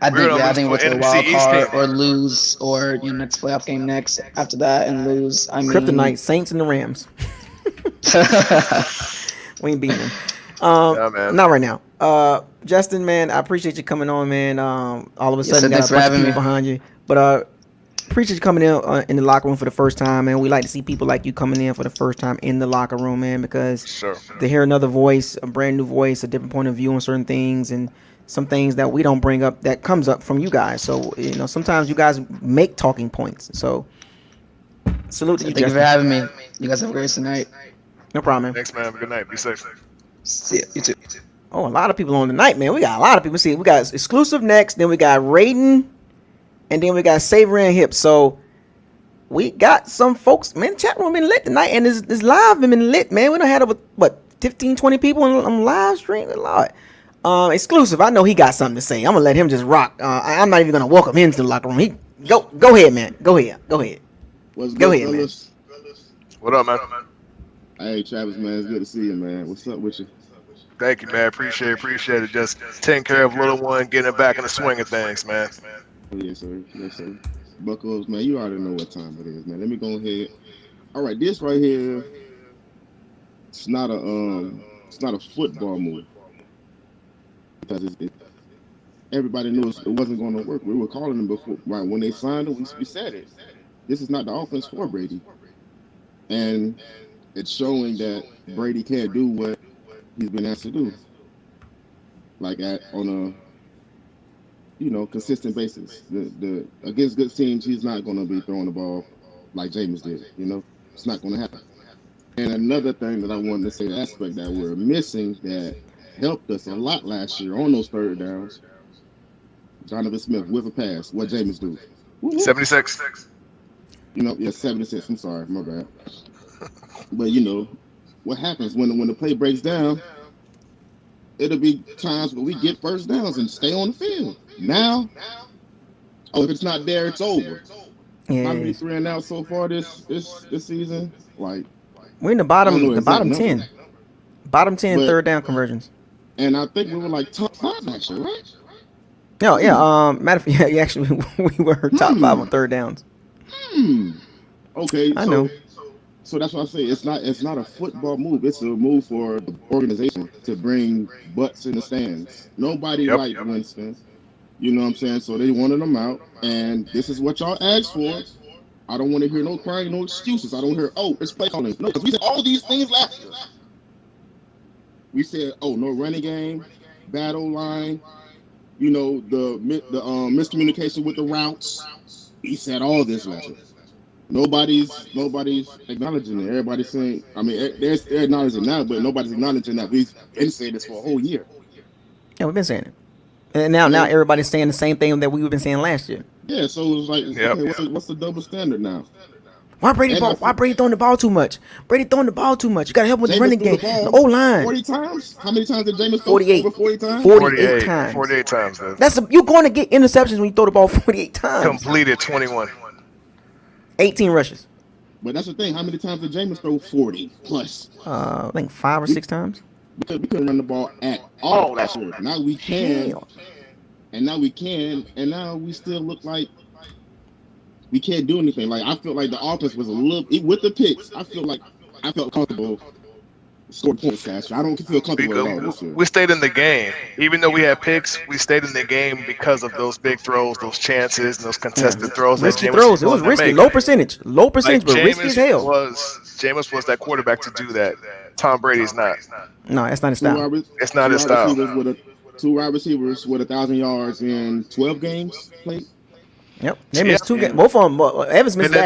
Speaker 3: We're going to
Speaker 9: I
Speaker 3: lose
Speaker 9: think
Speaker 3: to
Speaker 9: we'll
Speaker 3: an
Speaker 9: take a
Speaker 3: NFC
Speaker 9: wild
Speaker 3: East team.
Speaker 9: card or lose, or next playoff game next after that and lose. I mean,
Speaker 1: Kryptonite, Saints and the Rams. We ain't beating them.
Speaker 3: Yeah, man.
Speaker 1: Not right now. Justin, man, I appreciate you coming on, man. All of a
Speaker 9: Yes,
Speaker 1: sudden,
Speaker 9: sir.
Speaker 1: got
Speaker 9: Thanks
Speaker 1: a
Speaker 9: for
Speaker 1: bunch of
Speaker 9: having
Speaker 1: people
Speaker 9: me.
Speaker 1: behind you. But appreciate you coming in the locker room for the first time, man. We like to see people like you coming in for the first time in the locker room, man, because
Speaker 3: Sure.
Speaker 1: to hear another voice, a brand new voice, a different point of view on certain things, and some things that we don't bring up that comes up from you guys. So sometimes you guys make talking points. So salute to you,
Speaker 9: Thank you for
Speaker 1: Justin.
Speaker 9: having me. You guys have a great night.
Speaker 1: No problem, man.
Speaker 3: Thanks, man. Good night. Be safe.
Speaker 9: See ya. You too.
Speaker 1: Oh, a lot of people on tonight, man. We got a lot of people. See, we got exclusive next, then we got Raiden, and then we got Savory and Hip. So we got some folks, man. Chat room been lit tonight, and this live been lit, man. We done had over 15, 20 people on live stream. A lot. Exclusive. I know he got something to say. I'm gonna let him just rock. I'm not even gonna welcome him to the locker room. Go ahead, man. Go ahead.
Speaker 10: What's
Speaker 1: Go
Speaker 10: good,
Speaker 1: ahead, man.
Speaker 10: fellas?
Speaker 3: What up, man?
Speaker 10: Hey, Travis, man, it's good to see you, man. What's up with you?
Speaker 3: Thank you, man. Appreciate it. Just taking care of little one, getting back in the swing of things, man.
Speaker 10: Yes, sir. Yes, sir. Buckles, man, you already know what time it is, man. Let me go ahead. All right, this right here, it's not a football move because everybody knows it wasn't going to work. We were calling them before, right? When they signed him, we said it. This is not the offense for Brady, and it's showing that Brady can't do what he's been asked to do, like on a consistent basis. The against good teams, he's not going to be throwing the ball like James did. It's not going to happen. And another thing that I wanted to say, aspect that we're missing that helped us a lot last year on those third downs. Jonathan Smith with a pass. What James do?
Speaker 3: 76.
Speaker 10: 76. I'm sorry, my bad. But what happens when the play breaks down? It'll be times where we get first downs and stay on the field. Now, if it's not there, it's over.
Speaker 1: Yeah.
Speaker 10: How many 3 and out so far this season? Like,
Speaker 1: we're in the bottom 10. Bottom 10 third down conversions.
Speaker 10: And I think we were like top 5 last year, right?
Speaker 1: Yeah. Matter of fact, yeah, actually, we were top 5 on third downs.
Speaker 10: Okay.
Speaker 1: I know.
Speaker 10: So that's why I say it's not a football move. It's a move for the organization to bring butts in the stands. Nobody liked Winston. You know what I'm saying? So they wanted him out, and this is what y'all asked for. I don't want to hear no crying, no excuses. I don't hear, it's play calling. No, because we said all these things last year. We said, no running game, battle line, the miscommunication with the routes. We said all this last year. Nobody's acknowledging it. Everybody's saying, they're acknowledging now, but nobody's acknowledging that we've been saying this for a whole year.
Speaker 1: Yeah, we've been saying it. And now everybody's saying the same thing that we've been saying last year.
Speaker 10: Yeah, so it's like, okay, what's the double standard now?
Speaker 1: Why Brady throwing the ball too much? Brady throwing the ball too much. You got to help with the running game. The O-line.
Speaker 10: 40 times? How many times did James throw?
Speaker 1: 48.
Speaker 10: Over 40 times?
Speaker 1: 48 times.
Speaker 3: 48 times, man.
Speaker 1: You're going to get interceptions when you throw the ball 48 times.
Speaker 3: Completed 21.
Speaker 1: 18 rushes.
Speaker 10: But that's the thing. How many times did James throw 40 plus?
Speaker 1: I think 5 or 6 times.
Speaker 10: Because we couldn't run the ball at all last year. Now we can. And now we can. And now we still look like we can't do anything. Like, I feel like the offense was a little, with the picks, I felt comfortable scoring points last year. I don't feel comfortable at all this year.
Speaker 3: We stayed in the game. Even though we had picks, we stayed in the game because of those big throws, those chances, and those contested throws.
Speaker 1: Risky throws. It was risky. Low percentage, but risky as hell.
Speaker 3: Jameis was that quarterback to do that. Tom Brady's not.
Speaker 1: No, that's not his style.
Speaker 3: It's not his style.
Speaker 10: 2 wide receivers with 1,000 yards in 12 games played.
Speaker 1: Yep, they missed 2 games. Both of them. Evans missed the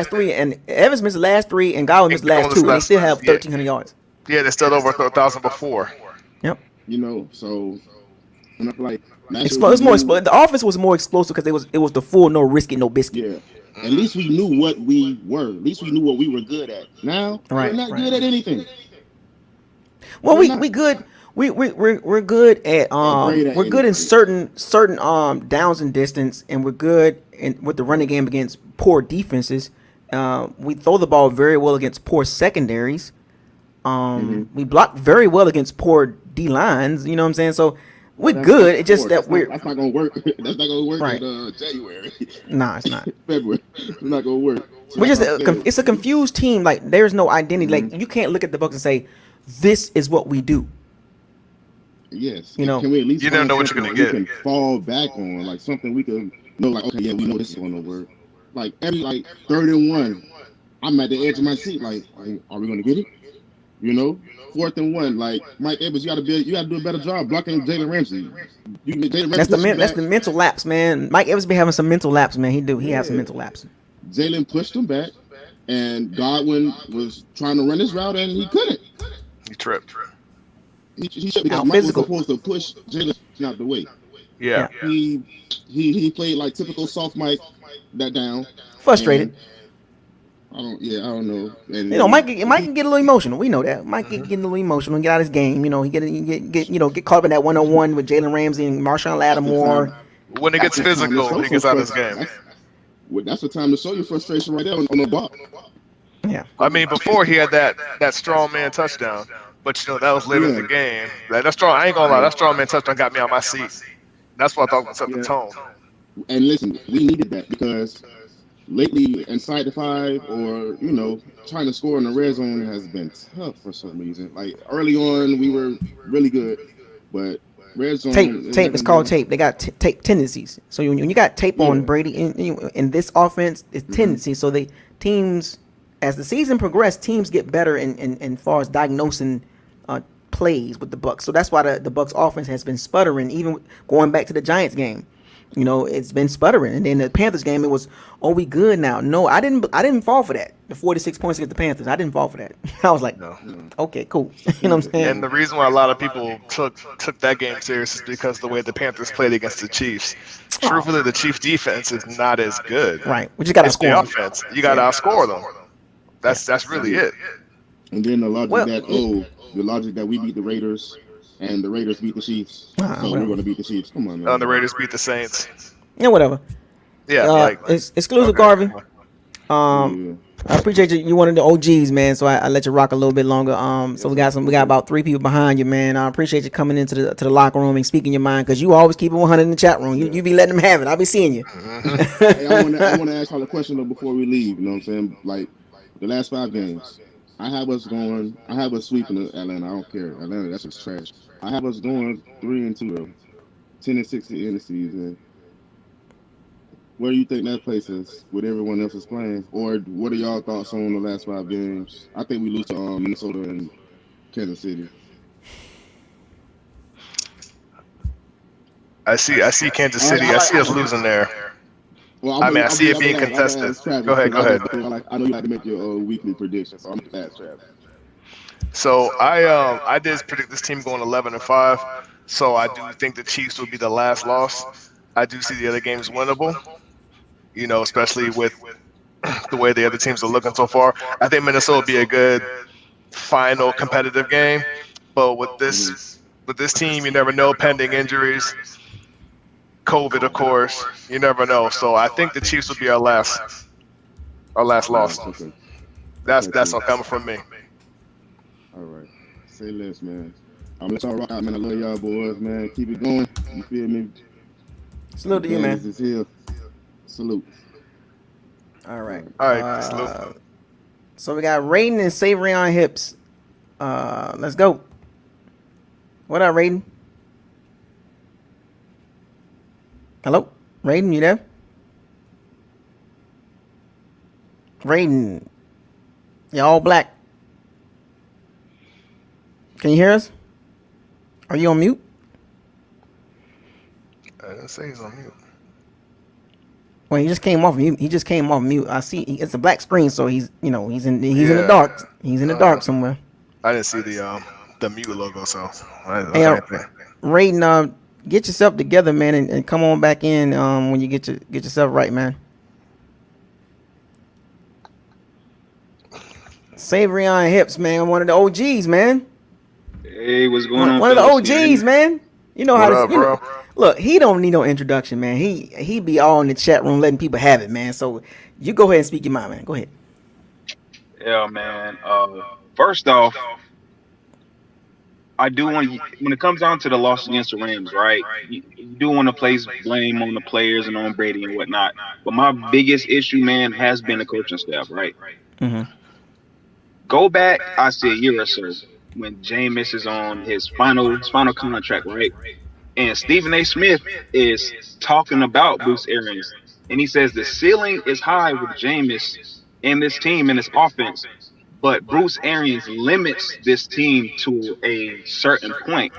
Speaker 1: last 3, and Godwin missed the last 2, and they still have 1,300 yards.
Speaker 3: Yeah, they still over 1,000 before.
Speaker 1: Yep.
Speaker 10: So and I feel like
Speaker 1: it's more explosive. The offense was more explosive because it was the full no risky, no biscuit.
Speaker 10: Yeah. At least we knew what we were. At least we knew what we were good at. Now we're not good at anything.
Speaker 1: Well, we good. We're good at we're good in certain downs and distance, and we're good with the running game against poor defenses. We throw the ball very well against poor secondaries. We block very well against poor D lines. You know what I'm saying? So we're good. It's just that
Speaker 10: that's not gonna work. That's not gonna work
Speaker 1: Right.
Speaker 10: in January.
Speaker 1: Nah, it's not.
Speaker 10: February. It's not gonna work. So
Speaker 1: We're just
Speaker 10: that's what I'm saying.
Speaker 1: it's a confused team. Like there's no identity. Like you can't look at the Bucs and say this is what we do.
Speaker 10: Yes.
Speaker 1: You know,
Speaker 10: can we at least
Speaker 3: You never
Speaker 10: find
Speaker 3: know what you're
Speaker 10: something
Speaker 3: gonna
Speaker 10: we
Speaker 3: get.
Speaker 10: can fall back on, like something we can know, like okay, yeah, we know this is gonna work. Like every 3rd and 1, I'm at the edge of my seat. Like, are we gonna get it? You know, 4th and 1. Like Mike Evans, you gotta do a better job blocking Jalen Ramsey.
Speaker 1: That's the mental lapse, man. Mike Evans be having some mental lapse, man. He has some mental lapse.
Speaker 10: Jalen pushed him back, and Godwin was trying to run his route, and he couldn't.
Speaker 3: He tripped.
Speaker 10: He should, because
Speaker 1: Out
Speaker 10: Mike was
Speaker 1: physical.
Speaker 10: supposed to push Jalen out the way.
Speaker 3: Yeah.
Speaker 10: He played like typical soft Mike that down.
Speaker 1: Frustrated.
Speaker 10: And I don't know. And
Speaker 1: You know, Mike can get a little emotional. We know that. Mike can get a little emotional and get out of his game. You know, he get caught up in that 1-on-1 with Jalen Ramsey and Marshawn Lattimore.
Speaker 3: When it gets physical, he gets out of his game.
Speaker 10: That's the time to show your frustration right there on the block.
Speaker 1: Yeah.
Speaker 3: I mean, before he had that strong man touchdown, but you know that was later in the game. That strong, I ain't gonna lie, that strong man touchdown got me on my seat. That's what I thought set the tone.
Speaker 10: And listen, we needed that because lately inside the 5 or trying to score in the red zone has been tough for some reason. Like early on, we were really good, but red zone
Speaker 1: tape. It's called tape. They got tape tendencies. So when you got tape on Brady in this offense, it's tendencies. So the teams, as the season progressed, teams get better in far as diagnosing plays with the Bucs. So that's why the Bucs offense has been sputtering, even going back to the Giants game. You know, it's been sputtering. And then the Panthers game, it was, we good now. No, I didn't fall for that. The 46 points against the Panthers, I didn't fall for that. I was like, okay, cool. You know what I'm saying?
Speaker 3: And the reason why a lot of people took that game serious is because the way the Panthers played against the Chiefs. Truthfully, the Chiefs defense is not as good.
Speaker 1: Right. We just got to
Speaker 3: It's
Speaker 1: score
Speaker 3: the
Speaker 1: them.
Speaker 3: offense. You got to outscore them. That's really it.
Speaker 10: And then the logic that we beat the Raiders and the Raiders beat the Chiefs, so we're going to beat the Chiefs. Come on, man.
Speaker 3: The Raiders beat the Saints.
Speaker 1: Yeah, whatever.
Speaker 3: Yeah,
Speaker 1: it's exclusive, Garvin. I appreciate you one of the OGs, man. So I let you rock a little bit longer. So we got about 3 people behind you, man. I appreciate you coming into the locker room and speaking your mind, because you always keep it 100 in the chat room. You be letting them have it. I be seeing you.
Speaker 10: Hey, I want to ask y'all a question though before we leave. You know what I'm saying? Like the last 5 games, I have us sweeping Atlanta. I don't care. Atlanta, that's just trash. I have us going 3-2 though, 10-6 at the end of the season. Where do you think that places with everyone else is playing? Or what are y'all thoughts on the last 5 games? I think we lose to Minnesota and Kansas City.
Speaker 3: I see Kansas City. I see us losing there.
Speaker 10: Well,
Speaker 3: I see it being contested. Go ahead.
Speaker 10: I know you like to make your weekly predictions, so I'm going to ask Travis.
Speaker 3: So I did predict this team going 11-5. So I do think the Chiefs will be the last loss. I do see the other games winnable. You know, especially with the way the other teams are looking so far. I think Minnesota will be a good final competitive game. But with this team, you never know, pending injuries, COVID, of course, you never know. So I think the Chiefs will be our last loss.
Speaker 10: Okay.
Speaker 3: That's all coming from me.
Speaker 10: All right. Say less, man. I'm going to let y'all rock out, man. I love y'all boys, man. Keep it going. You feel me?
Speaker 1: Salute to you, man.
Speaker 10: Is here. Salute.
Speaker 1: All right.
Speaker 3: Salute.
Speaker 1: So we got Raiden and Savory on hips. Let's go. What up, Raiden? Hello? Raiden, you there? Raiden. You're all black. Can you hear us? Are you on mute?
Speaker 3: I didn't say he's on mute.
Speaker 1: Well, he just came off mute. I see it's a black screen, so he's in the dark. He's in the dark somewhere.
Speaker 3: I didn't see the mute logo, so
Speaker 1: Raiden, get yourself together, man, and come on back in when you get yourself right, man. Savory on hips, man. One of the OGs, man.
Speaker 11: Hey, what's going on?
Speaker 1: One of the OGs, man. You know how to
Speaker 3: bro?
Speaker 1: Look, he don't need no introduction, man. He be all in the chat room letting people have it, man. So you go ahead and speak your mind, man. Go ahead.
Speaker 11: Yeah, man. First off, I do want to, when it comes down to the loss against the Rams, right? You do want to place blame on the players and on Brady and whatnot. But my biggest issue, man, has been the coaching staff, right?
Speaker 1: Mm-hmm.
Speaker 11: Go back, I say a year or so, when Jameis is on his final contract, right? And Stephen A. Smith is talking about Bruce Arians, and he says the ceiling is high with Jameis and this team and this offense, but Bruce Arians limits this team to a certain point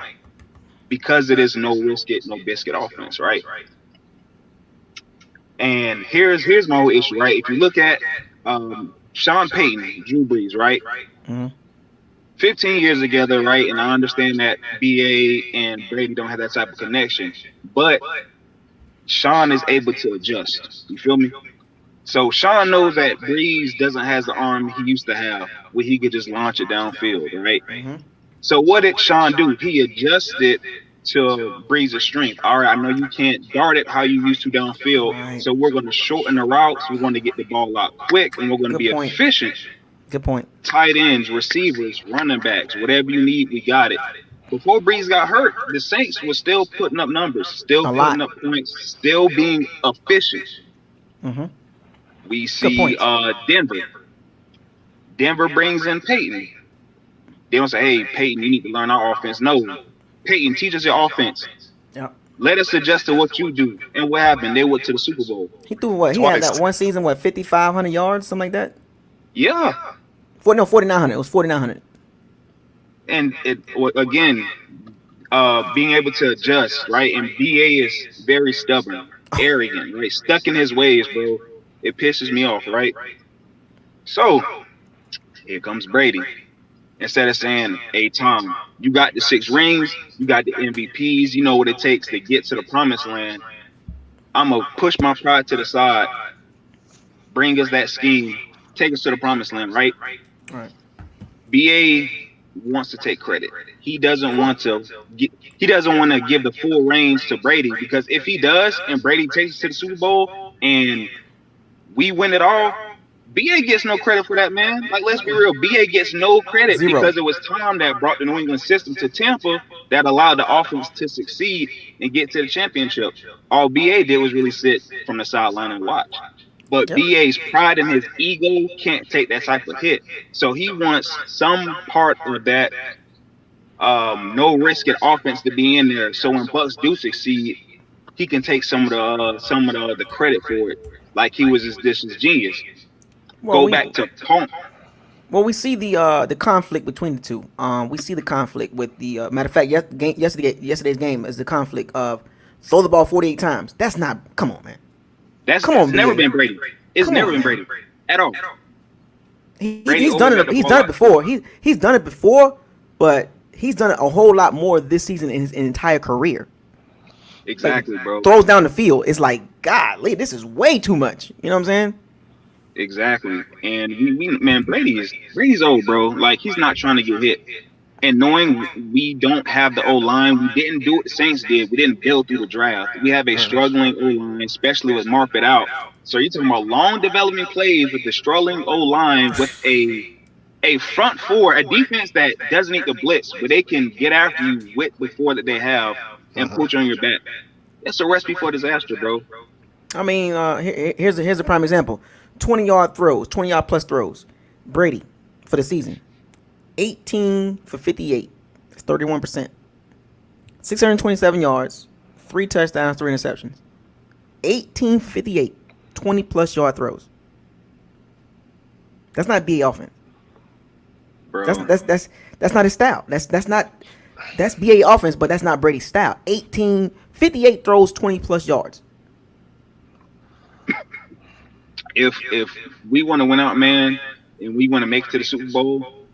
Speaker 11: because it is no risk it, no biscuit offense, right? And here's my whole issue, right? If you look at Sean Payton, Drew Brees, right?
Speaker 1: Mm-hmm.
Speaker 11: 15 years together, right? And I understand that BA and Brady don't have that type of connection, but Sean is able to adjust. You feel me? So Sean knows that Breeze doesn't have the arm he used to have, where he could just launch it downfield, right?
Speaker 1: Mm-hmm.
Speaker 11: So what did Sean do? He adjusted to Breeze's strength. All right, I know you can't dart it how you used to downfield,
Speaker 1: Right.
Speaker 11: so we're going to shorten the routes. We're going to get the ball out quick, and we're going to
Speaker 1: Good
Speaker 11: be
Speaker 1: point.
Speaker 11: efficient.
Speaker 1: Good point.
Speaker 11: Tight ends, receivers, running backs, whatever you need, we got it. Before Breeze got hurt, the Saints were still putting up numbers, still
Speaker 1: A
Speaker 11: putting
Speaker 1: lot.
Speaker 11: up points, still being efficient.
Speaker 1: Mm-hmm.
Speaker 11: We
Speaker 1: Good
Speaker 11: see
Speaker 1: point.
Speaker 11: Denver. Denver brings in Peyton. They don't say, hey, Peyton, you need to learn our offense. No. Peyton, teach us your offense.
Speaker 1: Yep.
Speaker 11: Let us adjust to what you do. And what happened? They went to the Super Bowl.
Speaker 1: He threw what? He had
Speaker 3: Twice.
Speaker 1: that one season, 5,500 yards, something like that.
Speaker 11: Yeah.
Speaker 1: 4,900. It was 4,900.
Speaker 11: And again, being able to adjust, right? And BA is very stubborn, arrogant, right? Stuck in his ways, bro. It pisses me off, right? So here comes Brady. Instead of saying, hey, Tom, you got the 6 rings, you got the MVPs, you know what it takes to get to the promised land. I'm going to push my pride to the side, bring us that scheme, take us to the promised land, right?
Speaker 1: Right.
Speaker 11: BA wants to take credit. He doesn't want to give the full reins to Brady, because if he does and Brady takes us to the Super Bowl and we win it all, BA gets no credit for that, man. Like, let's be real. BA gets no credit
Speaker 1: Zero.
Speaker 11: because it was Tom that brought the New England system to Tampa that allowed the offense to succeed and get to the championship. All BA did was really sit from the sideline and watch. But
Speaker 1: Yep.
Speaker 11: BA's pride and his ego can't take that type of hit. So he wants some part of that no risk at offense to be in there. So when Bucs do succeed, he can take some of the credit for it, like he was this genius.
Speaker 1: Well,
Speaker 11: Go back to Punk.
Speaker 1: Well, we see the conflict between the two. We see the conflict with the matter of fact. Yesterday's game is the conflict of throw the ball 48 times. That's not. Come on, man.
Speaker 11: That's
Speaker 1: Come on,
Speaker 11: never
Speaker 1: BA.
Speaker 11: been Brady. It's
Speaker 1: Come
Speaker 11: never
Speaker 1: on,
Speaker 11: been
Speaker 1: man.
Speaker 11: Brady at all. Brady
Speaker 1: He's done it.
Speaker 11: overcut the
Speaker 1: He's
Speaker 11: ball
Speaker 1: done it
Speaker 11: out.
Speaker 1: before. He's done it before, but he's done it a whole lot more this season in his entire career.
Speaker 11: Exactly, bro.
Speaker 1: Throws down the field. It's like, golly, this is way too much. You know what I'm saying?
Speaker 11: Exactly. And we man, Brady's old, bro. Like, he's not trying to get hit. And knowing we don't have the O-line, we didn't do what the Saints did. We didn't build through the draft. We have a struggling O-line, especially with Marpet out. So you're talking about long development plays with the struggling O-line with a front four, a defense that doesn't need to blitz, but they can get after you with the four that they have and put you on your back. That's a recipe for disaster, bro.
Speaker 1: I mean, here's a prime example: 20-yard throws, 20-yard plus throws. Brady for the season, 18 for 58. That's 31%. 627 yards, 3 touchdowns, 3 interceptions. 18 for 58, 20 plus yard throws. That's not BA offense.
Speaker 11: Bro.
Speaker 1: That's not his style. That's BA offense, but that's not Brady's style. 18, 58 throws, 20 plus yards.
Speaker 11: If we want to win out, man, and we want to make it to the Super Bowl,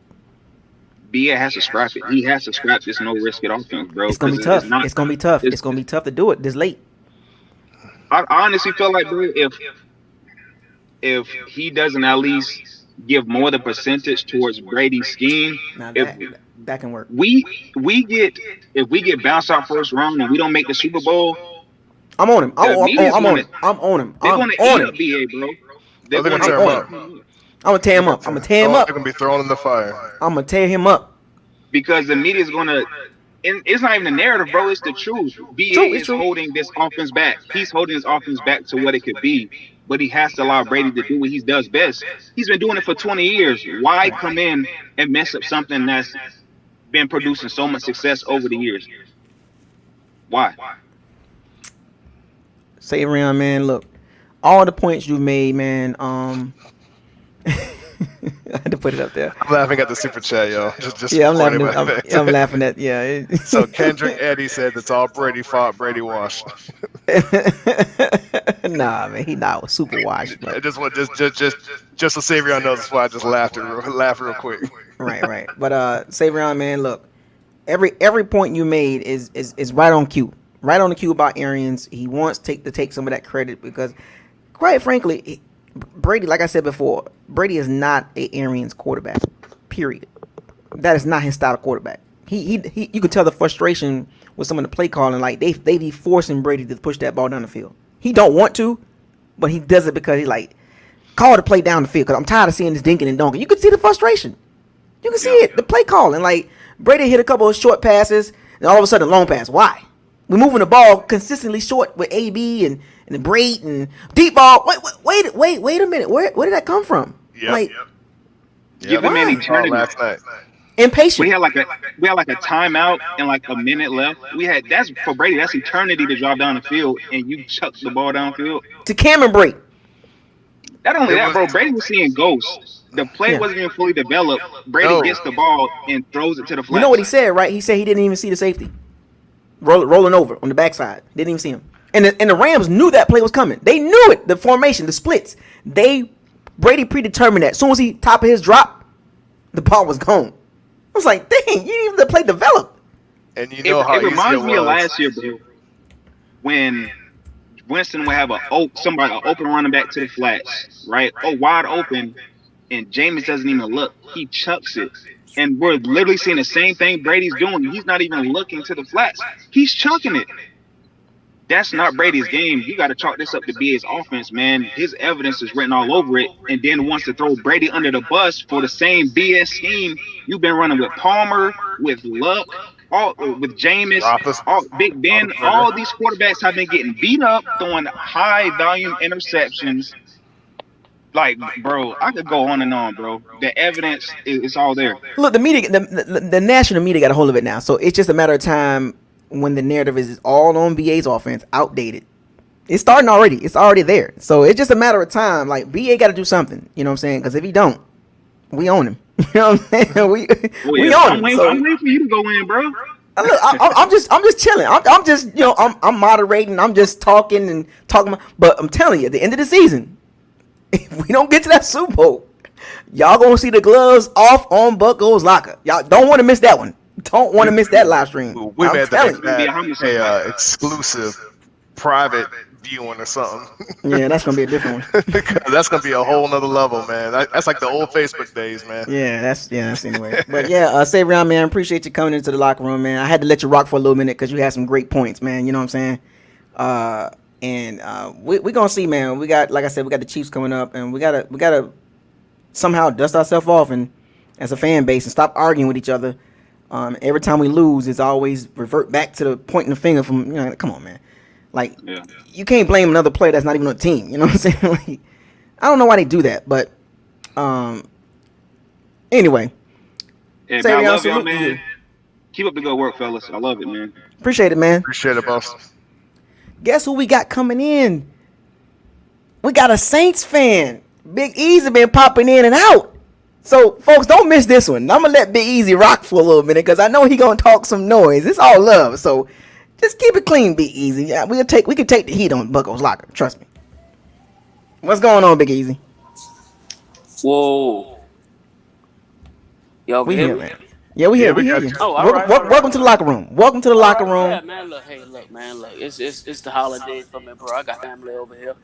Speaker 11: BA has to scrap it. He has to scrap this no risk at offense, bro.
Speaker 1: It's gonna be tough. It's gonna be tough. It's gonna be tough to do it this late.
Speaker 11: I honestly feel like, bro, if he doesn't at least give more of the percentage towards Brady's scheme,
Speaker 1: Now
Speaker 11: if
Speaker 1: that can work.
Speaker 11: we get bounced out first round and we don't make the Super Bowl,
Speaker 1: I'm on him. I'm on him.
Speaker 11: They're gonna eat up BA, bro.
Speaker 3: They're gonna
Speaker 11: gonna
Speaker 3: tear
Speaker 11: eat
Speaker 3: him
Speaker 11: up.
Speaker 3: up.
Speaker 1: I'm gonna tear him up. I'm gonna tear him up.
Speaker 3: They're gonna be thrown in the fire.
Speaker 1: I'm gonna tear him up.
Speaker 11: Because the media is gonna. And it's not even the narrative, bro. It's the truth. BA
Speaker 1: It's
Speaker 11: is
Speaker 1: true.
Speaker 11: holding this offense back. He's holding his offense back to what it could be, but he has to allow Brady to do what he does best. He's been doing it for 20 years. Why come in and mess up something that's been producing so much success over the years? Why?
Speaker 1: Say around, man. Look, all the points you made, man. I had to put it up there.
Speaker 3: I'm laughing at the super chat, yo. Just
Speaker 1: Yeah, I'm
Speaker 3: for
Speaker 1: laughing.
Speaker 3: anybody.
Speaker 1: I'm laughing at
Speaker 3: So Kendrick Eddie said it's all Brady fault, Brady washed.
Speaker 1: Nah, man, he not super washed. But.
Speaker 3: Just so Savion knows, that's why I just laughed real quick.
Speaker 1: Right. But Savion, man, look, every point you made is right on cue. Right on the cue about Arians. He wants to take some of that credit because, quite frankly, Brady, like I said before, Brady is not a Arians quarterback. Period. That is not his style of quarterback. He you can tell the frustration with some of the play calling. Like they be forcing Brady to push that ball down the field. He don't want to, but he does it because he like call the play down the field. Because I'm tired of seeing this dinking and donking. You can see the frustration. You can see it. The play calling. Like Brady hit a couple of short passes and all of a sudden a long pass. Why? We're moving the ball consistently short with AB and Brate and deep ball. Wait a minute. Where did that come from?
Speaker 3: Yep.
Speaker 11: Give the man eternity.
Speaker 3: Last night.
Speaker 1: Impatient.
Speaker 11: We had like a timeout and like a minute left. That's for Brady. That's eternity to drive down the field and you chuck the ball downfield
Speaker 1: To Cameron Brate.
Speaker 11: Not only that, bro. Brady was seeing ghosts. The play wasn't even fully developed. Brady gets the ball and throws it to the flat.
Speaker 1: You know what he said, right? He said he didn't even see the safety rolling over on the backside. Didn't even see him. And the Rams knew that play was coming. They knew it. The formation, the splits. Brady predetermined that. As soon as he top of his drop, the ball was gone. I was like, dang, you didn't even let the play develop.
Speaker 3: And you know how
Speaker 11: it reminds me of last year, bro, when Winston would have an open running back to the flats, right? Wide open, and Jameis doesn't even look. He chucks it. And we're literally seeing the same thing Brady's doing. He's not even looking to the flats. He's chucking it. That's not Brady's game. You got to chalk this up to BA's offense, man. His evidence is written all over it. And then wants to throw Brady under the bus for the same BS scheme you've been running with Palmer, with Luck, with Jameis, Big Ben. All these quarterbacks have been getting beat up, throwing high volume interceptions. Like, bro, I could go on and on, bro. The evidence is all there.
Speaker 1: Look, the media, the national media got a hold of it now. So it's just a matter of time when the narrative is all on BA's offense, outdated. It's starting already. It's already there. So it's just a matter of time. Like, BA got to do something. You know what I'm saying? Because if he don't, we own him. You know what I'm saying? We own him.
Speaker 11: I'm waiting for you to go in, bro.
Speaker 1: Look, I'm just chilling. I'm just, I'm moderating. I'm just talking. But I'm telling you, at the end of the season, if we don't get to that Super Bowl, y'all gonna see the gloves off on Bucco's locker. Y'all don't want to miss that one. Don't want to miss that live stream.
Speaker 3: We
Speaker 1: I'm
Speaker 3: made
Speaker 1: telling
Speaker 3: that exclusive private viewing or something.
Speaker 1: Yeah, that's gonna be a different one.
Speaker 3: That's gonna be a whole nother level, man. That's like the old Facebook days, man.
Speaker 1: Yeah, that's anyway. But yeah, Savion, man, appreciate you coming into the locker room, man. I had to let you rock for a little minute because you had some great points, man. You know what I'm saying? And we gonna see, man. We got, like I said, we got the Chiefs coming up, and we gotta somehow dust ourselves off and as a fan base and stop arguing with each other. Every time we lose, it's always revert back to the pointing the finger from, come on, man. Like, you can't blame another player that's not even on the team. You know what I'm saying? Like, I don't know why they do that, but anyway.
Speaker 11: Yeah, I love y'all, man. Keep up the good work, fellas. I love it, man.
Speaker 1: Appreciate it, man.
Speaker 3: Appreciate it, boss.
Speaker 1: Guess who we got coming in? We got a Saints fan. Big Easy been popping in and out. So, folks, don't miss this one. I'm going to let Big Easy rock for a little minute because I know he going to talk some noise. It's all love. So, just keep it clean, Big Easy. Yeah, we can take the heat on Bucco's locker. Trust me. What's going on, Big Easy?
Speaker 12: Whoa. Y'all can hear me?
Speaker 1: Man. Yeah, we hear you.
Speaker 12: Oh, all right.
Speaker 1: Welcome to the locker room. Welcome to the locker room.
Speaker 12: Yeah, man. Look, it's the holidays for me, bro. I got family over here.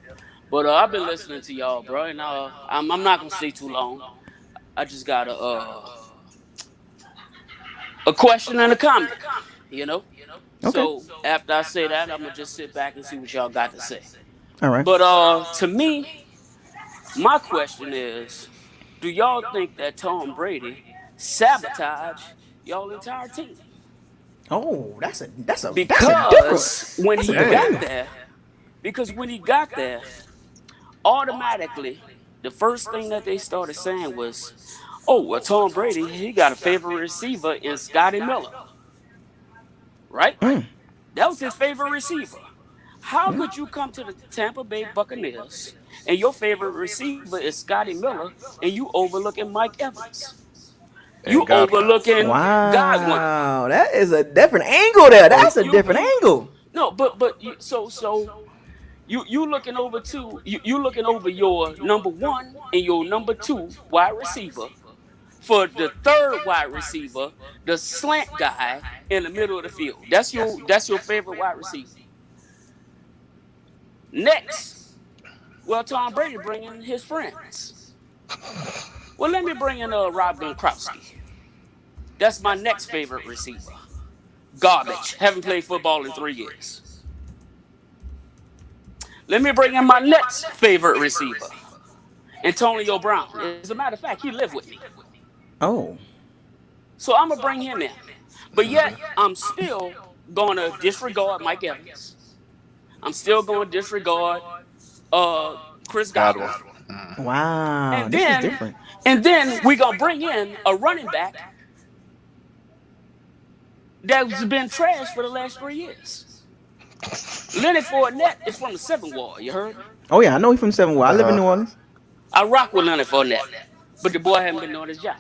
Speaker 12: But I've been listening to y'all, bro, and I'm not going to stay too long. I just got a question and a comment, Okay. So after I say that, I'm gonna just sit back and see what y'all got to say.
Speaker 1: All right.
Speaker 12: But to me, my question is, Do y'all think that Tom Brady sabotaged y'all entire team?
Speaker 1: Oh, that's a
Speaker 12: Because when
Speaker 1: that's a
Speaker 12: he
Speaker 1: different
Speaker 12: got
Speaker 1: angle.
Speaker 12: there, because when he got there, automatically the first thing that they started saying was, "Oh, well, Tom Brady, he got a favorite receiver in Scotty Miller, right?
Speaker 1: Mm.
Speaker 12: That was his favorite receiver." How
Speaker 1: Yeah.
Speaker 12: could you come to the Tampa Bay Buccaneers and your favorite receiver is Scotty Miller and you overlooking Mike Evans? You
Speaker 3: And Godwin.
Speaker 12: overlooking Godwin.
Speaker 1: Wow, that is a different angle there. That's a different
Speaker 12: You
Speaker 1: angle.
Speaker 12: no, but you, you looking over you looking over your number one and your number two wide receiver for the third wide receiver, the slant guy in the middle of the field. That's your favorite wide receiver. Next, well, Tom Brady bringing his friends. Well, let me bring in Rob Gronkowski. That's my next favorite receiver. Garbage. Haven't played football in 3 years. Let me bring in my next favorite receiver, Antonio Brown. As a matter of fact, he lived with me.
Speaker 1: Oh.
Speaker 12: So I'm going to bring him in. But yet, I'm still going to disregard Mike Evans. I'm still going to disregard Chris Godwin.
Speaker 1: Wow.
Speaker 12: And
Speaker 1: This is
Speaker 12: then,
Speaker 1: different.
Speaker 12: we're going to bring in a running back that's been trashed for the last 3 years. Leonard Fournette is from the 7th Ward, you heard?
Speaker 1: Oh yeah, I know he's from 7 Ward. I live in New Orleans.
Speaker 12: I rock with Leonard Fournette, but the boy hasn't been doing his job.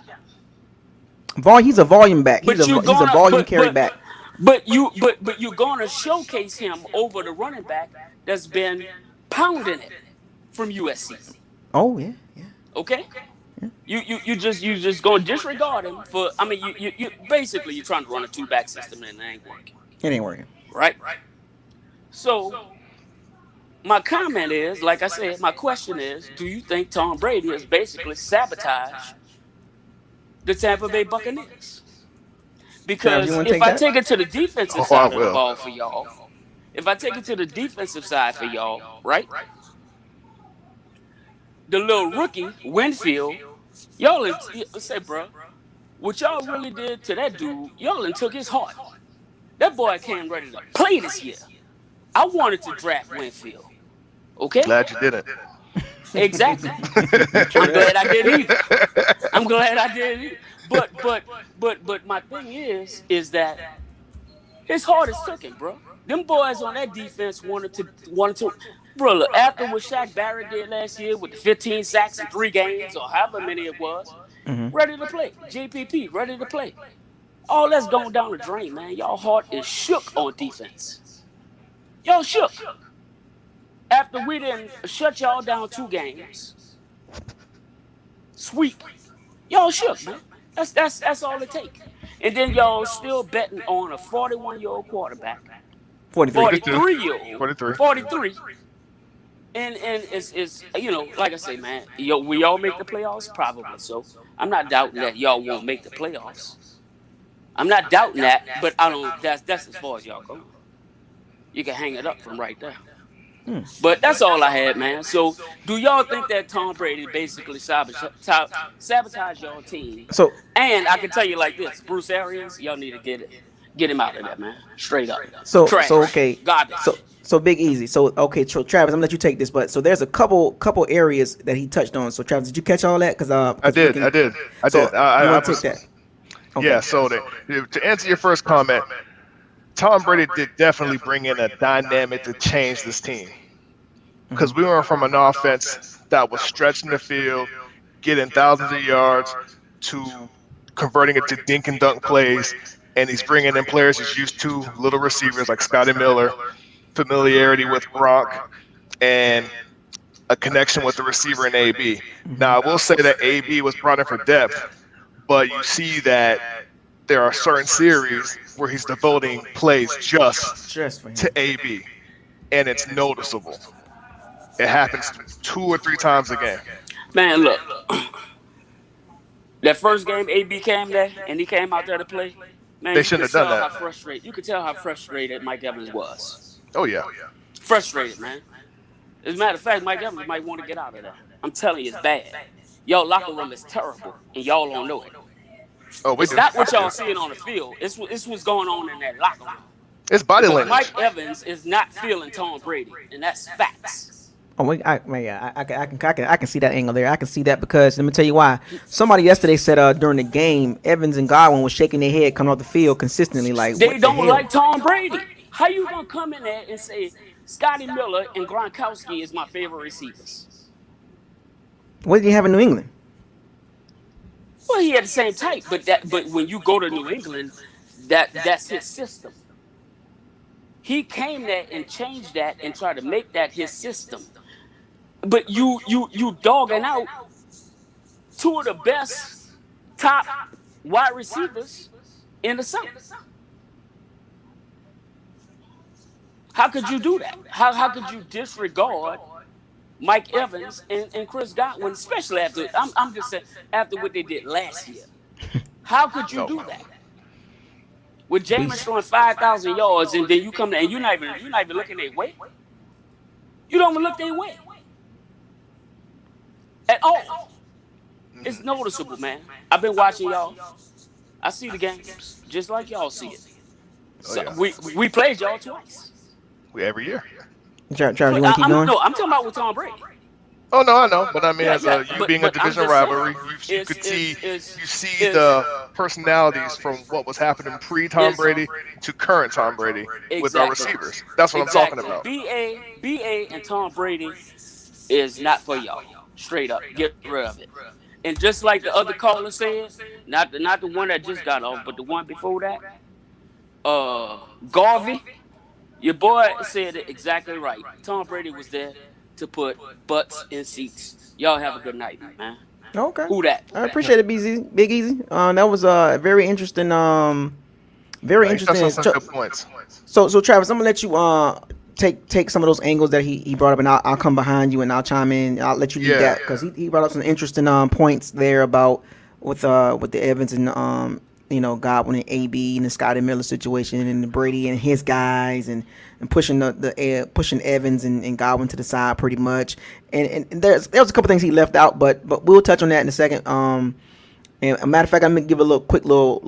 Speaker 1: He's a volume back. He's a volume carry back.
Speaker 12: But you're gonna showcase him over the running back that's been pounding it from USC.
Speaker 1: Oh yeah.
Speaker 12: Okay? You just gonna disregard him for. I mean, you basically you're trying to run a 2-back system and it ain't working.
Speaker 1: It ain't working.
Speaker 12: Right? So my comment is, like I said, my question is, do you think Tom Brady has basically sabotaged the Tampa Bay Buccaneers? Because if I take it to the defensive side of the ball for y'all, if I take it to the defensive side for y'all, right? The little rookie, Winfield, y'all say, bro, what y'all really did to that dude, y'all took his heart. That boy came ready to play this year. I wanted to draft Winfield. Okay?
Speaker 3: Glad you didn't.
Speaker 12: Exactly. I'm glad I didn't either. I'm glad I didn't either. But my thing is that his heart is taken, bro. Them boys on that defense wanted to. Bro, look, after what Shaq Barrett did last year with the 15 sacks in 3 games or however many it was, ready to play. JPP, ready to play. All that's going down the drain, man. Y'all heart is shook on defense. Y'all shook. After we didn't shut y'all down 2 games, sweep, y'all shook, man. That's all it takes. And then y'all still betting on a 41-year-old quarterback, 43. And it's like I say, man, will y'all make the playoffs? Probably so. I'm not doubting that y'all won't make the playoffs. I'm not doubting that, but I don't. That's as far as y'all go. You can hang it up from right there. But that's all I had, man. So, do y'all think that Tom Brady basically sabotaged y'all team?
Speaker 1: So,
Speaker 12: and I can tell you like this, Bruce Arians, y'all need to get him out of there, man. Straight up.
Speaker 1: So
Speaker 12: Trash.
Speaker 1: okay.
Speaker 12: Garbage.
Speaker 1: So Big Easy. So okay, so Travis, I'm gonna let you take this, but so there's a couple areas that he touched on. So Travis, did you catch all that? Because
Speaker 3: I did.
Speaker 1: You want to take that? Okay.
Speaker 3: Yeah. So to answer your first comment, Tom Brady did definitely bring in a dynamic to change this team, because we went from an offense that was stretching the field, getting thousands of yards, to converting it to dink and dunk plays, and he's bringing in players he's used to, little receivers like Scotty Miller, familiarity with Gronk, and a connection with the receiver in AB. Now, I will say that AB was brought in for depth, but you see that there are certain series where he's devoting plays just to AB, and it's noticeable. It happens 2 or 3 times a game.
Speaker 12: Man, look, that first game AB came there and he came out there to play. Man,
Speaker 3: they shouldn't have done
Speaker 12: that. You could tell how frustrated Mike Evans was.
Speaker 3: Oh yeah,
Speaker 12: frustrated, man. As a matter of fact, Mike Evans might want to get out of there. I'm telling you, it's bad. Y'all locker room is terrible, and y'all don't know it.
Speaker 3: Oh, we
Speaker 12: It's
Speaker 3: do.
Speaker 12: not what y'all seeing on the field. It's what's going on in that locker room.
Speaker 3: It's body
Speaker 12: Because
Speaker 3: language.
Speaker 12: Mike Evans is not feeling Tom Brady, and that's facts.
Speaker 1: Oh, I can see that angle there. I can see that because let me tell you why. Somebody yesterday said during the game, Evans and Godwin was shaking their head coming off the field consistently. Like,
Speaker 12: They
Speaker 1: what the
Speaker 12: don't
Speaker 1: hell?
Speaker 12: like Tom Brady. How you gonna come in there and say Scotty Miller and Gronkowski is my favorite receivers?
Speaker 1: What did he have in New England?
Speaker 12: Well, he had the same type, but when you go to New England, that's his system. He came there and changed that and tried to make that his system. But you dogging out two of the best top wide receivers in the South. How could you do that? How could you disregard Mike Evans and Chris Godwin, especially after I'm just saying after what they did last year? How could you do that? With Jameis throwing 5,000 yards and then you come there and you're not even looking their way. You don't even look their way at all. It's noticeable, man. I've been watching y'all. I see the games just like y'all see it. So we played y'all twice.
Speaker 3: Every year.
Speaker 1: Travis, you want to keep going?
Speaker 12: No, I'm talking about with Tom Brady.
Speaker 3: Oh no, I know, but I mean, being a division rivalry,
Speaker 12: saying,
Speaker 3: you could see the personalities from what was happening pre-Tom Brady to current Tom Brady with our receivers. That's what I'm talking about.
Speaker 12: BA and Tom Brady is not for y'all. Straight up, get rid of it. And just like the other caller said, not the one that just got off, but the one before that, Garvey, your boy said it exactly right. Tom Brady was there to put butts in seats. Y'all have a good night, man.
Speaker 1: Okay.
Speaker 12: Who that?
Speaker 1: I appreciate it, Big Easy. That was very interesting. Very interesting.
Speaker 3: Some good points.
Speaker 1: So Travis, I'm gonna let you take some of those angles that he brought up, and I'll come behind you and I'll chime in. I'll let you lead that because he brought up some interesting points there about with the Evans and Godwin and AB and the Scotty Miller situation and the Brady and his guys and pushing pushing Evans and Godwin to the side pretty much. And there was a couple things he left out, but we'll touch on that in a second. And a matter of fact, I'm gonna give a quick little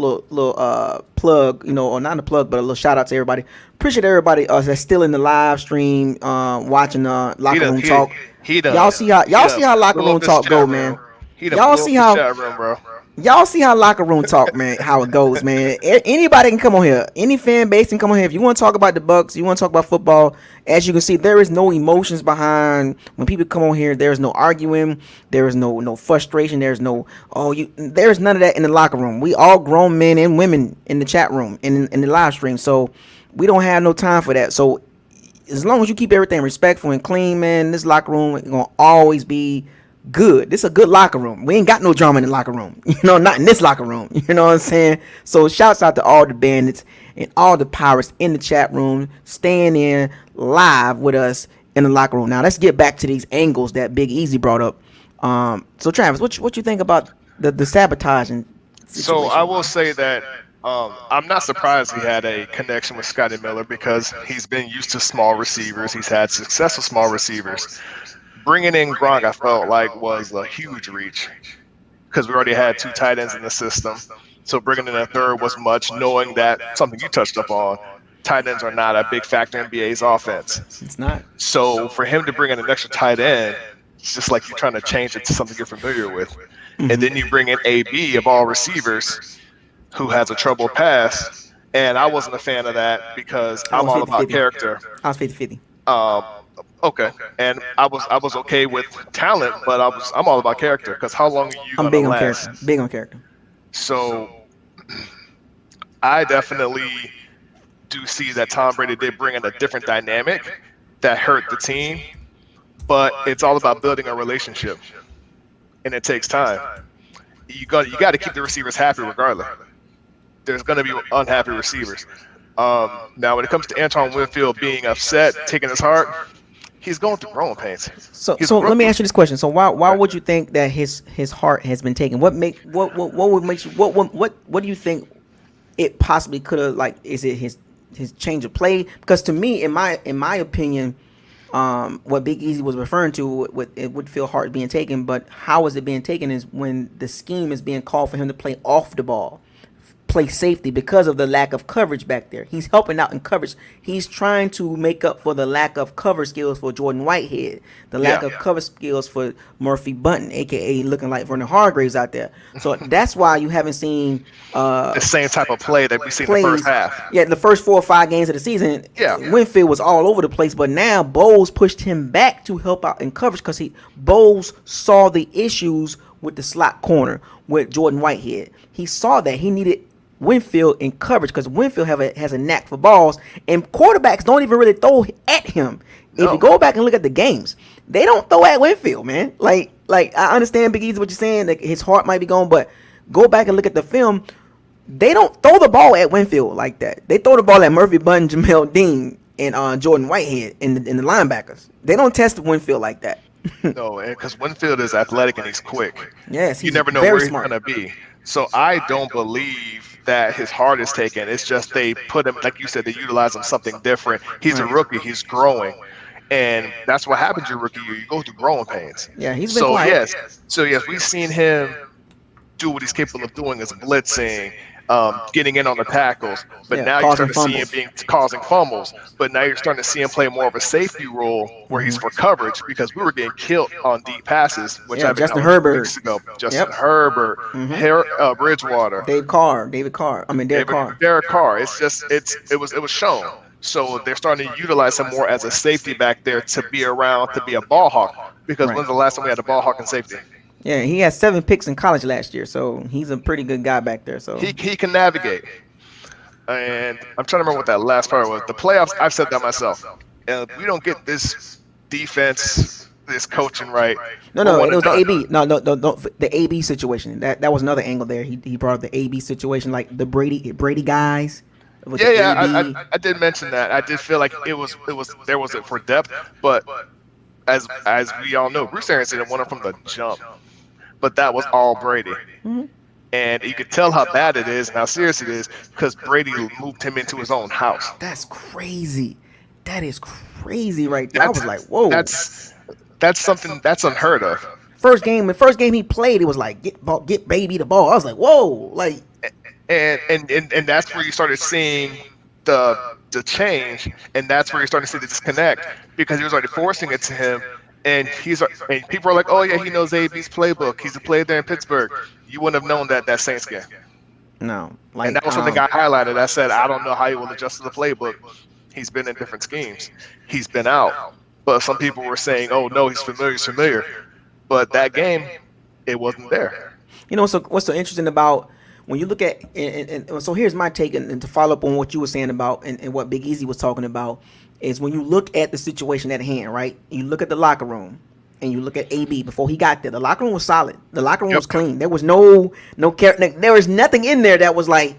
Speaker 1: plug, or not a plug, but a little shout out to everybody. Appreciate everybody that's still in the live stream, watching locker room talk. Y'all see how locker room talk go, man. Y'all see how locker room talk, man, how it goes, man. Anybody can come on here. Any fan base can come on here. If you want to talk about the Bucs, you want to talk about football, as you can see, there is no emotions behind when people come on here. There's no arguing. There is no frustration. There's there's none of that in the locker room. We all grown men and women in the chat room and in the live stream. So we don't have no time for that. So as long as you keep everything respectful and clean, man, this locker room is going to always be good. This is a good locker room. We ain't got no drama in the locker room. Not in this locker room. You know what I'm saying? So shouts out to all the bandits and all the pirates in the chat room staying in live with us in the locker room. Now let's get back to these angles that Big Easy brought up. So Travis, what you think about the sabotaging situation?
Speaker 3: So I will say that I'm not surprised he had a connection with Scotty Miller because he's been used to small receivers. He's had success with small receivers. Bringing in Gronk, I felt like was a huge reach because we already had two tight ends in the system. So bringing in a third was much, knowing that something you touched up on, tight ends are not a big factor in BA's offense.
Speaker 1: It's not.
Speaker 3: So for him to bring in an extra tight end, it's just like you're trying to change it to something you're familiar with. Mm-hmm. And then you bring in AB of all receivers who has a troubled past. And I wasn't a fan of that because I'm all about character.
Speaker 1: I was 50-50.
Speaker 3: Okay, and I was okay with talent, but I'm all about character because how long are you
Speaker 1: I'm big on character. Big on character.
Speaker 3: So I definitely do see that Tom Brady did bring in a different dynamic that hurt the team, but it's all about building a relationship, and it takes time. You got to keep the receivers happy regardless. There's going to be unhappy receivers. Now, when it comes to Antoine Winfield being upset, taking his heart. He's going through growing pains.
Speaker 1: So let me ask you this question. So why would you think that his heart has been taken? What would make you what do you think it possibly could have, like, is it his change of play? Because to me, in my opinion, what Big Easy was referring to, it would feel hard being taken, but how is it being taken is when the scheme is being called for him to play off the ball, play safety because of the lack of coverage back there. He's helping out in coverage. He's trying to make up for the lack of cover skills for Jordan Whitehead, the lack of cover skills for Murphy Bunton, aka looking like Vernon Hargraves out there. So that's why you haven't seen
Speaker 3: the same type of play that we seen in the first half.
Speaker 1: Yeah, the first 4 or 5 games of the season, Winfield was all over the place, but now Bowles pushed him back to help out in coverage because Bowles saw the issues with the slot corner with Jordan Whitehead. He saw that he needed Winfield in coverage because Winfield has a knack for balls, and quarterbacks don't even really throw at him. No. If you go back and look at the games, they don't throw at Winfield, man. Like I understand, Big Easy, what you're saying. Like his heart might be gone, but go back and look at the film. They don't throw the ball at Winfield like that. They throw the ball at Murphy Bunton, Jamel Dean, and Jordan Whitehead in the linebackers. They don't test Winfield like that.
Speaker 3: No, because Winfield is athletic and he's quick.
Speaker 1: Yes,
Speaker 3: you never know where he's going to be. So I don't believe that his heart is taken. It's just they put him, like you said, they utilize him something different. He's a rookie. He's growing. And that's what happens your rookie year. You go through growing pains.
Speaker 1: Yeah, he's been quiet.
Speaker 3: Yes, we've seen him do what he's capable of doing as blitzing, getting in on the tackles. But now you're starting to see him causing fumbles. But now you're starting to see him play more of a safety role where he's for coverage because we were getting killed on deep passes, which I
Speaker 1: Justin Herbert.
Speaker 3: Weeks ago. Justin Herbert, Bridgewater,
Speaker 1: Derek Carr.
Speaker 3: Derek Carr. It was shown. So they're starting to utilize him more as a safety back there to be around, to be a ball hawk. Because when's the last time we had a ball hawk in safety?
Speaker 1: Yeah, he had 7 picks in college last year, so he's a pretty good guy back there. So
Speaker 3: he can navigate. And I'm trying to remember what that last part was. The playoffs, I've said that myself. And we don't get this defense, this coaching right.
Speaker 1: No, it was the AB. No, the AB situation. That was another angle there. He brought up the AB situation, like the Brady guys.
Speaker 3: I did mention that. I did feel like there was it for depth, but as we all know, Bruce Arians didn't want him from the jump. But that was all Brady.
Speaker 1: Mm-hmm.
Speaker 3: And you could tell how bad it is and how serious it is because Brady moved him into his own house.
Speaker 1: That's crazy. That is crazy right there. I was like, whoa.
Speaker 3: That's something that's unheard of.
Speaker 1: First game he played, it was like get baby the ball. I was like, whoa, like
Speaker 3: and that's where you started seeing the change, and that's where you're starting to see the disconnect because he was already forcing it to him. And people are like, oh yeah, he knows AB's playbook. He's a player there in Pittsburgh. You wouldn't have known that Saints game.
Speaker 1: No,
Speaker 3: and that was something I highlighted. I said, I don't know how he will adjust to the playbook. He's been in different schemes. He's been out. But some people were saying, oh no, he's familiar. But that game, it wasn't there.
Speaker 1: You know, so what's so interesting about when you look at, and so here's my take, and to follow up on what you were saying about and what Big Easy was talking about, is when you look at the situation at hand, right? You look at the locker room, and you look at AB before he got there. The locker room was solid. The locker room was clean. There was no there was nothing in there that was like,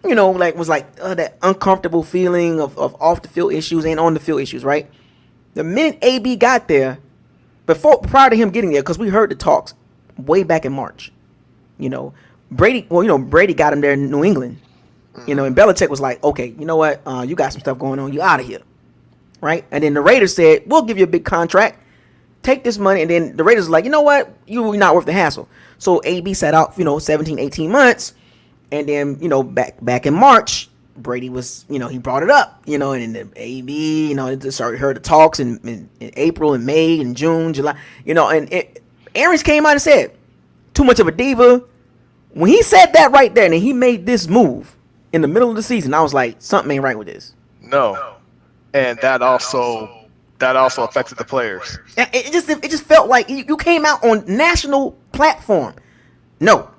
Speaker 1: you know, that uncomfortable feeling of off the field issues and on the field issues, right? The minute AB got there, prior to him getting there, because we heard the talks way back in March, you know, Brady got him there in New England, you know, and Belichick was like, okay, you know what, you got some stuff going on, you out of here, right? And then the Raiders said, we'll give you a big contract, take this money, and then the Raiders was like, you know what, you're not worth the hassle. So AB sat out, 17, 18 months, and then, back in March, Brady was, he brought it up, and then AB, heard the talks in April and May and June, July, and Arians came out and said, too much of a diva. When he said that right there, and he made this move in the middle of the season, I was like, something ain't right with this.
Speaker 3: No, and that also affected the players.
Speaker 1: It just felt like you came out on national platform. No,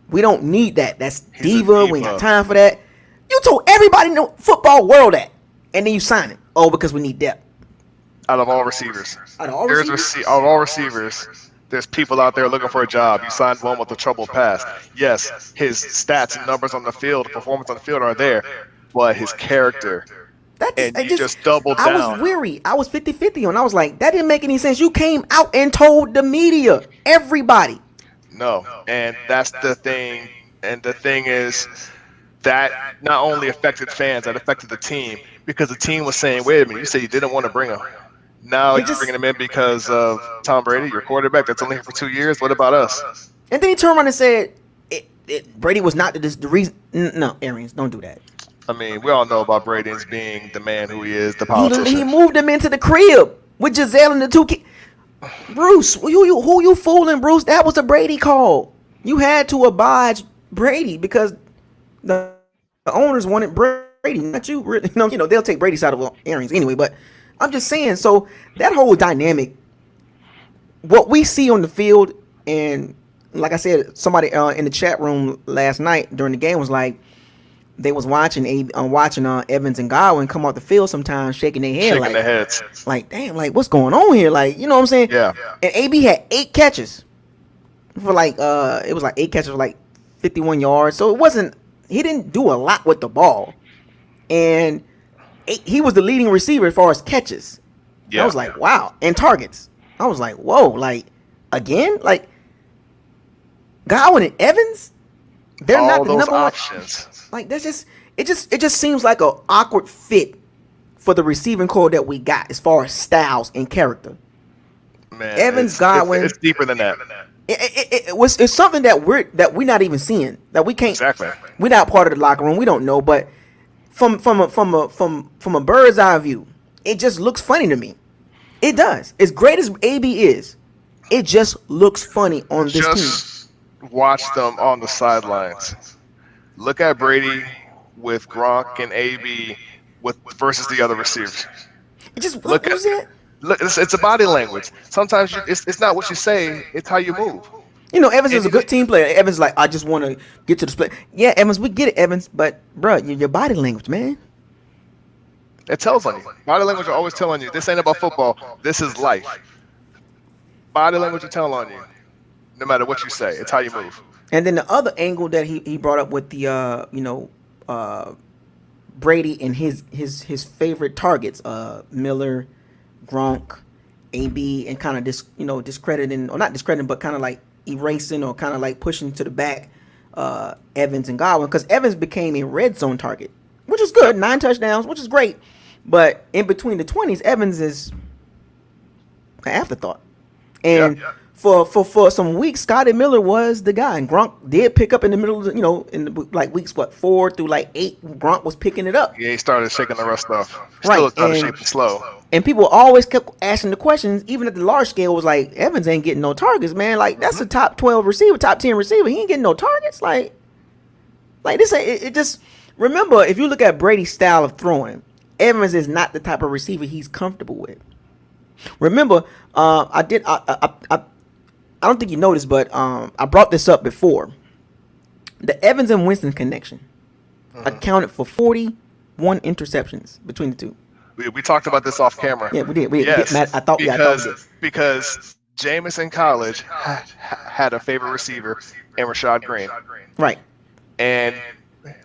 Speaker 1: we don't need that. That's diva. We ain't got time for that. You told everybody in the football world that, and then you sign it. Oh, because we need depth.
Speaker 3: Out of all receivers, there's people out there looking for a job. You signed one with a troubled past. Yes, his stats and numbers on the field, performance on the field are there, but his character. You just doubled down.
Speaker 1: I was weary. I was 50-50 and I was like, that didn't make any sense. You came out and told the media, everybody.
Speaker 3: No, and that's the thing. And the thing is that not only affected fans, that affected the team because the team was saying, wait a minute, you said you didn't want to bring him. Now you're bringing him in because of Tom Brady, your quarterback that's only here for 2 years. What about us?
Speaker 1: And then he turned around and said Brady was not the reason. No, Arians, don't do that.
Speaker 3: I mean, we all know about Brady as being the man who he is, the politician.
Speaker 1: He moved him into the crib with Giselle and the two kids. Bruce, who you fooling, Bruce? That was a Brady call. You had to oblige Brady because the owners wanted Brady, not you. Really, they'll take Brady's side of Arians anyway. But I'm just saying, so that whole dynamic, what we see on the field, and like I said, somebody in the chat room last night during the game was like, they was watching Evans and Godwin come off the field sometimes shaking their head,
Speaker 3: shaking their heads,
Speaker 1: like damn, like what's going on here, like you know what I'm saying?
Speaker 3: Yeah.
Speaker 1: And AB had 8 catches for like it was like 8 catches for like 51 yards, so he didn't do a lot with the ball, and he was the leading receiver as far as catches. Yeah. I was like, wow, and targets. I was like, whoa, like again, like Godwin and Evans, they're
Speaker 3: all
Speaker 1: not the
Speaker 3: those
Speaker 1: number
Speaker 3: options.
Speaker 1: one. Like that's it just seems like an awkward fit for the receiving core that we got as far as styles and character.
Speaker 3: Man,
Speaker 1: Evans, Godwin,
Speaker 3: it's deeper than that.
Speaker 1: It's something that we're not even seeing, that we can't.
Speaker 3: Exactly.
Speaker 1: We're not part of the locker room. We don't know, but from a bird's eye view, it just looks funny to me. It does. As great as AB is, it just looks funny on this team.
Speaker 3: Just watch them on the sidelines. Look at Brady with Gronk and AB versus the other receivers.
Speaker 1: Look,
Speaker 3: it's a body language. Sometimes it's not what you say, it's how you move.
Speaker 1: Evans is a good team player. Evans is like, I just want to get to the split. Yeah, Evans, we get it, Evans, but bro, your body language, man.
Speaker 3: It tells on you. Body language are always telling you, this ain't about football. This is life. Body language will tell on you. No matter what you say, it's how you move.
Speaker 1: And then the other angle that he brought up with the Brady and his favorite targets, Miller, Gronk, AB, and kind of discrediting, or not discrediting, but kind of like erasing or kind of like pushing to the back Evans and Godwin, because Evans became a red zone target, which is good, 9 touchdowns, which is great, but in between the 20s, Evans is an afterthought. And for some weeks, Scotty Miller was the guy, and Gronk did pick up in the middle of in like weeks 4 through like 8, Gronk was picking it up.
Speaker 3: Yeah, he started shaking the rust off.
Speaker 1: Right,
Speaker 3: Still out of shape and slow.
Speaker 1: And people always kept asking the questions, even at the large scale, was like, Evans ain't getting no targets, man. Like that's a top 12 receiver, top 10 receiver. He ain't getting no targets. Like this ain't it. Just remember, if you look at Brady's style of throwing, Evans is not the type of receiver he's comfortable with. Remember, I don't think you noticed, but I brought this up before. The Evans and Winston connection accounted for 41 interceptions between the two.
Speaker 3: We talked about this off camera.
Speaker 1: Yeah, we did.
Speaker 3: Yes,
Speaker 1: I thought we did.
Speaker 3: Because Jameis in college had a favorite receiver in Rashad Green.
Speaker 1: Right.
Speaker 3: And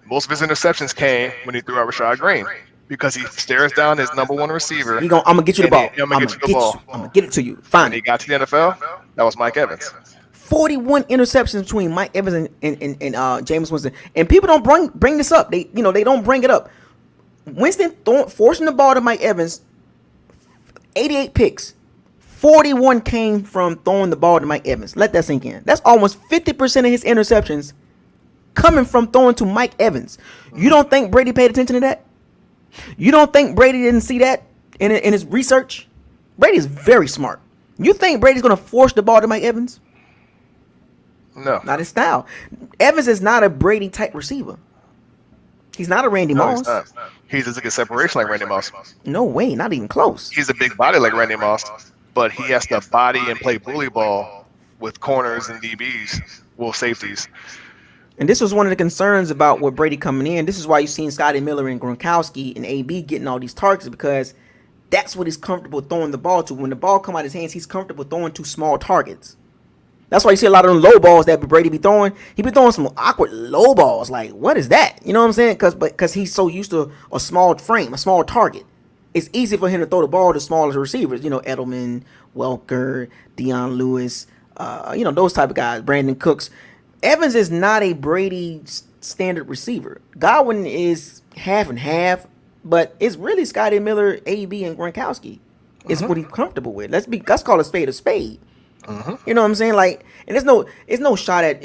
Speaker 3: most of his interceptions came when he threw out Rashad Green. Because he stares down his number one receiver.
Speaker 1: I'm gonna get you the ball.
Speaker 3: I'm gonna get you the ball.
Speaker 1: I'm gonna get it to you. Fine.
Speaker 3: When he got to the NFL, that was Mike Evans.
Speaker 1: 41 interceptions between Mike Evans and Jameis Winston. And people don't bring this up. They don't bring it up. Winston forcing the ball to Mike Evans. 88 picks. 41 came from throwing the ball to Mike Evans. Let that sink in. That's almost 50% of his interceptions coming from throwing to Mike Evans. You don't think Brady paid attention to that? You don't think Brady didn't see that in his research? Brady's very smart. You think Brady's going to force the ball to Mike Evans?
Speaker 3: No.
Speaker 1: Not his style. Evans is not a Brady-type receiver. He's not a Randy Moss.
Speaker 3: He's not. He doesn't get separation like Randy Moss.
Speaker 1: No way, not even close.
Speaker 3: He's a big body like Randy Moss, but he has to body and play bully ball with corners and DBs, well, safeties.
Speaker 1: And this was one of the concerns about with Brady coming in. This is why you've seen Scotty Miller and Gronkowski and AB getting all these targets, because that's what he's comfortable throwing the ball to. When the ball come out of his hands, he's comfortable throwing to small targets. That's why you see a lot of them low balls that Brady be throwing. He be throwing some awkward low balls. Like, what is that? You know what I'm saying? Because he's so used to a small frame, a small target. It's easy for him to throw the ball to smaller receivers. Edelman, Welker, Deion Lewis, those type of guys, Brandon Cooks. Evans is not a Brady standard receiver. Godwin is half and half, but it's really Scotty Miller, AB, and Gronkowski. It's what he's comfortable with. Let's call a spade a spade.
Speaker 3: Mm-hmm.
Speaker 1: You know what I'm saying? Like, and it's no shot at,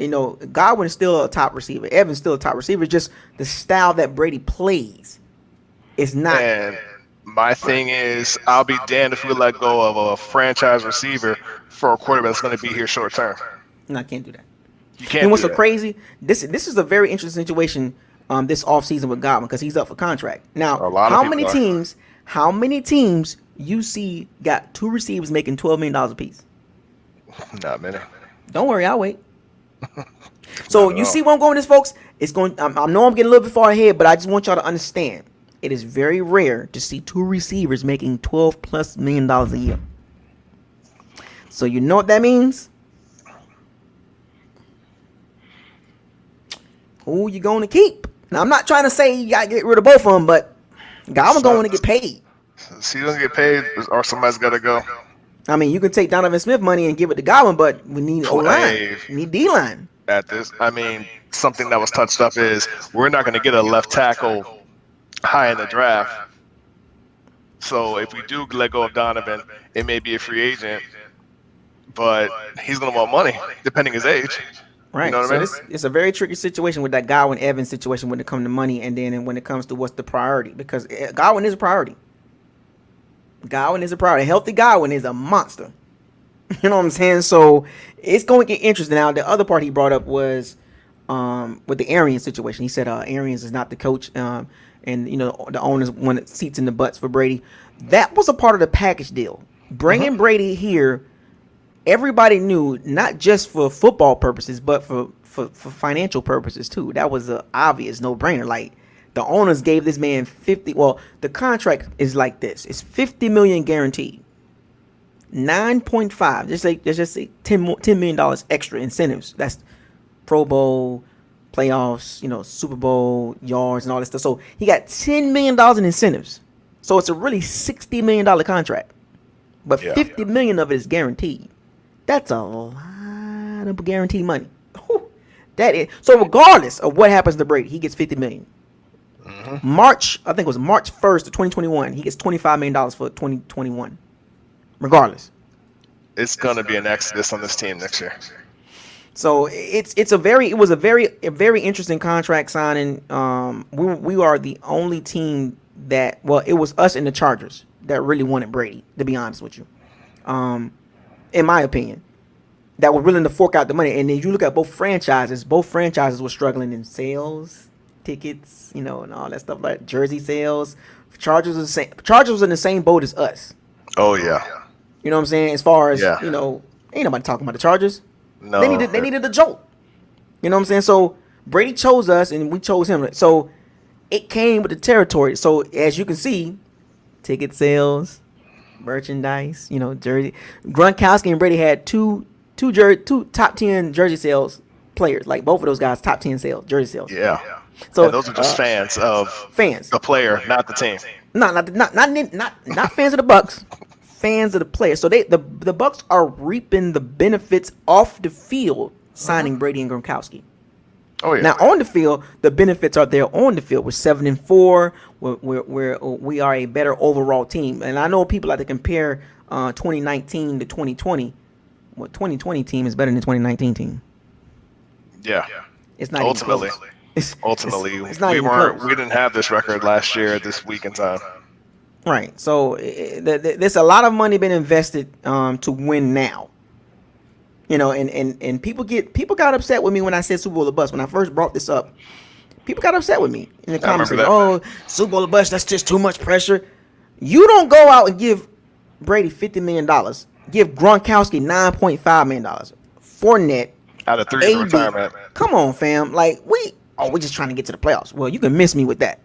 Speaker 1: Godwin is still a top receiver. Evans still a top receiver. It's just the style that Brady plays. It's not.
Speaker 3: And my thing is, I'll be damned if we let go of a franchise receiver for a quarterback that's going to be here short term.
Speaker 1: No, I can't do that.
Speaker 3: You can't.
Speaker 1: And what's
Speaker 3: do
Speaker 1: so
Speaker 3: that.
Speaker 1: crazy? This is a very interesting situation. This offseason with Godwin because he's up for contract now. How many teams you see got two receivers making $12 million apiece?
Speaker 3: Not many.
Speaker 1: Don't worry, I'll wait. So you see where I'm going with this, folks? It's going. I know I'm getting a little bit far ahead, but I just want y'all to understand. It is very rare to see two receivers making $12+ million a year. So you know what that means? Who you going to keep? Now I'm not trying to say you gotta get rid of both of them, but Godwin's going to get paid.
Speaker 3: So you don't get paid, or somebody's got to go.
Speaker 1: I mean, you can take Donovan Smith money and give it to Godwin, but we need O-line. We need D-line.
Speaker 3: At this, I mean, something that was touched up is we're not going to get a left tackle high in the draft. So if we do let go of Donovan, it may be a free agent, but he's going to want money, depending his age.
Speaker 1: Right.
Speaker 3: You know what I mean?
Speaker 1: It's a very tricky situation with that Godwin Evans situation when it comes to money, and then when it comes to what's the priority, because Godwin is a priority. Godwin is a priority. Healthy Godwin is a monster. You know what I'm saying? So it's going to get interesting. Now, the other part he brought up was with the Arians situation. He said Arians is not the coach, and the owners wanted seats in the butts for Brady. That was a part of the package deal. Bringing Brady here, everybody knew, not just for football purposes, but for financial purposes too. That was an obvious no-brainer. Like, the owners gave this man 50. Well, the contract is like this: it's $50 million guaranteed, 9.5. Just say $10 million extra incentives. That's Pro Bowl, playoffs, Super Bowl yards and all that stuff. So he got $10 million in incentives. So it's a really $60 million contract, but $50 million of it is guaranteed. That's a lot of guaranteed money. Whew. That is. So regardless of what happens to Brady, he gets $50 million. March 1st of 2021, he gets $25 million for 2021. Regardless,
Speaker 3: it's going to be an exodus on this team next year.
Speaker 1: So it was a very interesting contract signing. We are the only team that, it was us and the Chargers that really wanted Brady, to be honest with you. In my opinion, that were willing to fork out the money. And then you look at both franchises were struggling in sales, tickets, and all that stuff, like jersey sales. Chargers was in the same boat as us.
Speaker 3: Oh yeah.
Speaker 1: You know what I'm saying? As far as ain't nobody talking about the Chargers.
Speaker 3: No.
Speaker 1: They needed a jolt. You know what I'm saying? So Brady chose us and we chose him. So it came with the territory. So as you can see, ticket sales, merchandise, jersey. Gronkowski and Brady had two top 10 jersey sales players. Like both of those guys, top 10 jersey sales.
Speaker 3: Yeah.
Speaker 1: So
Speaker 3: and those are just fans of the player, not the team.
Speaker 1: Not fans of the Bucs. Fans of the player. So the Bucs are reaping the benefits off the field signing Brady and Gronkowski.
Speaker 3: Oh yeah.
Speaker 1: Now on the field, the benefits are there. On the field, we're 7-4. We are a better overall team. And I know people like to compare 2019 to 2020. Well, 2020 team is better than the 2019 team.
Speaker 3: Yeah.
Speaker 1: It's not
Speaker 3: ultimately.
Speaker 1: Even close.
Speaker 3: Ultimately,
Speaker 1: it's not
Speaker 3: we
Speaker 1: close.
Speaker 3: We didn't have this record last year at this week in time.
Speaker 1: Right. So there's a lot of money been invested to win now. And people got upset with me when I said Super Bowl or bust. When I first brought this up, people got upset with me in the comments. Super Bowl or bust, that's just too much pressure. You don't go out and give Brady $50 million. Give Gronkowski $9.5 million. Fournette
Speaker 3: out of 3 years retirement.
Speaker 1: Come on, fam. Like we're just trying to get to the playoffs. Well, you can miss me with that.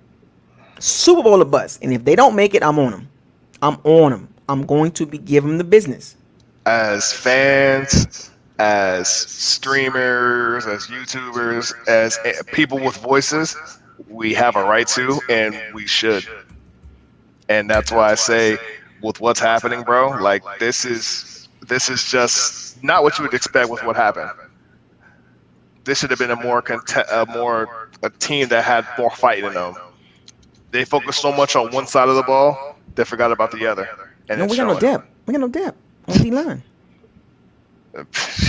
Speaker 1: Super Bowl or bust. And if they don't make it, I'm on them. I'm going to give them the business.
Speaker 3: As fans, as streamers, as YouTubers, as people with voices, we have a right to, and we should. And that's why I say, with what's happening, bro, like this is just not what you would expect with what happened. This should have been a team that had more fight in them. They focused so much on one side of the ball, they forgot about the other. And
Speaker 1: No,
Speaker 3: it's
Speaker 1: we got no
Speaker 3: showing.
Speaker 1: depth. We got no depth on D line.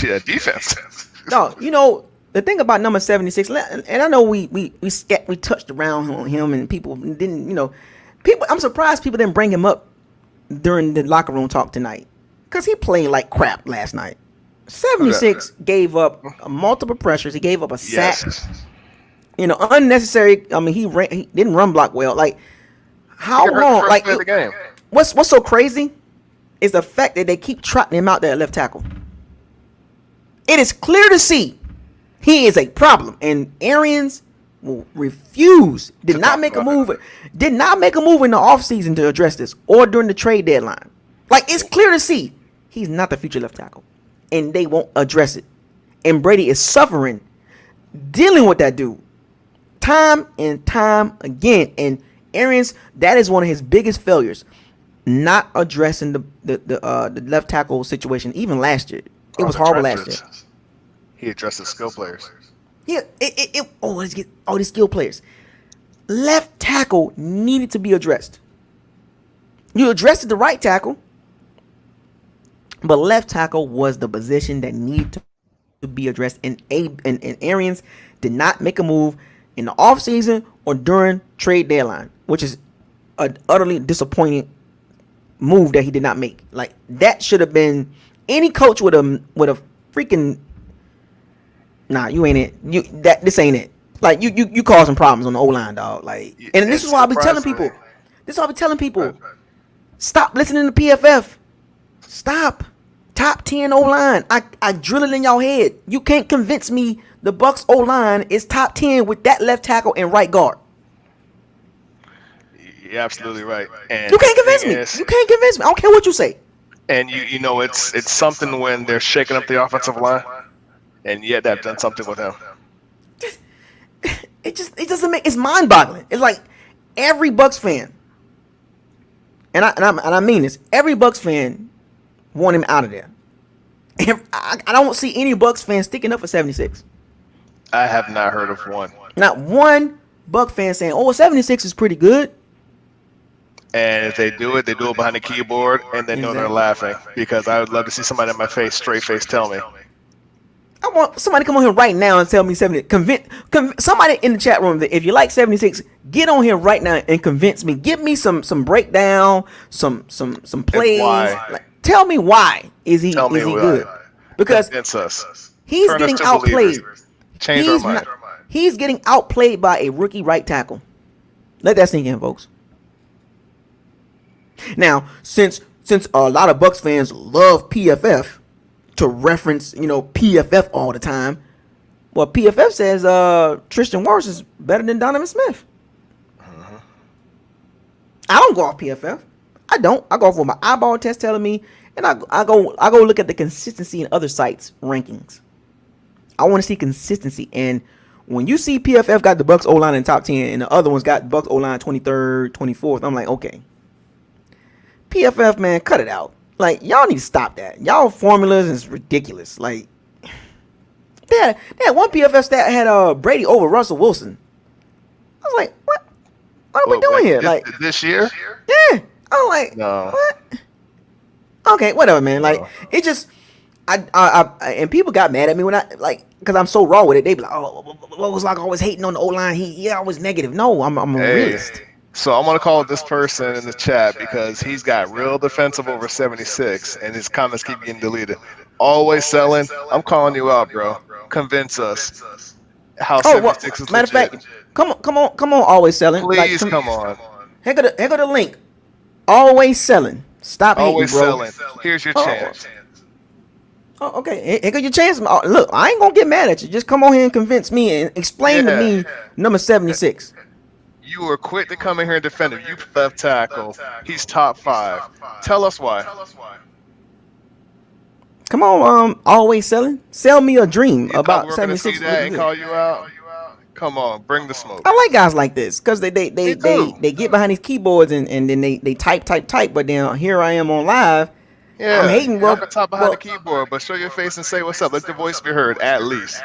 Speaker 3: Yeah, defense.
Speaker 1: No, you know the thing about number 76, and I know we touched around on him, and people didn't, you know, people. I'm surprised people didn't bring him up during the locker room talk tonight, because he played like crap last night. 76 gave up multiple pressures. He gave up a sack.
Speaker 3: Yes.
Speaker 1: You know, unnecessary. I mean, he didn't run block well. Like, how long? Like,
Speaker 3: the game.
Speaker 1: what's so crazy is the fact that they keep trotting him out there at left tackle. It is clear to see he is a problem, and Arians will refuse. Did not make a move in the offseason to address this, or during the trade deadline. Like, it's clear to see he's not the future left tackle, and they won't address it. And Brady is suffering dealing with that dude time and time again. And Arians, that is one of his biggest failures, not addressing the left tackle situation. Even last year, it was horrible last year.
Speaker 3: He addresses skill players.
Speaker 1: Yeah, the skill players. Left tackle needed to be addressed. You addressed the right tackle, but left tackle was the position that needed to be addressed. And Arians did not make a move in the offseason or during trade deadline, which is an utterly disappointing move that he did not make. Like, that should have been any coach would have freaking. Nah, you ain't it. This ain't it. Like, you causing problems on the O-line, dog. Like, and this is why I be telling people. Stop listening to PFF. Stop. Top 10 O-line. I drill it in y'all head. You can't convince me the Bucs O-line is top 10 with that left tackle and right guard.
Speaker 3: You're absolutely right. And
Speaker 1: you can't convince me. You can't convince me. I don't care what you say.
Speaker 3: And you know it's something when they're shaking up the offensive line, and yet they've done something with him.
Speaker 1: It doesn't make. It's mind-boggling. It's like every Bucs fan, and I mean this. Every Bucs fan want him out of there. I don't see any Bucs fans sticking up for 76.
Speaker 3: I have not heard of one.
Speaker 1: Not one Buc fan saying, "Oh, 76 is pretty good."
Speaker 3: And if they do it behind the keyboard, and they know they're laughing, because I would love to see somebody in my face, straight face, tell me.
Speaker 1: I want somebody to come on here right now and tell me 76. Convince somebody in the chat room that if you like 76, get on here right now and convince me. Give me some breakdown, some plays. Like, tell me why is he good? Because he's getting outplayed. He's getting outplayed by a rookie right tackle. Let that sink in, folks. Now, since a lot of Bucs fans love PFF to reference, PFF all the time, well, PFF says Tristan Wirfs is better than Donovan Smith. I don't go off PFF. I don't. I go off what my eyeball test telling me, and I go look at the consistency in other sites' rankings. I want to see consistency, and when you see PFF got the Bucs O-line in top 10 and the other ones got Bucs O-line 23rd, 24th, I'm like, okay. PFF, man, cut it out. Like, y'all need to stop that. Y'all formulas is ridiculous. Like, they had one PFF stat had Brady over Russell Wilson. I was like, what? What are we doing here? Like,
Speaker 3: this year?
Speaker 1: Yeah. I'm like, what? Okay, whatever, man. Like, it just, I and people got mad at me when because I'm so raw with it. They be like, oh, what was like always hating on the O-line? He always negative. No, I'm a realist.
Speaker 3: So I'm going to call this person in the chat because he's got real defensive over 76 and his comments keep getting deleted. Always selling. I'm calling you out, bro. Convince us how 76 is
Speaker 1: matter of
Speaker 3: legit.
Speaker 1: fact, come on, always selling.
Speaker 3: Please, come on.
Speaker 1: Here go the link. Always selling. Stop hating,
Speaker 3: always
Speaker 1: bro.
Speaker 3: Selling. Here's your chance.
Speaker 1: Oh, okay. Here go your chance. Look, I ain't going to get mad at you. Just come on here and convince me and explain to me number 76.
Speaker 3: You were quick to come in here and defend him. You left tackle. He's top 5. Tell us why.
Speaker 1: Come on, always selling. Sell me a dream about
Speaker 3: we're
Speaker 1: 76.
Speaker 3: See that and call you out. Come on, bring the smoke.
Speaker 1: I like guys like this because they get behind these keyboards and then they type. But then here I am on live.
Speaker 3: Yeah,
Speaker 1: I'm hating, bro.
Speaker 3: You can talk behind the keyboard, but show your face and say what's up. Let your voice be heard, at least.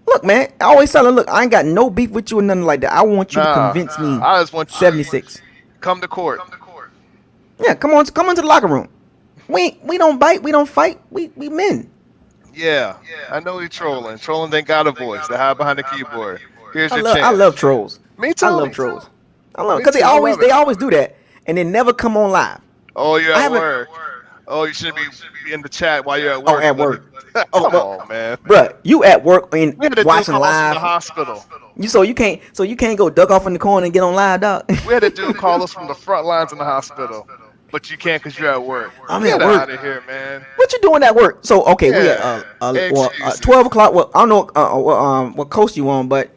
Speaker 1: Look, man, I always tell her, look, I ain't got no beef with you or nothing like that. I want you to convince me.
Speaker 3: I just want you
Speaker 1: 76.
Speaker 3: Come to court.
Speaker 1: Yeah, come on to the locker room. We don't bite, we don't fight. We men.
Speaker 3: Yeah, I know he trolling. Trolling ain't got a voice. They hide behind the keyboard. Here's your
Speaker 1: I
Speaker 3: chance.
Speaker 1: love trolls.
Speaker 3: Me too.
Speaker 1: I love trolls. I love
Speaker 3: Me
Speaker 1: because
Speaker 3: too. I love
Speaker 1: they
Speaker 3: it.
Speaker 1: always do that and they never come on live.
Speaker 3: Oh, you're
Speaker 1: I
Speaker 3: at
Speaker 1: haven't-
Speaker 3: work. Oh, you shouldn't be in the chat while you're at
Speaker 1: Oh,
Speaker 3: work.
Speaker 1: at work.
Speaker 3: Come on, man.
Speaker 1: Bruh, you at work and
Speaker 3: We had to do
Speaker 1: watching
Speaker 3: calls from
Speaker 1: live.
Speaker 3: the hospital.
Speaker 1: You can't go duck off in the corner and get on live, dog.
Speaker 3: We had to do call us from the front lines in the hospital, but you can't because you're at work.
Speaker 1: I'm
Speaker 3: Get
Speaker 1: at work.
Speaker 3: out of here, man.
Speaker 1: What you doing at work? So okay, we
Speaker 3: Yeah.
Speaker 1: at 12 o'clock. Well, I don't know what coast you on, but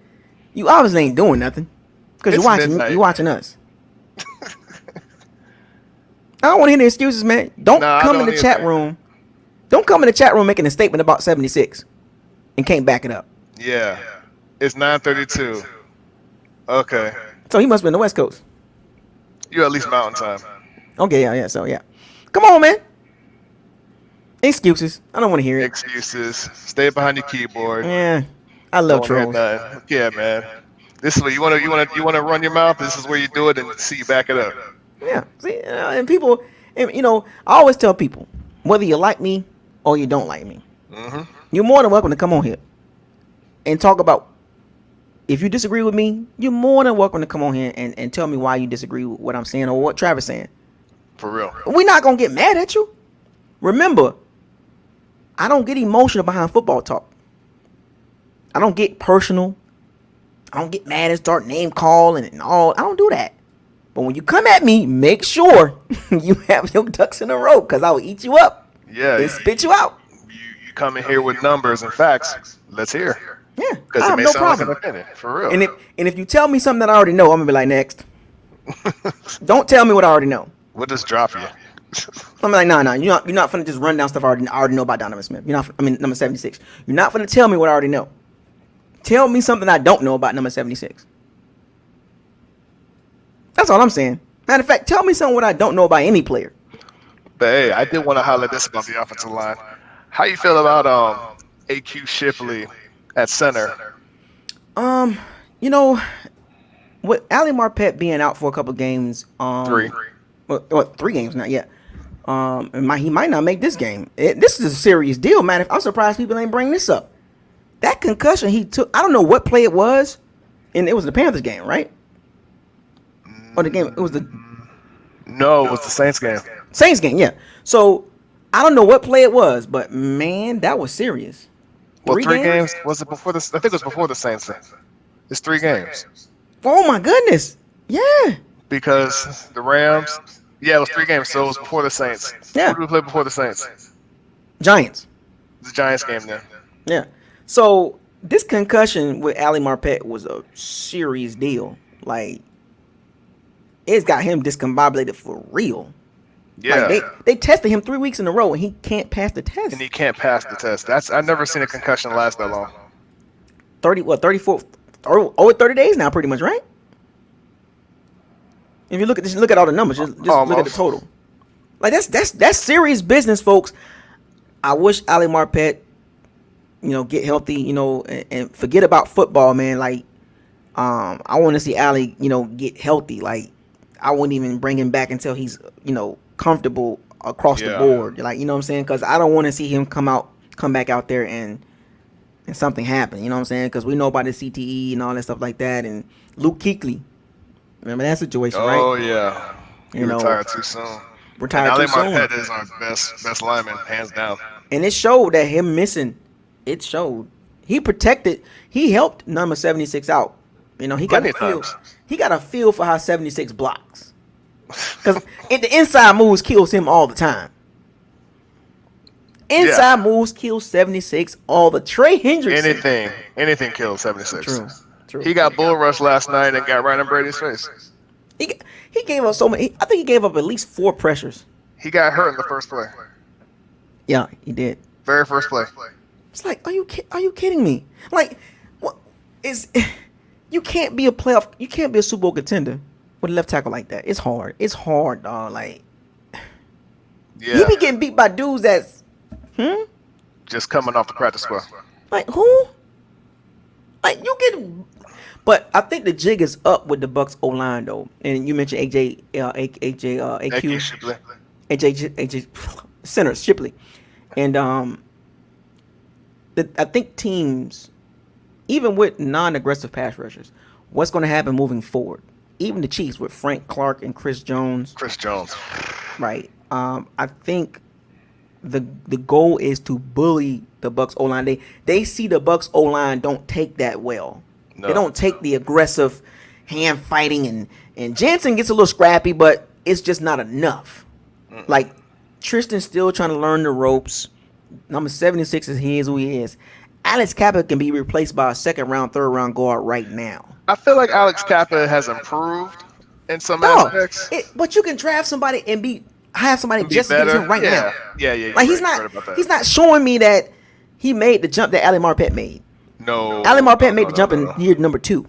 Speaker 1: you obviously ain't doing nothing because
Speaker 3: It's midnight.
Speaker 1: you watching us. I don't want to hear the excuses, man. Don't
Speaker 3: Nah, I
Speaker 1: come in
Speaker 3: don't
Speaker 1: the chat
Speaker 3: either.
Speaker 1: room. Don't come in the chat room making a statement about 76 and can't back it up.
Speaker 3: Yeah. It's 9:32. Okay.
Speaker 1: So he must be in the West Coast.
Speaker 3: You at least mountain time.
Speaker 1: Okay, yeah. So yeah, come on, man. Excuses. I don't want to hear it.
Speaker 3: Excuses. Stay behind your keyboard.
Speaker 1: Yeah, I love
Speaker 3: Don't hear
Speaker 1: trolls.
Speaker 3: nothing. Yeah, man. This is where you wanna run your mouth. This is where you do it and see you back it up.
Speaker 1: Yeah, see, and people, and I always tell people, whether you like me or you don't like me,
Speaker 3: Mm-hmm.
Speaker 1: you're more than welcome to come on here and talk about. If you disagree with me, you're more than welcome to come on here and tell me why you disagree with what I'm saying or what Travis saying.
Speaker 3: For real.
Speaker 1: We're not gonna get mad at you. Remember, I don't get emotional behind football talk. I don't get personal. I don't get mad and start name calling and all. I don't do that. But when you come at me, make sure you have your ducks in a row, because I will eat you up
Speaker 3: Yeah.
Speaker 1: and spit you out.
Speaker 3: You come in here with numbers and facts. Let's hear.
Speaker 1: Yeah,
Speaker 3: Because
Speaker 1: I
Speaker 3: it
Speaker 1: have
Speaker 3: may
Speaker 1: no
Speaker 3: sound like an
Speaker 1: problem.
Speaker 3: opinion. For real.
Speaker 1: And if you tell me something that I already know, I'm gonna be like, next. Don't tell me what I already know.
Speaker 3: We'll just drop you.
Speaker 1: I'm like, no, you're not finna just run down stuff I already know about Donovan Smith. Number 76. You're not finna tell me what I already know. Tell me something I don't know about number 76. That's all I'm saying. Matter of fact, tell me something what I don't know about any player.
Speaker 3: But hey, I did want to highlight this about the offensive line. How you feel about AQ Shipley at center?
Speaker 1: With Ali Marpet being out for a couple games,
Speaker 3: 3.
Speaker 1: Well, 3 games not yet. He might not make this game. This is a serious deal, man. I'm surprised people ain't bring this up. That concussion he took, I don't know what play it was, and it was the Panthers game, right? Or the game, it was the
Speaker 3: No, it was the Saints game.
Speaker 1: Saints game, yeah. So I don't know what play it was, but man, that was serious.
Speaker 3: Well, 3 games? Was it before the? I think it was before the Saints game. It's 3 games.
Speaker 1: Oh my goodness, yeah.
Speaker 3: Because the Rams, yeah, it was 3 games, so it was before the Saints.
Speaker 1: Yeah.
Speaker 3: Who did we play before the Saints?
Speaker 1: Giants.
Speaker 3: The Giants game then.
Speaker 1: Yeah. So this concussion with Ali Marpet was a serious deal. Like, it's got him discombobulated for real.
Speaker 3: Yeah.
Speaker 1: Like they tested him 3 weeks in a row and he can't pass the test.
Speaker 3: And he can't pass the test. I've never seen a concussion last that long.
Speaker 1: 34 over 30 days now, pretty much, right? If you look at all the numbers, just look at the total. Like that's serious business, folks. I wish Ali Marpet, get healthy, and forget about football, man. Like, I want to see Ali, get healthy. Like, I wouldn't even bring him back until he's, comfortable across the board. Like, you know what I'm saying? Because I don't want to see him come back out there and something happen. You know what I'm saying? Because we know about the CTE and all that stuff like that. And Luke Kuechly, remember that situation, right?
Speaker 3: Oh yeah. He retired too soon.
Speaker 1: Retired
Speaker 3: Ali
Speaker 1: too soon.
Speaker 3: Marpet is our best lineman, hands down.
Speaker 1: And it showed that him missing. It showed he helped number 76 out. He got a feel. He got a feel for how 76 blocks. Because the inside moves kills him all the time. Inside moves kill 76 all the Trey Hendrickson.
Speaker 3: Anything kills 76.
Speaker 1: True.
Speaker 3: He got bull rushed last night and got right in Brady's face.
Speaker 1: He gave up so many. I think he gave up at least 4 pressures.
Speaker 3: He got hurt in the first play.
Speaker 1: Yeah, he did.
Speaker 3: Very first play.
Speaker 1: It's like, are you kidding me? Like, what is? You can't be a playoff. You can't be a Super Bowl contender with a left tackle like that. It's hard. It's hard, dog. Like, you be getting beat by dudes that's,
Speaker 3: just coming off the practice squad.
Speaker 1: Like who? Like you get But I think the jig is up with the Bucs O line though, and you mentioned AQ
Speaker 3: Shipley.
Speaker 1: AJ center Shipley, and I think teams, even with non-aggressive pass rushers, what's going to happen moving forward? Even the Chiefs with Frank Clark and Chris Jones. Right. I think the goal is to bully the Bucs O line. They see the Bucs O line don't take that well. No. They don't take the aggressive hand fighting, and Jansen gets a little scrappy, but it's just not enough. Like Tristan's still trying to learn the ropes. Number 76 is who he is. Alex Kappa can be replaced by a second round, third round guard right now.
Speaker 3: I feel like Alex Kappa has improved in some aspects.
Speaker 1: But you can draft somebody and have somebody just as good as him right now.
Speaker 3: Yeah.
Speaker 1: Like he's not showing me that he made the jump that Ali Marpet made.
Speaker 3: No.
Speaker 1: Ali Marpet made the jump in year number 2.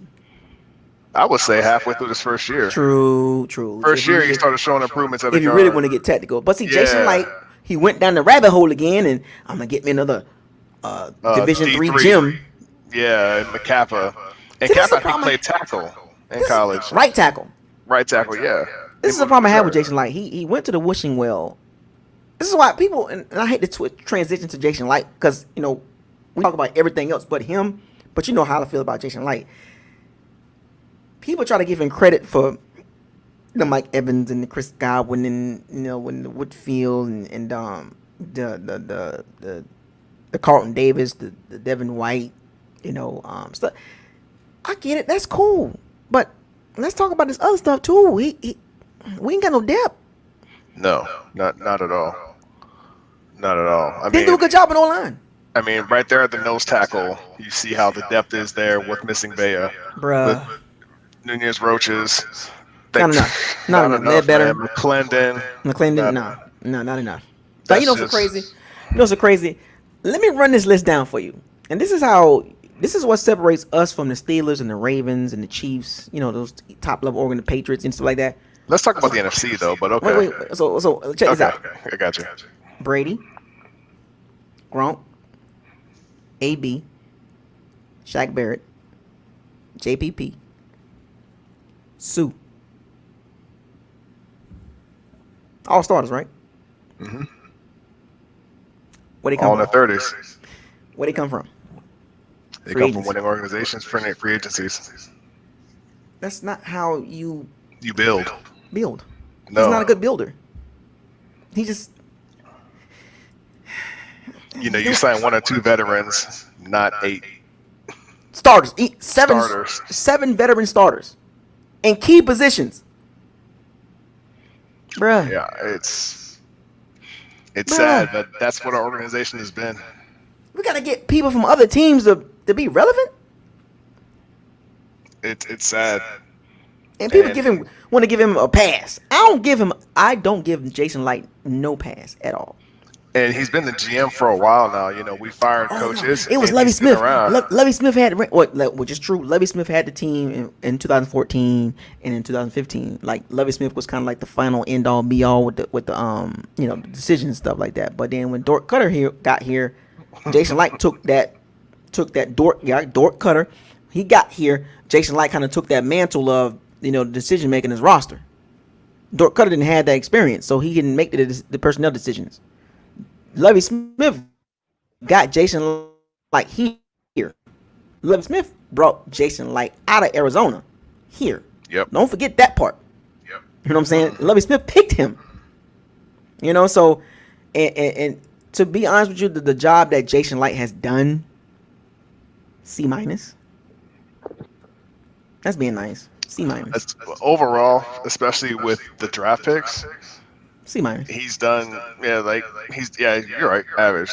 Speaker 3: I would say halfway through this first year.
Speaker 1: True.
Speaker 3: First year he started showing improvements at the
Speaker 1: if you really want to get technical. But see, Jason Light, he went down the rabbit hole again, and I'm gonna get me another Division D3 gym.
Speaker 3: Yeah, and Kappa. And Kappa played tackle in college.
Speaker 1: Right tackle,
Speaker 3: yeah.
Speaker 1: This is the problem I have with Jason Light. He went to the wishing well. This is why people, and I hate to transition to Jason Light, because we talk about everything else but him. But you know how I feel about Jason Light. People try to give him credit for the Mike Evans and the Chris Godwin and when the Whitfield and the Carlton Davis, the Devin White, stuff. I get it, that's cool, but let's talk about this other stuff too. We ain't got no depth.
Speaker 3: No, not at all. Not at all.
Speaker 1: They do a good job in O-line.
Speaker 3: I mean, right there at the nose tackle, you see how the depth is there with missing Vea.
Speaker 1: Bruh.
Speaker 3: With Nunez Roaches.
Speaker 1: Not enough. Not enough. They're better.
Speaker 3: McClendon.
Speaker 1: No, not enough. So so crazy. So crazy. Let me run this list down for you. And this is what separates us from the Steelers and the Ravens and the Chiefs, those top level organ, the Patriots and stuff like that.
Speaker 3: Let's talk about the NFC though, but okay.
Speaker 1: Wait. So check this out.
Speaker 3: Okay. I got you.
Speaker 1: Brady, Gronk, AB, Shaq Barrett, JPP, Sue. All starters, right?
Speaker 3: Mm-hmm.
Speaker 1: Where they come
Speaker 3: all
Speaker 1: from?
Speaker 3: in their 30s.
Speaker 1: Where they come from?
Speaker 3: They come from winning organizations, free agencies.
Speaker 1: That's not how you
Speaker 3: build.
Speaker 1: No. He's not a good builder. He just
Speaker 3: you sign 1 or 2 veterans, not 8
Speaker 1: starters. 7 veteran starters in key positions. Bruh.
Speaker 3: Yeah, it's sad, but that's what our organization has been.
Speaker 1: We gotta get people from other teams to be relevant.
Speaker 3: It's sad.
Speaker 1: And people want to give him a pass. I don't give Jason Light no pass at all.
Speaker 3: And he's been the GM for a while now. We fired coaches.
Speaker 1: No. It was Levy Smith. Levy Smith had which is true. Levy Smith had the team in 2014 and in 2015. Like Levy Smith was kind of like the final end all be all with the decisions and stuff like that. But then when Dort Cutter got here, Jason Light took that Dort Cutter. He got here. Jason Light kind of took that mantle of the decision making his roster. Dort Cutter didn't have that experience, so he didn't make the personnel decisions. Levy Smith got Jason Light here. Levy Smith brought Jason Light out of Arizona here.
Speaker 3: Yep.
Speaker 1: Don't forget that part.
Speaker 3: Yep.
Speaker 1: You know what I'm saying? Levy Smith picked him. So and to be honest with you, the job that Jason Light has done, C-. That's being nice. C-.
Speaker 3: Overall, especially with the draft picks,
Speaker 1: C-.
Speaker 3: He's done, you're right, average.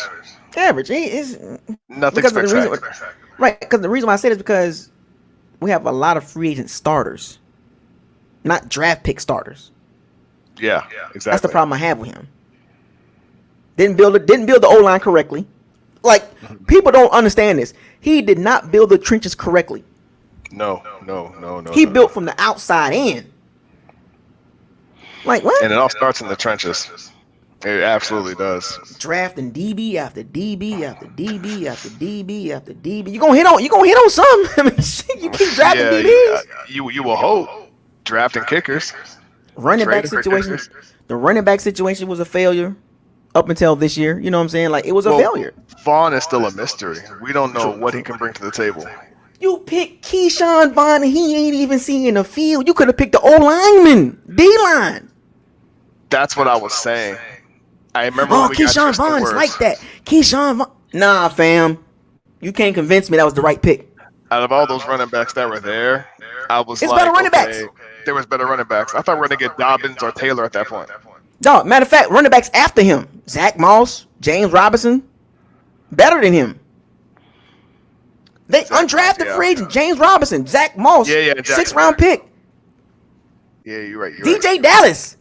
Speaker 1: Average. He is
Speaker 3: nothing spectacular.
Speaker 1: Right, because the reason why I say this is because we have a lot of free agent starters, not draft pick starters.
Speaker 3: Yeah, exactly.
Speaker 1: That's the problem I have with him. Didn't build the O-line correctly. Like, people don't understand this. He did not build the trenches correctly.
Speaker 3: No.
Speaker 1: He built from the outside in. Like, what?
Speaker 3: And it all starts in the trenches. It absolutely does.
Speaker 1: Drafting DB after DB after DB after DB after DB. You gonna hit on something. I mean, shit, you keep drafting DBs.
Speaker 3: You will hope. Drafting kickers.
Speaker 1: Running back
Speaker 3: Trading for
Speaker 1: situation.
Speaker 3: kickers.
Speaker 1: The running back situation was a failure up until this year. You know what I'm saying? Like, it was a failure.
Speaker 3: Vaughn is still a mystery. We don't know what he can bring to the table.
Speaker 1: You picked Keyshawn Vaughn and he ain't even seeing the field. You could have picked the O-lineman, D-line.
Speaker 3: That's what I was saying. I remember
Speaker 1: Oh,
Speaker 3: when we got
Speaker 1: Keyshawn
Speaker 3: Tristan
Speaker 1: Vaughn's
Speaker 3: Wirfs.
Speaker 1: like that. Keyshawn Vaughn. Nah, fam. You can't convince me that was the right pick.
Speaker 3: Out of all those running backs that were there, I was
Speaker 1: It's
Speaker 3: like,
Speaker 1: better running backs.
Speaker 3: there was better running backs. I thought we were going to get Dobbins or Taylor at that point.
Speaker 1: No, matter of fact, running backs after him. Zach Moss, James Robinson. Better than him. They undrafted free agent. James Robinson, Zach Moss.
Speaker 3: Yeah, exactly.
Speaker 1: 6th round pick.
Speaker 3: Yeah, you're right.
Speaker 1: DJ Dallas.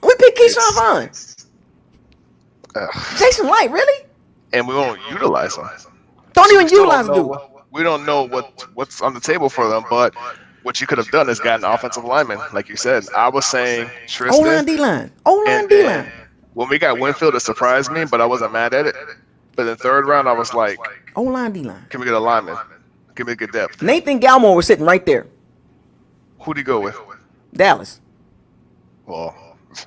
Speaker 1: We picked Keyshawn Vaughn. Jason Light, really?
Speaker 3: And we won't utilize them.
Speaker 1: Don't even
Speaker 3: We still
Speaker 1: utilize
Speaker 3: don't
Speaker 1: them,
Speaker 3: know- We don't know what's on the table for them, but what you could have done is gotten an offensive lineman, like you said. I was saying Tristan.
Speaker 1: O-line, D-line. O-line,
Speaker 3: and
Speaker 1: D-line.
Speaker 3: when we got Winfield, it surprised me, but I wasn't mad at it. But in the third round, I was like,
Speaker 1: O-line, D-line.
Speaker 3: can we get a lineman? Give me a good depth.
Speaker 1: Nathan Galmore was sitting right there.
Speaker 3: Who'd he go with?
Speaker 1: Dallas.
Speaker 3: Well,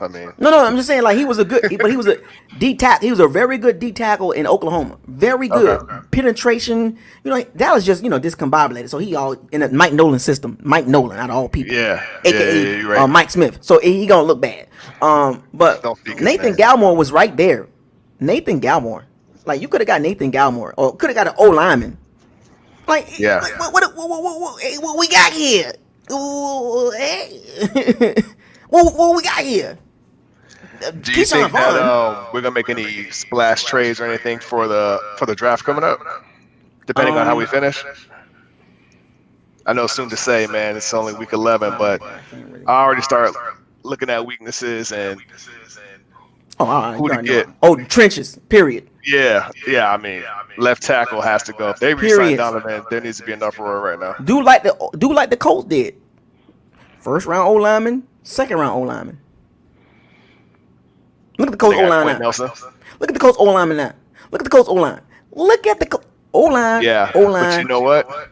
Speaker 3: I mean,
Speaker 1: No, I'm just saying, like, he was a good, but he was a D tackle. He was a very good D tackle in Oklahoma. Very good penetration. You know, Dallas just discombobulated. So he all in a Mike Nolan system. Mike Nolan out of all people.
Speaker 3: yeah,
Speaker 1: AKA
Speaker 3: you're right.
Speaker 1: Mike Smith. So he gonna look bad. But
Speaker 3: Don't speak his
Speaker 1: Nathan
Speaker 3: name.
Speaker 1: Galmore was right there. Nathan Galmore. Like, you could have got Nathan Galmore, or could have got an O lineman. Like,
Speaker 3: Yeah.
Speaker 1: like, what we got here? Ooh, hey. what we got here?
Speaker 3: Do you think that we're gonna make any splash trades or anything for the draft coming up, depending on how we finish? I know it's soon to say, man. It's only week 11, but I already start looking at weaknesses and who to get.
Speaker 1: Oh, trenches. Period.
Speaker 3: Yeah. I mean, left tackle has to go. If they resign
Speaker 1: Period.
Speaker 3: Donovan, there needs to be an uproar right now.
Speaker 1: Do like the Colts did. First round O lineman, second round O lineman. Look at the Colts
Speaker 3: They
Speaker 1: O
Speaker 3: got
Speaker 1: line
Speaker 3: Quentin
Speaker 1: now.
Speaker 3: Nelson.
Speaker 1: Look at the Colts O lineman now. Look at the Colts O line. Look at the O line.
Speaker 3: Yeah,
Speaker 1: O
Speaker 3: but
Speaker 1: line.
Speaker 3: you know what?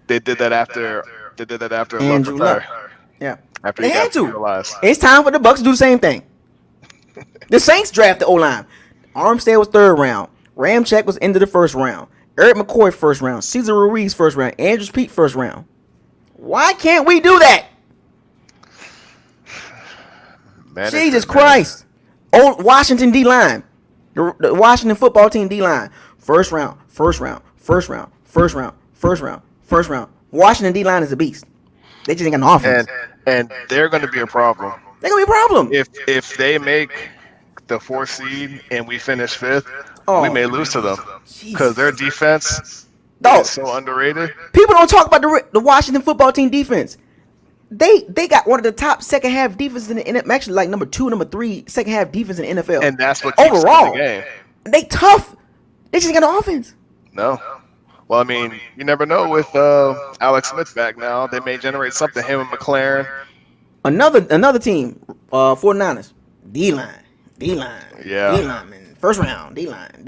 Speaker 3: They did that after.
Speaker 1: Andrew
Speaker 3: Luck
Speaker 1: Luck.
Speaker 3: retired.
Speaker 1: Yeah.
Speaker 3: After
Speaker 1: They
Speaker 3: he
Speaker 1: had
Speaker 3: got
Speaker 1: to.
Speaker 3: utilized.
Speaker 1: It's time for the Bucs to do the same thing. The Saints drafted O line. Armstead was 3rd round. Ramczyk was into the 1st round. Eric McCoy 1st round. Cesar Ruiz 1st round. Andrews Pete 1st round. Why can't we do that? Jesus Christ. Old Washington D-line. The Washington football team D-line. First round. Washington D-line is a beast. They just ain't got no offense.
Speaker 3: And they're going to be a problem.
Speaker 1: They're going to be a problem.
Speaker 3: If they make the 4th seed and we finish 5th, we may lose to them because their defense is so underrated.
Speaker 1: People don't talk about the Washington football team defense. They got one of the top second half defenses in the NFL. Actually, like number 2, number 3 second half defense in the NFL.
Speaker 3: And that's what keeps
Speaker 1: overall
Speaker 3: them in the game.
Speaker 1: They tough. They just ain't got no offense.
Speaker 3: No. Well, I mean, you never know with Alex Smith back now. They may generate something. Him and McLaren.
Speaker 1: Another team, 49ers. D-line.
Speaker 3: Yeah.
Speaker 1: D-line, man. First round. D-line.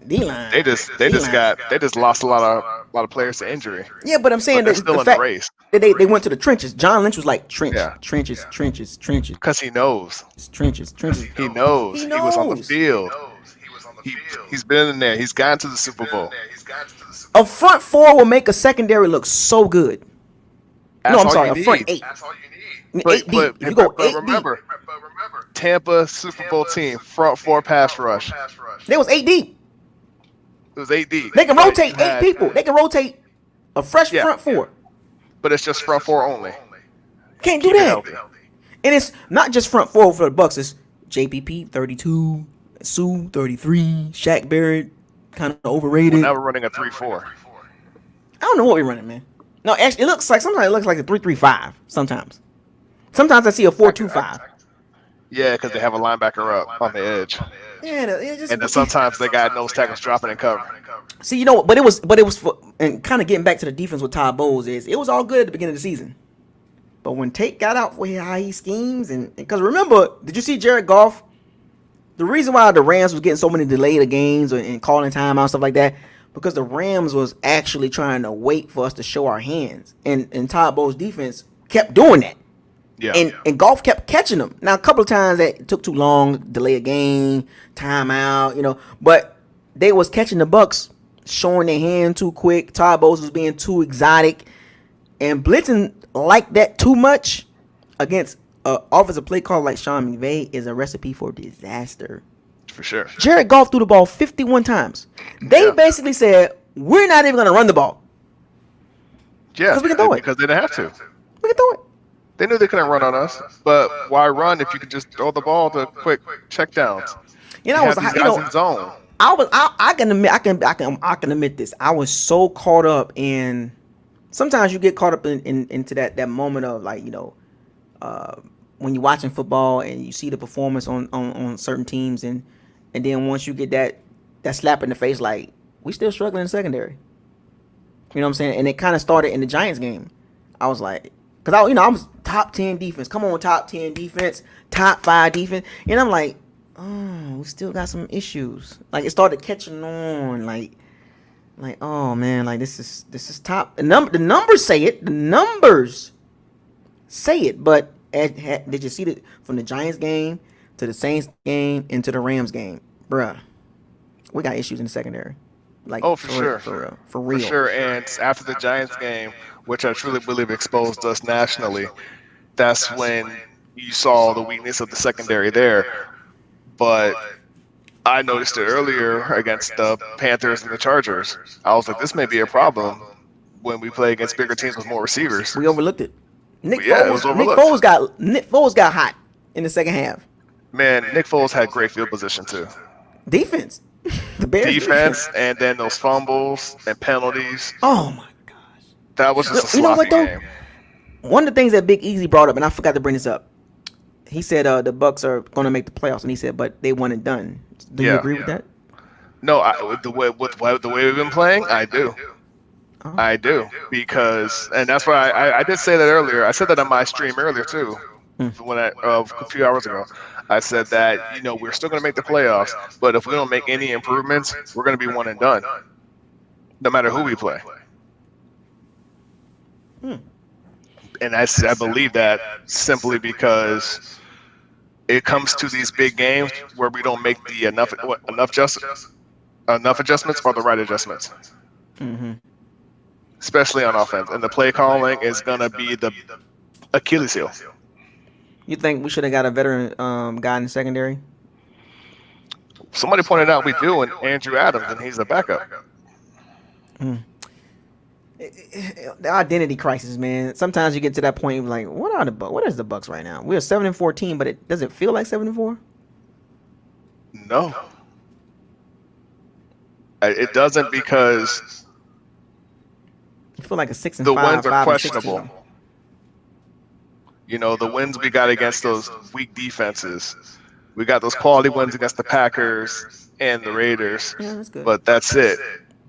Speaker 3: They just lost a lot of players to injury.
Speaker 1: Yeah, but I'm saying
Speaker 3: they're
Speaker 1: that
Speaker 3: still
Speaker 1: the
Speaker 3: in
Speaker 1: fact
Speaker 3: the race.
Speaker 1: that they went to the trenches. John Lynch was like trenches.
Speaker 3: Because he knows.
Speaker 1: Trenches.
Speaker 3: He knows. He was on the field. He's been in there. He's gotten to the Super Bowl.
Speaker 1: A front 4 will make a secondary look so good.
Speaker 3: That's
Speaker 1: no, I'm
Speaker 3: all
Speaker 1: sorry,
Speaker 3: you
Speaker 1: a front
Speaker 3: need.
Speaker 1: 8.
Speaker 3: But,
Speaker 1: 8 deep. If you go 8
Speaker 3: remember, Tampa Super Bowl team, front 4 pass rush.
Speaker 1: They was 8 deep.
Speaker 3: It was 8 deep.
Speaker 1: They can rotate 8 people. They can rotate a fresh front 4.
Speaker 3: But it's just front 4 only.
Speaker 1: Can't do that. And it's not just front 4 for the Bucs. It's JPP 32, Sue 33, Shaq Barrett kind of overrated.
Speaker 3: Now we're running a 3-4.
Speaker 1: I don't know what we're running, man. No, actually, sometimes it looks like a 3-3-5. Sometimes I see a 4-2-5.
Speaker 3: Yeah, because they have a linebacker up on the edge.
Speaker 1: Yeah,
Speaker 3: And then sometimes they got nose tackles dropping and covering.
Speaker 1: See, you know, but it was for, and kind of getting back to the defense with Todd Bowles it was all good at the beginning of the season. But when Tate got out for how he schemes, and because remember, did you see Jared Goff? The reason why the Rams was getting so many delayed games and calling timeout and stuff like that, because the Rams was actually trying to wait for us to show our hands, and Todd Bowles' defense kept doing that.
Speaker 3: Yeah.
Speaker 1: And Goff kept catching them. Now a couple of times that took too long, delay a game, timeout, but they was catching the Bucs showing their hand too quick. Todd Bowles was being too exotic, and blitzing like that too much against offensive play call like Sean McVay is a recipe for disaster.
Speaker 3: For sure.
Speaker 1: Jared Goff threw the ball 51 times. They basically said, we're not even going to run the ball.
Speaker 3: Yeah,
Speaker 1: because we can throw it.
Speaker 3: Because they didn't have to.
Speaker 1: We can throw it.
Speaker 3: They knew they couldn't run on us, but why run if you could just throw the ball to quick check downs? In zone.
Speaker 1: I can admit this. I was so caught up in. Sometimes you get caught up into that moment of when you're watching football and you see the performance on certain teams, and then once you get that slap in the face, like, we still struggling in secondary. You know what I'm saying? And it kind of started in the Giants game. I was like, because I was top 10 defense. Come on, top 10 defense, top 5 defense. And I'm like, oh, we still got some issues. Like, it started catching on. Like, oh man, like this is top. The numbers say it. The numbers say it. But did you see that from the Giants game to the Saints game into the Rams game, bruh? We got issues in the secondary. Like,
Speaker 3: for sure,
Speaker 1: for real.
Speaker 3: For sure. And after the Giants game, which I truly believe exposed us nationally, that's when you saw the weakness of the secondary there. But I noticed it earlier against the Panthers and the Chargers. I was like, this may be a problem when we play against bigger teams with more receivers.
Speaker 1: We overlooked it. Nick
Speaker 3: Foles
Speaker 1: got hot in the second half.
Speaker 3: Man, Nick Foles had great field position too.
Speaker 1: Defense. The Bears
Speaker 3: defense, and then those fumbles and penalties.
Speaker 1: Oh my gosh.
Speaker 3: That was just a sloppy game.
Speaker 1: One of the things that Big Easy brought up, and I forgot to bring this up, he said the Bucs are going to make the playoffs, and he said, but they one and done. Do you agree with that?
Speaker 3: No, the way we've been playing, I do. Oh. I do, because, and that's why I did say that earlier. I said that on my stream earlier too, when a few hours ago. I said that we're still going to make the playoffs, but if we don't make any improvements, we're going to be one and done, no matter who we play. And I believe that simply because it comes to these big games where we don't make the enough adjustments or the right adjustments.
Speaker 1: Mm-hmm.
Speaker 3: Especially on offense, and the play calling is going to be the Achilles heel.
Speaker 1: You think we should have got a veteran guy in the secondary?
Speaker 3: Somebody pointed out we do, and Andrew Adams, and he's a backup.
Speaker 1: The identity crisis, man. Sometimes you get to that point, you're like, what is the Bucs right now? We're 7-14, but does it feel like 7-4?
Speaker 3: No, it doesn't, because
Speaker 1: you feel like a 6-5.
Speaker 3: The wins are questionable. The wins we got against those weak defenses. We got those quality wins against the Packers and the Raiders.
Speaker 1: Yeah, that's good.
Speaker 3: But that's it.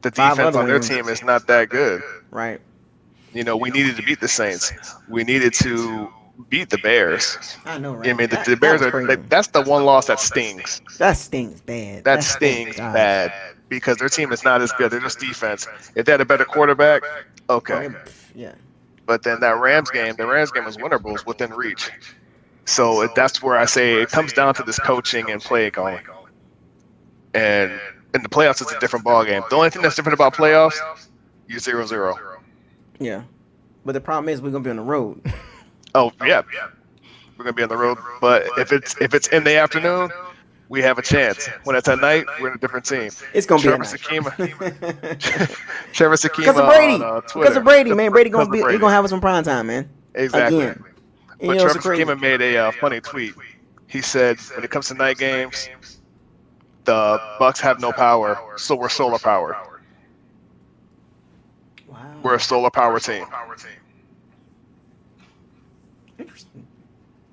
Speaker 3: The defense on their team is not that good.
Speaker 1: Right.
Speaker 3: We needed to beat the Saints. We needed to beat the Bears.
Speaker 1: I know, right?
Speaker 3: I mean, the Bears that's the one loss that stings.
Speaker 1: That stings bad.
Speaker 3: That stings bad because their team is not as good. They're just defense. If they had a better quarterback, okay.
Speaker 1: Yeah.
Speaker 3: But then the Rams game was winnable, was within reach. So that's where I say it comes down to this coaching and play calling. And in the playoffs, it's a different ballgame. The only thing that's different about playoffs, you're 0-0.
Speaker 1: Yeah. But the problem is we're going to be on the road.
Speaker 3: Oh, yeah. We're going to be on the road. But if it's in the afternoon, we have a chance. When it's at night, we're in a different team.
Speaker 1: It's going to be
Speaker 3: Trevor Sakima
Speaker 1: because of Brady.
Speaker 3: On Twitter.
Speaker 1: Because of Brady, man. Brady going to have us on prime time, man.
Speaker 3: Exactly.
Speaker 1: Again.
Speaker 3: But Trevor Sakima made a funny tweet. He said, when it comes to night games, the Bucs have no power, so we're solar powered.
Speaker 1: Wow.
Speaker 3: We're a solar power team.
Speaker 1: Interesting.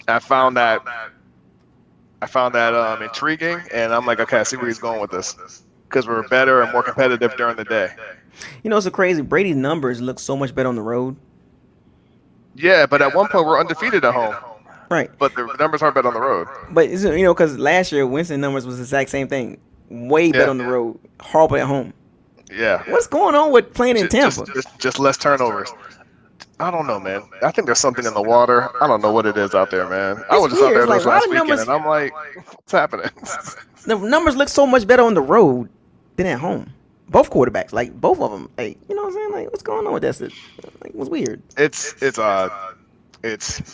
Speaker 3: I found that intriguing, and I'm like, okay, I see where he's going with this, because we're better and more competitive during the day.
Speaker 1: It's so crazy. Brady's numbers look so much better on the road.
Speaker 3: Yeah, but at one point we're undefeated at home.
Speaker 1: Right.
Speaker 3: But the numbers aren't better on the road.
Speaker 1: But because last year Winston numbers was the exact same thing. Way better on the road, horrible at home.
Speaker 3: Yeah.
Speaker 1: What's going on with playing in Tampa?
Speaker 3: Just less turnovers. I don't know, man. I think there's something in the water. I don't know what it is out there, man. I was just out there last weekend, and I'm like, what's happening?
Speaker 1: The numbers look so much better on the road than at home. Both quarterbacks, like both of them, like you know what I'm saying? Like, what's going on with that? Like, it was weird.
Speaker 3: It's odd.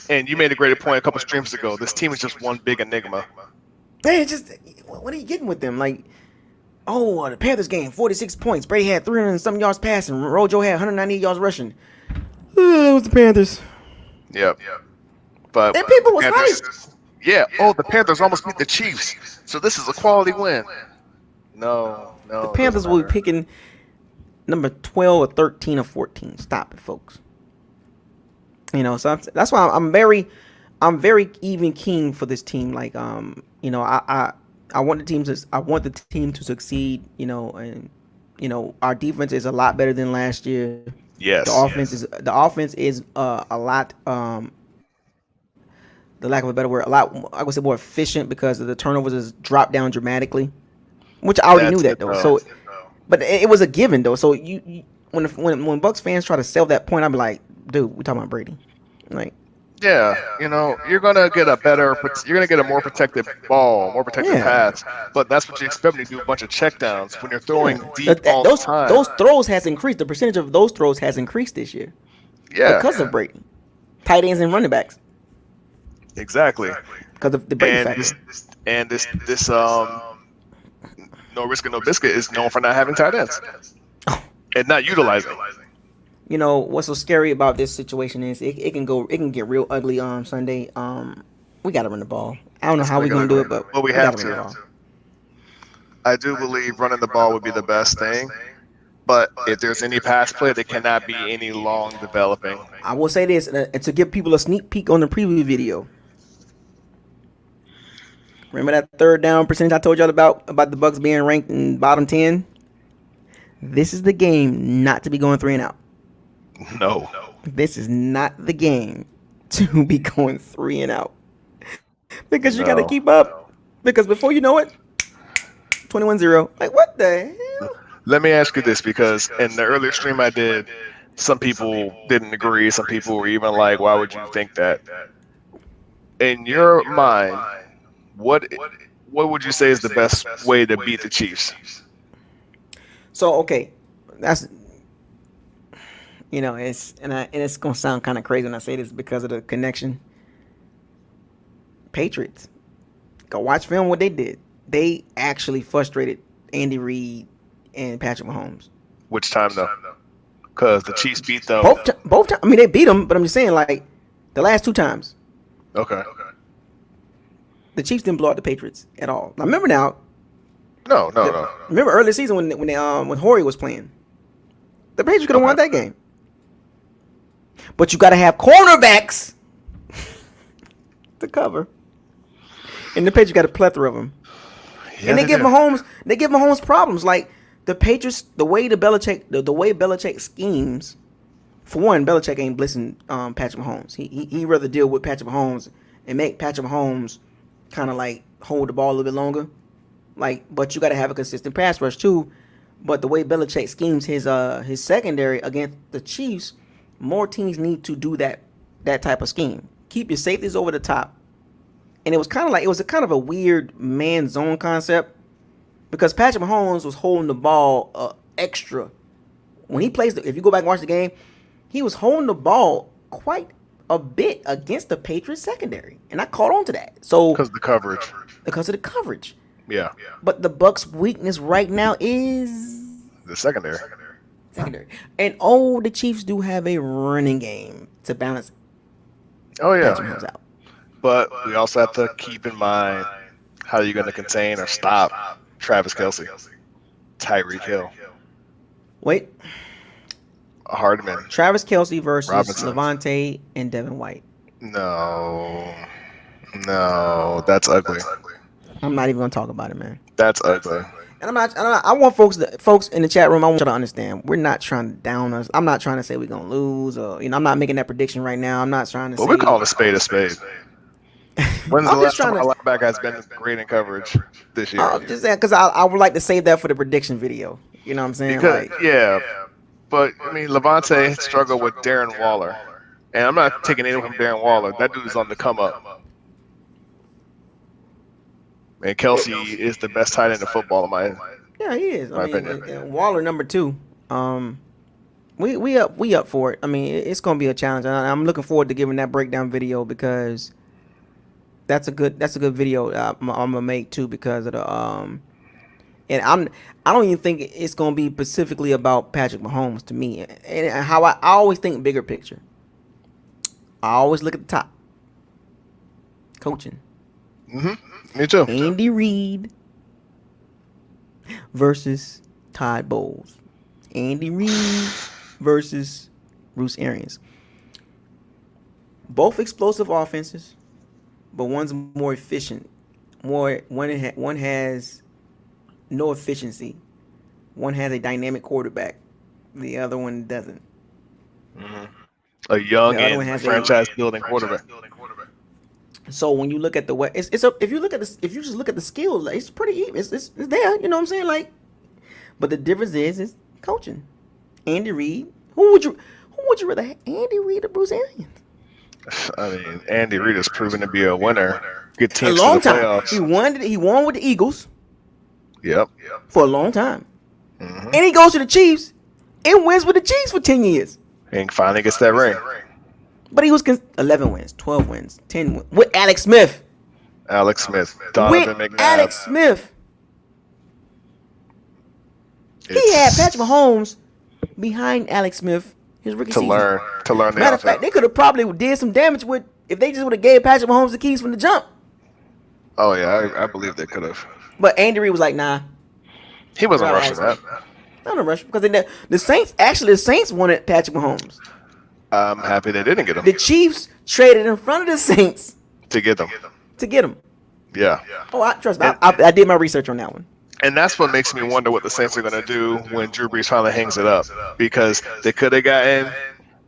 Speaker 3: And you made a great point a couple streams ago. This team is just one big enigma.
Speaker 1: Hey, just what are you getting with them? Like, the Panthers game, 46 points. Brady had 300 and some yards passing. Rojo had 198 yards rushing. It was the Panthers.
Speaker 3: Yep. But
Speaker 1: and people was hyped.
Speaker 3: Yeah. Oh, the Panthers almost beat the Chiefs. So this is a quality win. No.
Speaker 1: The Panthers will be picking number 12 or 13 or 14. Stop it, folks. So that's why I'm very even keen for this team. Like, I want the team to succeed. And our defense is a lot better than last year.
Speaker 3: Yes.
Speaker 1: The offense is a lot. The lack of a better word, a lot. I would say more efficient because the turnovers has dropped down dramatically. Which I already knew that though. So, but it was a given though. So when Bucs fans try to sell that point, I'd be like, dude, we talking about Brady, like.
Speaker 3: Yeah, you're gonna get a more protected ball, more protected pass, but that's what you expect when you do a bunch of checkdowns when you're throwing deep all the time.
Speaker 1: Those throws has increased. The percentage of those throws has increased this year.
Speaker 3: Yeah,
Speaker 1: because of Brady, tight ends and running backs.
Speaker 3: Exactly.
Speaker 1: Because of the Brady factor.
Speaker 3: This no risk and no biscuit is known for not having tight ends and not utilizing.
Speaker 1: What's so scary about this situation is it can get real ugly on Sunday. We got to run the ball. I don't know how we're going to do it, but
Speaker 3: we have to. I do believe running the ball would be the best thing, but if there's any pass play, there cannot be any long developing.
Speaker 1: I will say this, and to give people a sneak peek on the preview video. Remember that third down percentage I told y'all about the Bucs being ranked in bottom 10? This is the game not to be going 3 and out.
Speaker 3: No.
Speaker 1: This is not the game to be going 3 and out. Because you got to keep up. Because before you know it, 21-0. Like, what the hell?
Speaker 3: Let me ask you this, because in the earlier stream I did, some people didn't agree. Some people were even like, why would you think that? In your mind, what would you say is the best way to beat the Chiefs?
Speaker 1: So, okay. That's... it's gonna sound kind of crazy when I say this because of the connection. Patriots, go watch film what they did. They actually frustrated Andy Reid and Patrick Mahomes.
Speaker 3: Which time though? Because the Chiefs beat them
Speaker 1: both times. I mean, they beat them, but I'm just saying, like the last 2 times.
Speaker 3: Okay.
Speaker 1: The Chiefs didn't blow out the Patriots at all. Now remember now.
Speaker 3: No.
Speaker 1: Remember early season when Horry was playing. The Patriots could have won that game. But you got to have cornerbacks to cover. And the Patriots got a plethora of them. Yeah, and they give Mahomes problems. Like the Patriots, the way Belichick schemes. For one, Belichick ain't blitzing Patrick Mahomes. He rather deal with Patrick Mahomes and make Patrick Mahomes kind of like hold the ball a little bit longer. Like, but you got to have a consistent pass rush too. But the way Belichick schemes his secondary against the Chiefs, more teams need to do that type of scheme. Keep your safeties over the top. And it was kind of a weird man zone concept because Patrick Mahomes was holding the ball extra. When he plays, if you go back and watch the game, he was holding the ball quite a bit against the Patriots secondary. And I caught on to that. So because of the coverage.
Speaker 3: Yeah.
Speaker 1: But the Bucs' weakness right now is
Speaker 3: the secondary.
Speaker 1: And the Chiefs do have a running game to balance.
Speaker 3: Oh yeah. Out. But we also have to keep in mind how you're going to contain or stop Travis Kelce, Tyreek Hill.
Speaker 1: Wait.
Speaker 3: Hardman.
Speaker 1: Travis Kelce versus Levante and Devin White.
Speaker 3: No, that's ugly.
Speaker 1: I'm not even going to talk about it, man.
Speaker 3: That's ugly.
Speaker 1: And I want folks in the chat room. I want you to understand. We're not trying to down us. I'm not trying to say we're gonna lose, or I'm not making that prediction right now. I'm not trying to
Speaker 3: But
Speaker 1: say.
Speaker 3: we call a spade a spade. When's the
Speaker 1: I'm just
Speaker 3: last time
Speaker 1: trying
Speaker 3: our
Speaker 1: to.
Speaker 3: linebacker has been great in coverage this year?
Speaker 1: I'm just saying because I would like to save that for the prediction video. You know what I'm saying?
Speaker 3: Because
Speaker 1: Like,
Speaker 3: yeah, but I mean Levante struggled with Darren Waller, and I'm not taking anything from Darren Waller. That dude is on the come up. And Kelsey is the best tight end in football in my
Speaker 1: yeah, he is. I mean,
Speaker 3: opinion.
Speaker 1: and Waller number 2. We up for it. I mean, it's gonna be a challenge. I'm looking forward to giving that breakdown video because that's a good video I'm gonna make too because of the and I don't even think it's gonna be specifically about Patrick Mahomes to me and how I always think bigger picture. I always look at the top. Coaching.
Speaker 3: Me too.
Speaker 1: Andy Reid versus Todd Bowles. Andy Reid versus Bruce Arians. Both explosive offenses, but one's more efficient. One has no efficiency. One has a dynamic quarterback. The other one doesn't.
Speaker 3: A young
Speaker 1: The other one
Speaker 3: and
Speaker 1: has
Speaker 3: franchise building quarterback.
Speaker 1: So when you look at the way, if you just look at the skills, it's pretty even. It's there. You know what I'm saying? Like, but the difference is coaching. Andy Reid. Who would you rather have, Andy Reid or Bruce Arians?
Speaker 3: I mean, Andy Reid has proven to be a winner. Good
Speaker 1: A
Speaker 3: teams
Speaker 1: long
Speaker 3: to the
Speaker 1: time.
Speaker 3: playoffs.
Speaker 1: He won with the Eagles.
Speaker 3: Yep.
Speaker 1: For a long time. And he goes to the Chiefs and wins with the Chiefs for 10 years.
Speaker 3: And finally gets that ring.
Speaker 1: But he was 11 wins, 12 wins, 10 wins with Alex Smith.
Speaker 3: Donovan
Speaker 1: with
Speaker 3: McNabb.
Speaker 1: Alex Smith. He had Patrick Mahomes behind Alex Smith his rookie season.
Speaker 3: To learn the
Speaker 1: Matter of
Speaker 3: offense.
Speaker 1: fact, they could have probably did some damage with if they just would have gave Patrick Mahomes the keys from the jump.
Speaker 3: Oh yeah, I believe they could have.
Speaker 1: But Andy Reid was like, nah.
Speaker 3: He wasn't rushing that.
Speaker 1: Not a rush because the Saints wanted Patrick Mahomes.
Speaker 3: I'm happy they didn't get him.
Speaker 1: The Chiefs traded in front of the Saints
Speaker 3: to get them. Yeah.
Speaker 1: Oh, trust me. I did my research on that one.
Speaker 3: And that's what makes me wonder what the Saints are going to do when Drew Brees finally hangs it up. Because they could have gotten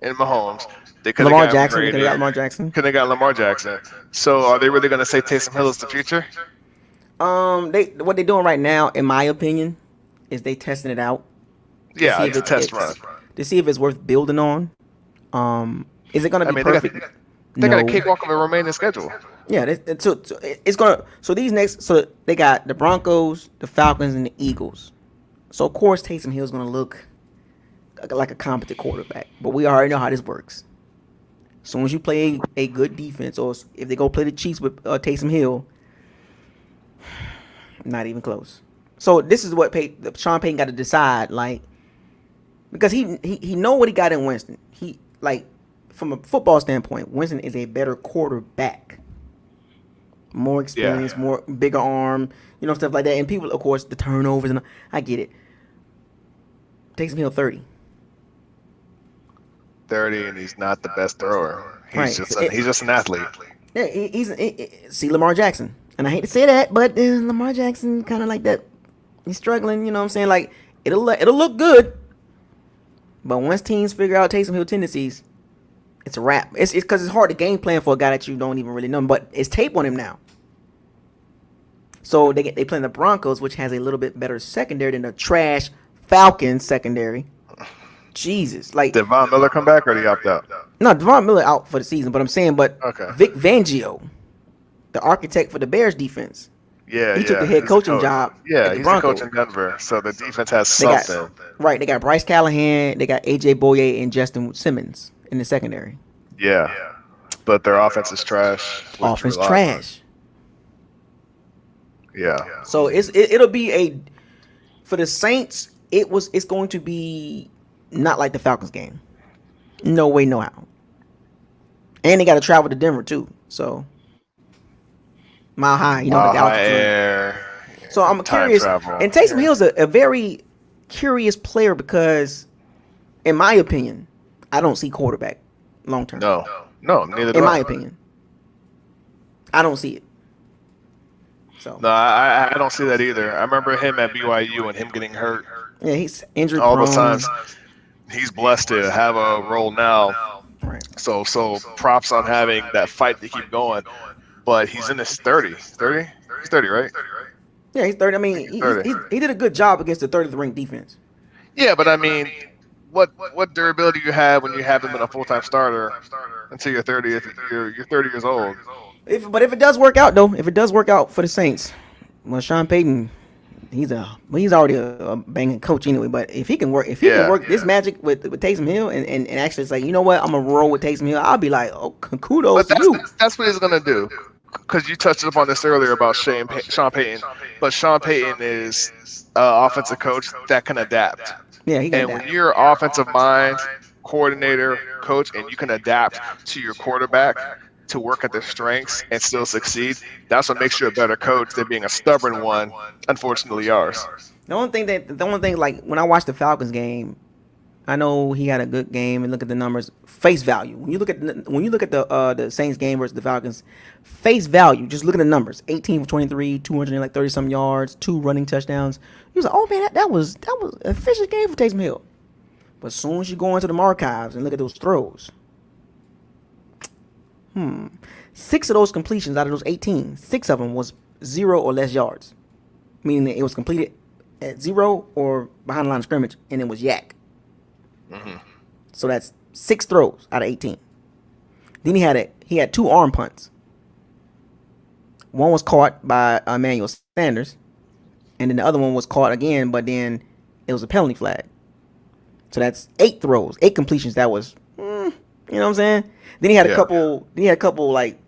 Speaker 3: in Mahomes. They could have
Speaker 1: Lamar
Speaker 3: got
Speaker 1: Jackson.
Speaker 3: Brady.
Speaker 1: Could have got Lamar Jackson.
Speaker 3: Could have got Lamar Jackson. So are they really going to say Taysom Hill is the future?
Speaker 1: What they're doing right now, in my opinion, is they testing it out.
Speaker 3: Yeah, it's a test run.
Speaker 1: To see if it's worth building on. Is it going to be perfect?
Speaker 3: They got a cakewalk of a remaining schedule.
Speaker 1: Yeah, so it's gonna. So these next, so they got the Broncos, the Falcons, and the Eagles. So of course Taysom Hill is gonna look like a competent quarterback, but we already know how this works. As soon as you play a good defense, or if they go play the Chiefs with Taysom Hill, not even close. So this is what Sean Payton got to decide, like, because he know what he got in Winston. He like from a football standpoint, Winston is a better quarterback. More experience, more bigger arm, stuff like that. And people, of course, the turnovers, and I get it. Taysom Hill 30.
Speaker 3: 30, and he's not the best thrower. He's
Speaker 1: Right.
Speaker 3: just an athlete.
Speaker 1: Yeah, see Lamar Jackson. And I hate to say that, but Lamar Jackson kind of like that. He's struggling, you know what I'm saying? Like, it'll look good. But once teams figure out Taysom Hill tendencies, it's a wrap. It's because it's hard to game plan for a guy that you don't even really know. But it's tape on him now. So they play the Broncos, which has a little bit better secondary than the trash Falcons secondary. Jesus, like
Speaker 3: did Von Miller come back or did he opt out?
Speaker 1: No, Von Miller out for the season. But I'm saying,
Speaker 3: okay.
Speaker 1: Vic Fangio, the architect for the Bears defense.
Speaker 3: Yeah,
Speaker 1: he took the head coaching job.
Speaker 3: Yeah, he's the coach in Denver, so the defense has something.
Speaker 1: They got Bryce Callahan, they got AJ Boye and Justin Simmons in the secondary.
Speaker 3: Yeah, but their offense is trash.
Speaker 1: Offense trash.
Speaker 3: Yeah.
Speaker 1: So it'll be for the Saints. It's going to be not like the Falcons game. No way, no how. And they got to travel to Denver too. So mile high, the altitude.
Speaker 3: Air,
Speaker 1: so I'm curious.
Speaker 3: Travel.
Speaker 1: And Taysom Hill's a very curious player because, in my opinion, I don't see quarterback long term.
Speaker 3: No, neither do I.
Speaker 1: In my opinion, I don't see it. So
Speaker 3: No, I don't see that either. I remember him at BYU and him getting hurt
Speaker 1: yeah, he's injury
Speaker 3: all those
Speaker 1: prone.
Speaker 3: times. He's blessed to have a role now.
Speaker 1: Right.
Speaker 3: So props on having that fight to keep going. But he's in his 30. 30? He's 30, right?
Speaker 1: Yeah, he's 30. I mean, he did a good job against the 30th ranked defense.
Speaker 3: Yeah, but I mean, what durability you have when you have him in a full-time starter until you're 30 years old.
Speaker 1: But if it does work out though, if it does work out for the Saints, well, Sean Payton, he's already a banging coach anyway. But if he can work this magic with Taysom Hill and actually say, you know what, I'm gonna roll with Taysom Hill, I'll be like, oh, kudos to you.
Speaker 3: That's what he's gonna do. Because you touched upon this earlier about Sean Payton, but Sean Payton is an offensive coach that can adapt.
Speaker 1: Yeah, he can
Speaker 3: And
Speaker 1: adapt.
Speaker 3: when you're offensive mind, coordinator, coach, and you can adapt to your quarterback to work at their strengths and still succeed, that's what makes you a better coach than being a stubborn one. Unfortunately, ours.
Speaker 1: The only thing, like when I watched the Falcons game, I know he had a good game and look at the numbers, face value. When you look at the Saints game versus the Falcons, face value, just look at the numbers: 18 for 23, 230 some yards, 2 running touchdowns. He was like, oh man, that was an efficient game for Taysom Hill. But as soon as you go into the archives and look at those throws, 6 of those completions out of those 18, 6 of them was 0 or less yards, meaning that it was completed at 0 or behind the line of scrimmage, and it was yak.
Speaker 3: Mm-hmm.
Speaker 1: So that's 6 throws out of 18. Then he had 2 arm punts. One was caught by Emmanuel Sanders, and then the other one was caught again, but then it was a penalty flag. So that's 8 throws, 8 completions. That was, you know what I'm saying? Then he had a couple. Then he had a couple like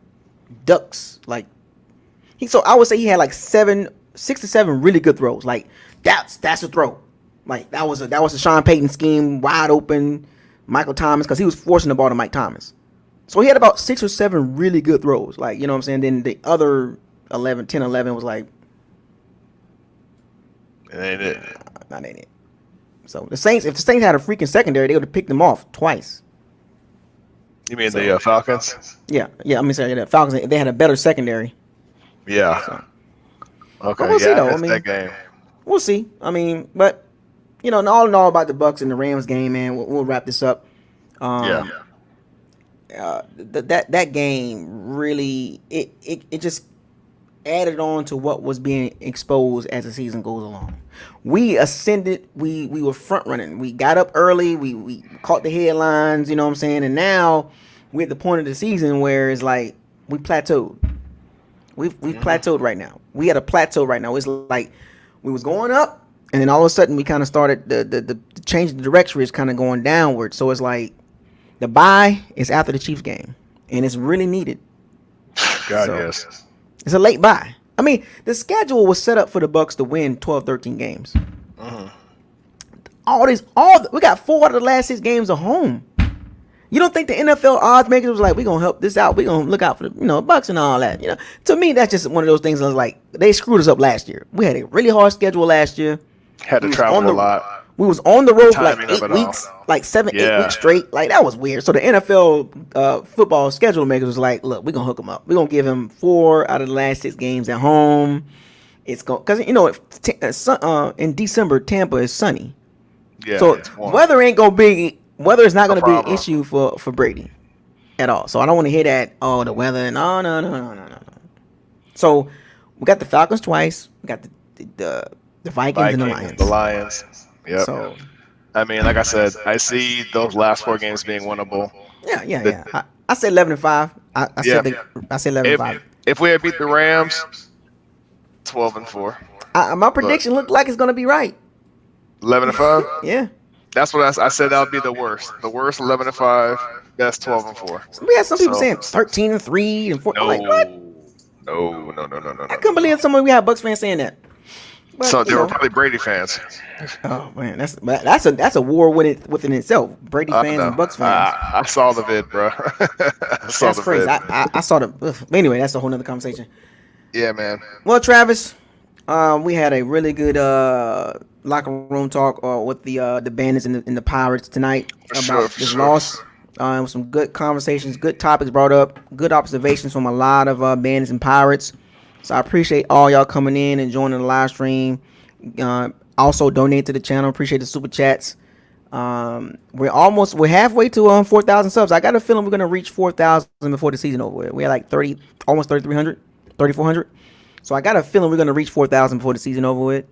Speaker 1: ducks. Like so I would say he had like 6 to 7 really good throws. Like that's a throw. Like that was a Sean Payton scheme, wide open, Michael Thomas, because he was forcing the ball to Mike Thomas. So he had about 6 or 7 really good throws. Like, you know what I'm saying? Then the other 10, 11 was like,
Speaker 3: It ain't it.
Speaker 1: Not ain't it. So if the Saints had a freaking secondary, they would have picked them off twice.
Speaker 3: You mean the Falcons?
Speaker 1: Yeah. I mean, sorry, the Falcons. They had a better secondary.
Speaker 3: Yeah.
Speaker 1: So.
Speaker 3: Okay.
Speaker 1: But we'll see though.
Speaker 3: I missed that game.
Speaker 1: We'll see. I mean, but you know, all in all about the Bucs and the Rams game, man. We'll wrap this up. That game really it just added on to what was being exposed as the season goes along. We ascended, we were front running. We got up early, we caught the headlines, you know what I'm saying? And now we're at the point of the season where it's like we plateaued. We've plateaued right now. We at a plateau right now. It's like we was going up, and then all of a sudden we kind of started the change of the direction is kind of going downward. So it's like the bye is after the Chiefs game, and it's really needed.
Speaker 3: Yes.
Speaker 1: It's a late bye. I mean, the schedule was set up for the Bucs to win 12, 13 games. We got 4 out of the last 6 games at home. You don't think the NFL odds makers was like, we're going to help this out. We're going to look out for the, Bucs and all that. To me, that's just one of those things that was like, they screwed us up last year. We had a really hard schedule last year.
Speaker 3: Had to travel a lot.
Speaker 1: We was on the road for like 8 weeks, like 7-8 weeks straight. Like that was weird. So the NFL football schedule makers was like, look, we're gonna hook him up. We're gonna give him 4 out of the last 6 games at home. It's going because in December Tampa is sunny.
Speaker 3: Yeah.
Speaker 1: So weather is not gonna be an issue for Brady at all. So I don't want to hear that. Oh, the weather. No. So we got the Falcons twice. We got the Vikings and the Lions.
Speaker 3: The Lions. Yep.
Speaker 1: So,
Speaker 3: I mean, like I said, I see those last 4 games being winnable.
Speaker 1: Yeah. I said 11-5. I said 11-5.
Speaker 3: If we had beat the Rams, 12-4.
Speaker 1: My prediction looked like it's gonna be right.
Speaker 3: 11-5.
Speaker 1: Yeah.
Speaker 3: That's what I said. That would be the worst. The worst 11-5. That's 12-4.
Speaker 1: We had some people saying 13-3 and 4.
Speaker 3: No.
Speaker 1: Like, what?
Speaker 3: No.
Speaker 1: I couldn't believe we had Bucs fans saying that. But,
Speaker 3: so they were probably Brady fans.
Speaker 1: Oh man, that's a war within itself. Brady fans and Bucs fans.
Speaker 3: I saw the vid, bro.
Speaker 1: That's crazy. I saw the. Anyway, that's a whole nother conversation.
Speaker 3: Yeah, man.
Speaker 1: Well, Travis, we had a really good locker room talk with the Bandits and the Pirates tonight about this loss. Some good conversations, good topics brought up, good observations from a lot of Bandits and Pirates. So I appreciate all y'all coming in and joining the live stream. Also donate to the channel. Appreciate the super chats. We're halfway to 4,000 subs. I got a feeling we're gonna reach 4,000 before the season over. We had like almost 3,300, 3,400. So I got a feeling we're gonna reach 4,000 before the season over with.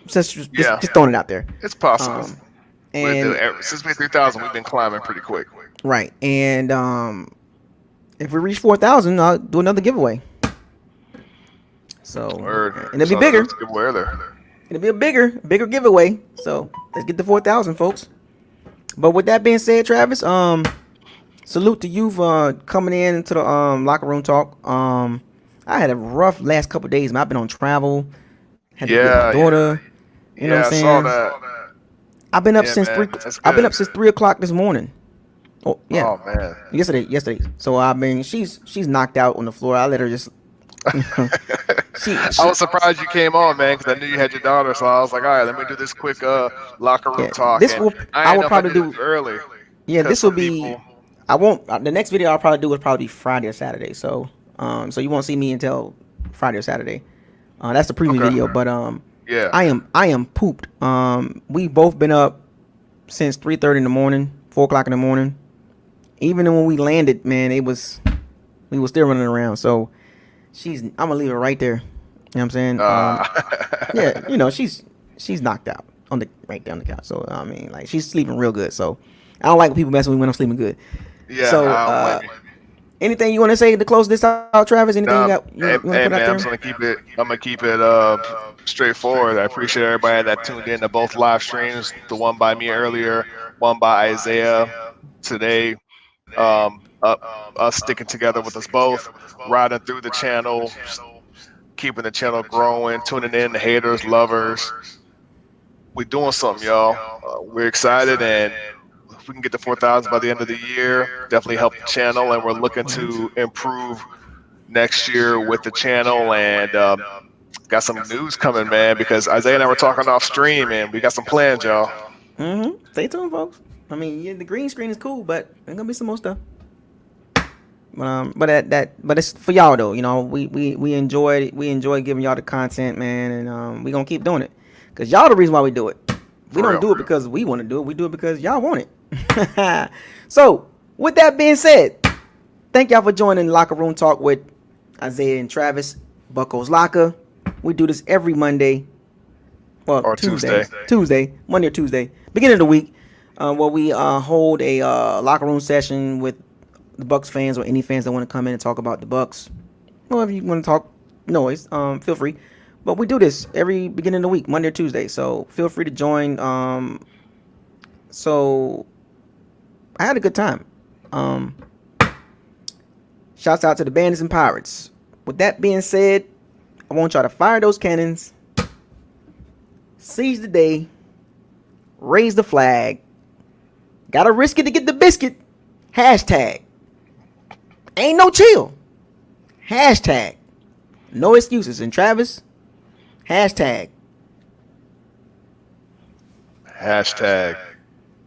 Speaker 1: Just throwing it out there.
Speaker 3: It's possible.
Speaker 1: And
Speaker 3: since we hit 3,000, we've been climbing pretty quick.
Speaker 1: Right, and if we reach 4,000, I'll do another giveaway. So and it'll be bigger. It'll be a bigger giveaway. So let's get to 4,000, folks. But with that being said, Travis, salute to you for coming in to the locker room talk. I had a rough last couple of days, man. I've been on travel. Had to get my daughter. You know what I'm saying?
Speaker 3: I saw that.
Speaker 1: I've been up since 3 o'clock this morning. Oh yeah.
Speaker 3: Oh man.
Speaker 1: Yesterday. So she's knocked out on the floor. I let her just.
Speaker 3: I was surprised you came on, man, because I knew you had your daughter. So I was like, all right, let me do this quick locker room talk.
Speaker 1: I will probably do
Speaker 3: early.
Speaker 1: Yeah, this will be. I won't. The next video I'll probably do will probably be Friday or Saturday. So you won't see me until Friday or Saturday. That's the preview video. But
Speaker 3: yeah,
Speaker 1: I am pooped. We both been up since 3:30 in the morning, 4 o'clock in the morning. Even when we landed, man, we was still running around. So I'm gonna leave her right there. You know what I'm saying? Yeah, you know she's knocked out right there on the couch. So I mean, like she's sleeping real good. So I don't like when people messing with me when I'm sleeping good.
Speaker 3: Yeah.
Speaker 1: So anything you want to say to close this out, Travis? Anything you want to put out there?
Speaker 3: I'm gonna keep it straightforward. I appreciate everybody that tuned in to both live streams. The one by me earlier, one by Isaiah today. Us sticking together with us both, riding through the channel, keeping the channel growing, tuning in, the haters, lovers. We're doing something, y'all. We're excited, and if we can get to 4,000 by the end of the year, definitely help the channel, and we're looking to improve next year with the channel, and got some news coming, man, because Isaiah and I were talking off stream, and we got some plans, y'all.
Speaker 1: Stay tuned, folks. I mean, the green screen is cool, but there's gonna be some more stuff. But it's for y'all though. You know, we enjoy giving y'all the content, man, and we gonna keep doing it because y'all the reason why we do it. We don't do it because we want to do it. We do it because y'all want it. So with that being said, thank y'all for joining Locker Room Talk with Isaiah and Travis, Bucko's Locker. We do this every Monday, or Tuesday, Monday or Tuesday, beginning of the week. Where we hold a locker room session with the Bucs fans or any fans that want to come in and talk about the Bucs. Well, if you want to talk noise, feel free. But we do this every beginning of the week, Monday or Tuesday. So feel free to join. So I had a good time. Shouts out to the Bandits and Pirates. With that being said, I want y'all to fire those cannons, seize the day, raise the flag. Gotta risk it to get the biscuit. Hashtag. Ain't no chill. Hashtag. No excuses. And Travis, hashtag.
Speaker 3: Hashtag.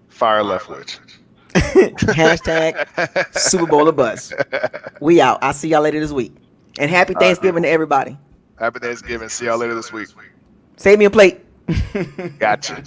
Speaker 3: Fire Leftwich.
Speaker 1: Hashtag Super Bowl of Buzz. We out. I'll see y'all later this week. And happy Thanksgiving to everybody.
Speaker 3: Happy Thanksgiving. See y'all later this week.
Speaker 1: Save me a plate.
Speaker 3: Gotcha.